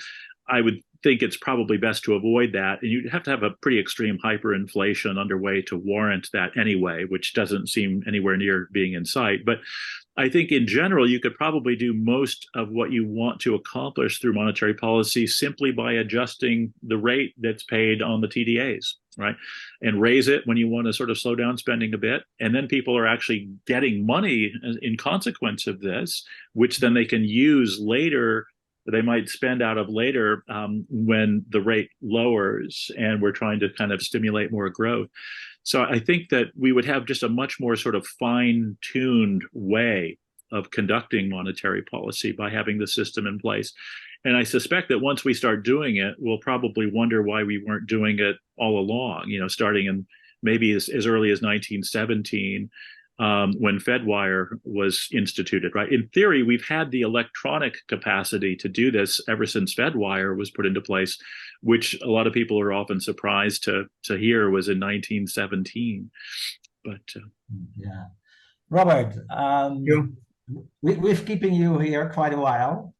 I would think it's probably best to avoid that. And you'd have to have a pretty extreme hyperinflation underway to warrant that anyway, which doesn't seem anywhere near being in sight. But I think in general, you could probably do most of what you want to accomplish through monetary policy simply by adjusting the rate that's paid on the TDAs, right? And raise it when you want to sort of slow down spending a bit. And then people are actually getting money in consequence of this, which then they can use later. They might spend out of later when the rate lowers and we're trying to kind of stimulate more growth. So I think that we would have just a much more sort of fine-tuned way of conducting monetary policy by having the system in place. And I suspect that once we start doing it, we'll probably wonder why we weren't doing it all along, starting in maybe as early as 1917, when FedWire was instituted, right? In theory, we've had the electronic capacity to do this ever since FedWire was put into place, which a lot of people are often surprised to hear was in 1917. But yeah, Robert, we've keeping you here quite a while.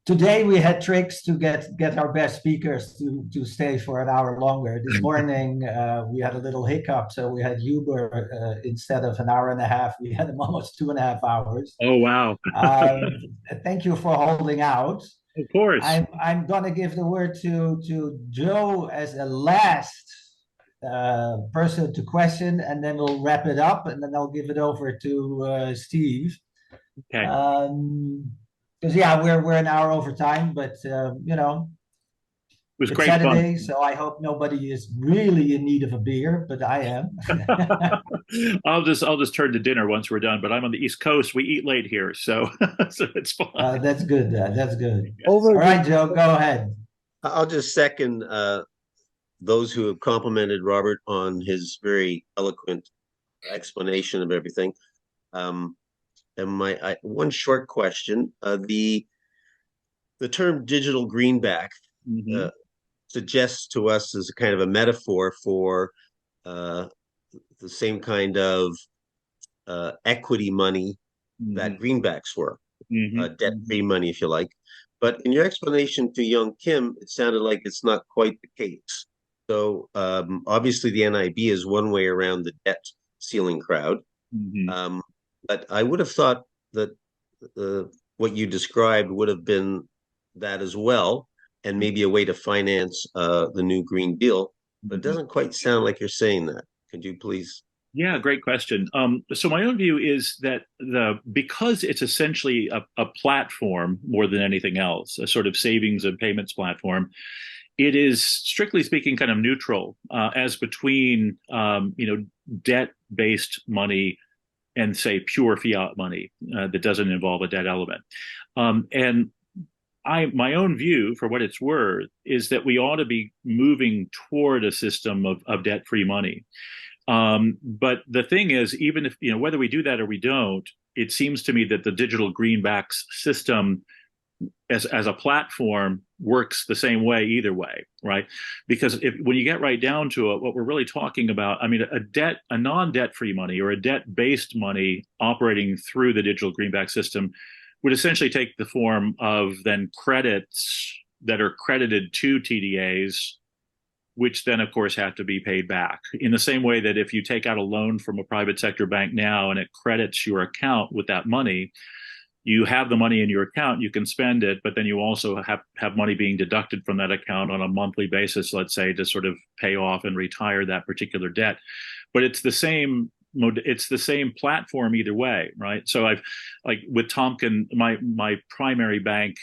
Today we had tricks to get our best speakers to stay for an hour longer. This morning we had a little hiccup, so we had Huber instead of an hour and a half, we had him almost 2.5 hours. Oh wow! Thank you for holding out. Of course. I'm gonna give the word to Joe as a last person to question, and then we'll wrap it up, and then I'll give it over to Steve. Okay. Because we're an hour over time, but it was it's great Saturday, fun. so I hope nobody is really in need of a beer, but I am. I'll just turn to dinner once we're done. But I'm on the East Coast. We eat late here, so it's fine. That's good. That's good. Over All right, Joe, go ahead. I'll just second those who have complimented Robert on his very eloquent explanation of everything. And my one short question: the term "digital greenback" suggests to us as a kind of a metaphor for the same kind of equity money that greenbacks were, debt-free money, if you like. But in your explanation to young Kim, it sounded like it's not quite the case. So obviously the NIB is one way around the debt ceiling crowd. But I would have thought that what you described would have been that as well, and maybe a way to finance the new Green Deal. But it doesn't quite sound like you're saying that. Could you please? Yeah, great question. So my own view is that because it's essentially a platform more than anything else, a sort of savings and payments platform, it is strictly speaking kind of neutral as between debt-based money and say pure fiat money that doesn't involve a debt element. And my own view, for what it's worth, is that we ought to be moving toward a system of debt-free money. But the thing is, even if, whether we do that or we don't, it seems to me that the digital greenbacks system as a platform works the same way either way, right? Because when you get right down to it, what we're really talking about, I mean, a non-debt-free money or a debt-based money operating through the digital greenback system would essentially take the form of then credits that are credited to TDAs, which then, of course, have to be paid back. In the same way that if you take out a loan from a private sector bank now and it credits your account with that money, you have the money in your account, you can spend it, but then you also have money being deducted from that account on a monthly basis, let's say, to sort of pay off and retire that particular debt. But it's the same it's the same platform either way, right? So I've like with Tompkins, my primary bank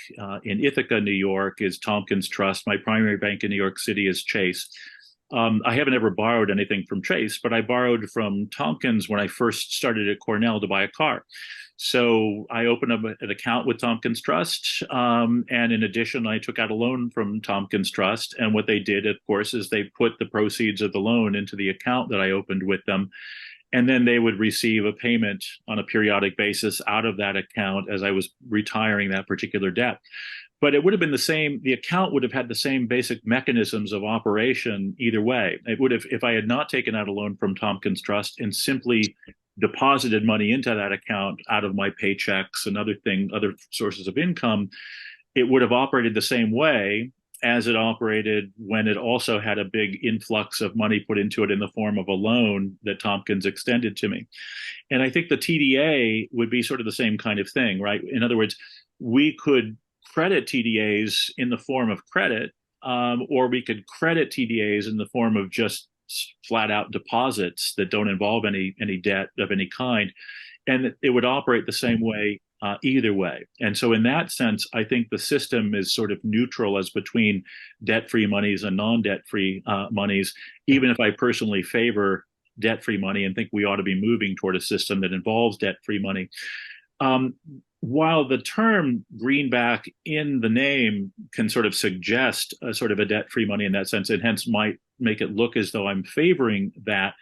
in Ithaca, New York is Tompkins Trust. My primary bank in New York City is Chase. I haven't ever borrowed anything from Chase, but I borrowed from Tompkins when I first started at Cornell to buy a car. So I opened up an account with Tompkins Trust. And in addition, I took out a loan from Tompkins Trust. And what they did, of course, is they put the proceeds of the loan into the account that I opened with them. And then they would receive a payment on a periodic basis out of that account as I was retiring that particular debt. But it would have been the same, the account would have had the same basic mechanisms of operation either way. It would have, if I had not taken out a loan from Tompkins Trust and simply deposited money into that account out of my paychecks and other sources of income, it would have operated the same way as it operated when it also had a big influx of money put into it in the form of a loan that Tompkins extended to me. And I think the TDA would be sort of the same kind of thing, right? In other words, we could credit TDAs in the form of credit, or we could credit TDAs in the form of just flat out deposits that don't involve any debt of any kind. And it would operate the same way either way. And so in that sense, I think the system is sort of neutral as between debt-free monies and non-debt-free monies, even if I personally favor debt-free money and think we ought to be moving toward a system that involves debt-free money. While the term greenback in the name can sort of suggest a sort of a debt-free money in that sense, and hence might make it look as though I'm favoring that,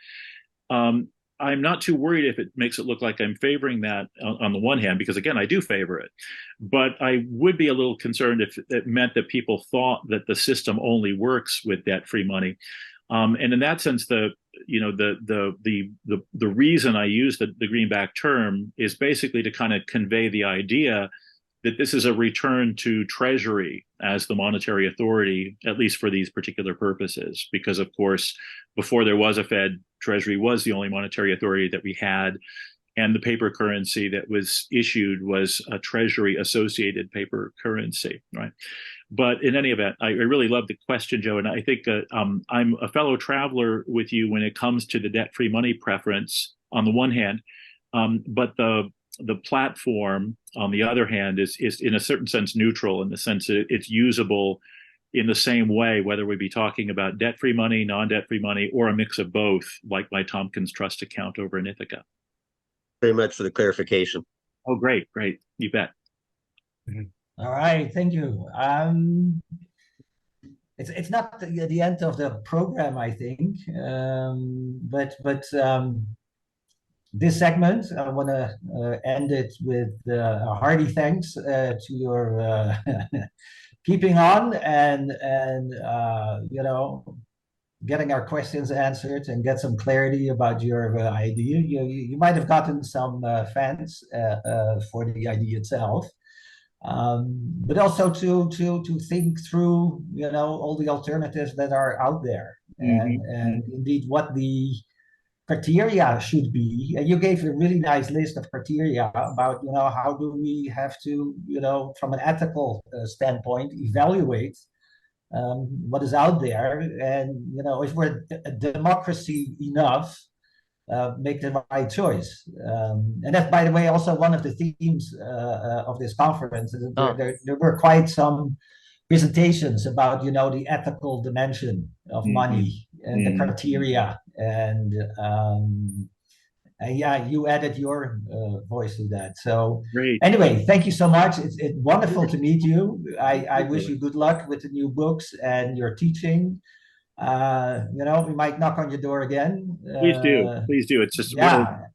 I'm not too worried if it makes it look like I'm favoring that on the one hand, because again, I do favor it. But I would be a little concerned if it meant that people thought that the system only works with debt-free money. And in that sense, the reason I use the greenback term is basically to kind of convey the idea that this is a return to Treasury as the monetary authority, at least for these particular purposes. Because of course, before there was a Fed, Treasury was the only monetary authority that we had. And the paper currency that was issued was a Treasury associated paper currency, right? But in any event, I really love the question, Joe. And I think I'm a fellow traveler with you when it comes to the debt-free money preference on the one hand, but the platform on the other hand is in a certain sense neutral in the sense that it's usable in the same way, whether we be talking about debt-free money, non-debt-free money, or a mix of both, like my Tompkins Trust account over in Ithaca. Very much for the clarification. Oh, great. You bet. All right, thank you. It's not the end of the program, I think, but this segment, I want to end it with a hearty thanks to your keeping on and getting our questions answered and get some clarity about your idea. You might have gotten some fans for the idea itself, but also to think through all the alternatives that are out there, and indeed what the criteria should be. And you gave a really nice list of criteria about how do we have to from an ethical standpoint evaluate what is out there, and if we're a democracy enough, make the right choice. And that's, by the way, also one of the themes of this conference. There were quite some presentations about the ethical dimension of money and the criteria, and yeah, you added your voice to that. So great. Anyway, thank you so much. It's wonderful to meet you. I wish you good luck with the new books and your teaching. We might knock on your door again. Please do. It's just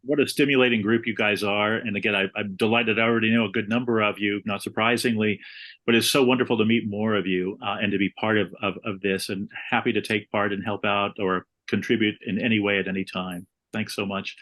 what a stimulating group you guys are. And again, I'm delighted. I already know a good number of you, not surprisingly, but it's so wonderful to meet more of you and to be part of this, and happy to take part and help out or contribute in any way at any time. Thanks so much.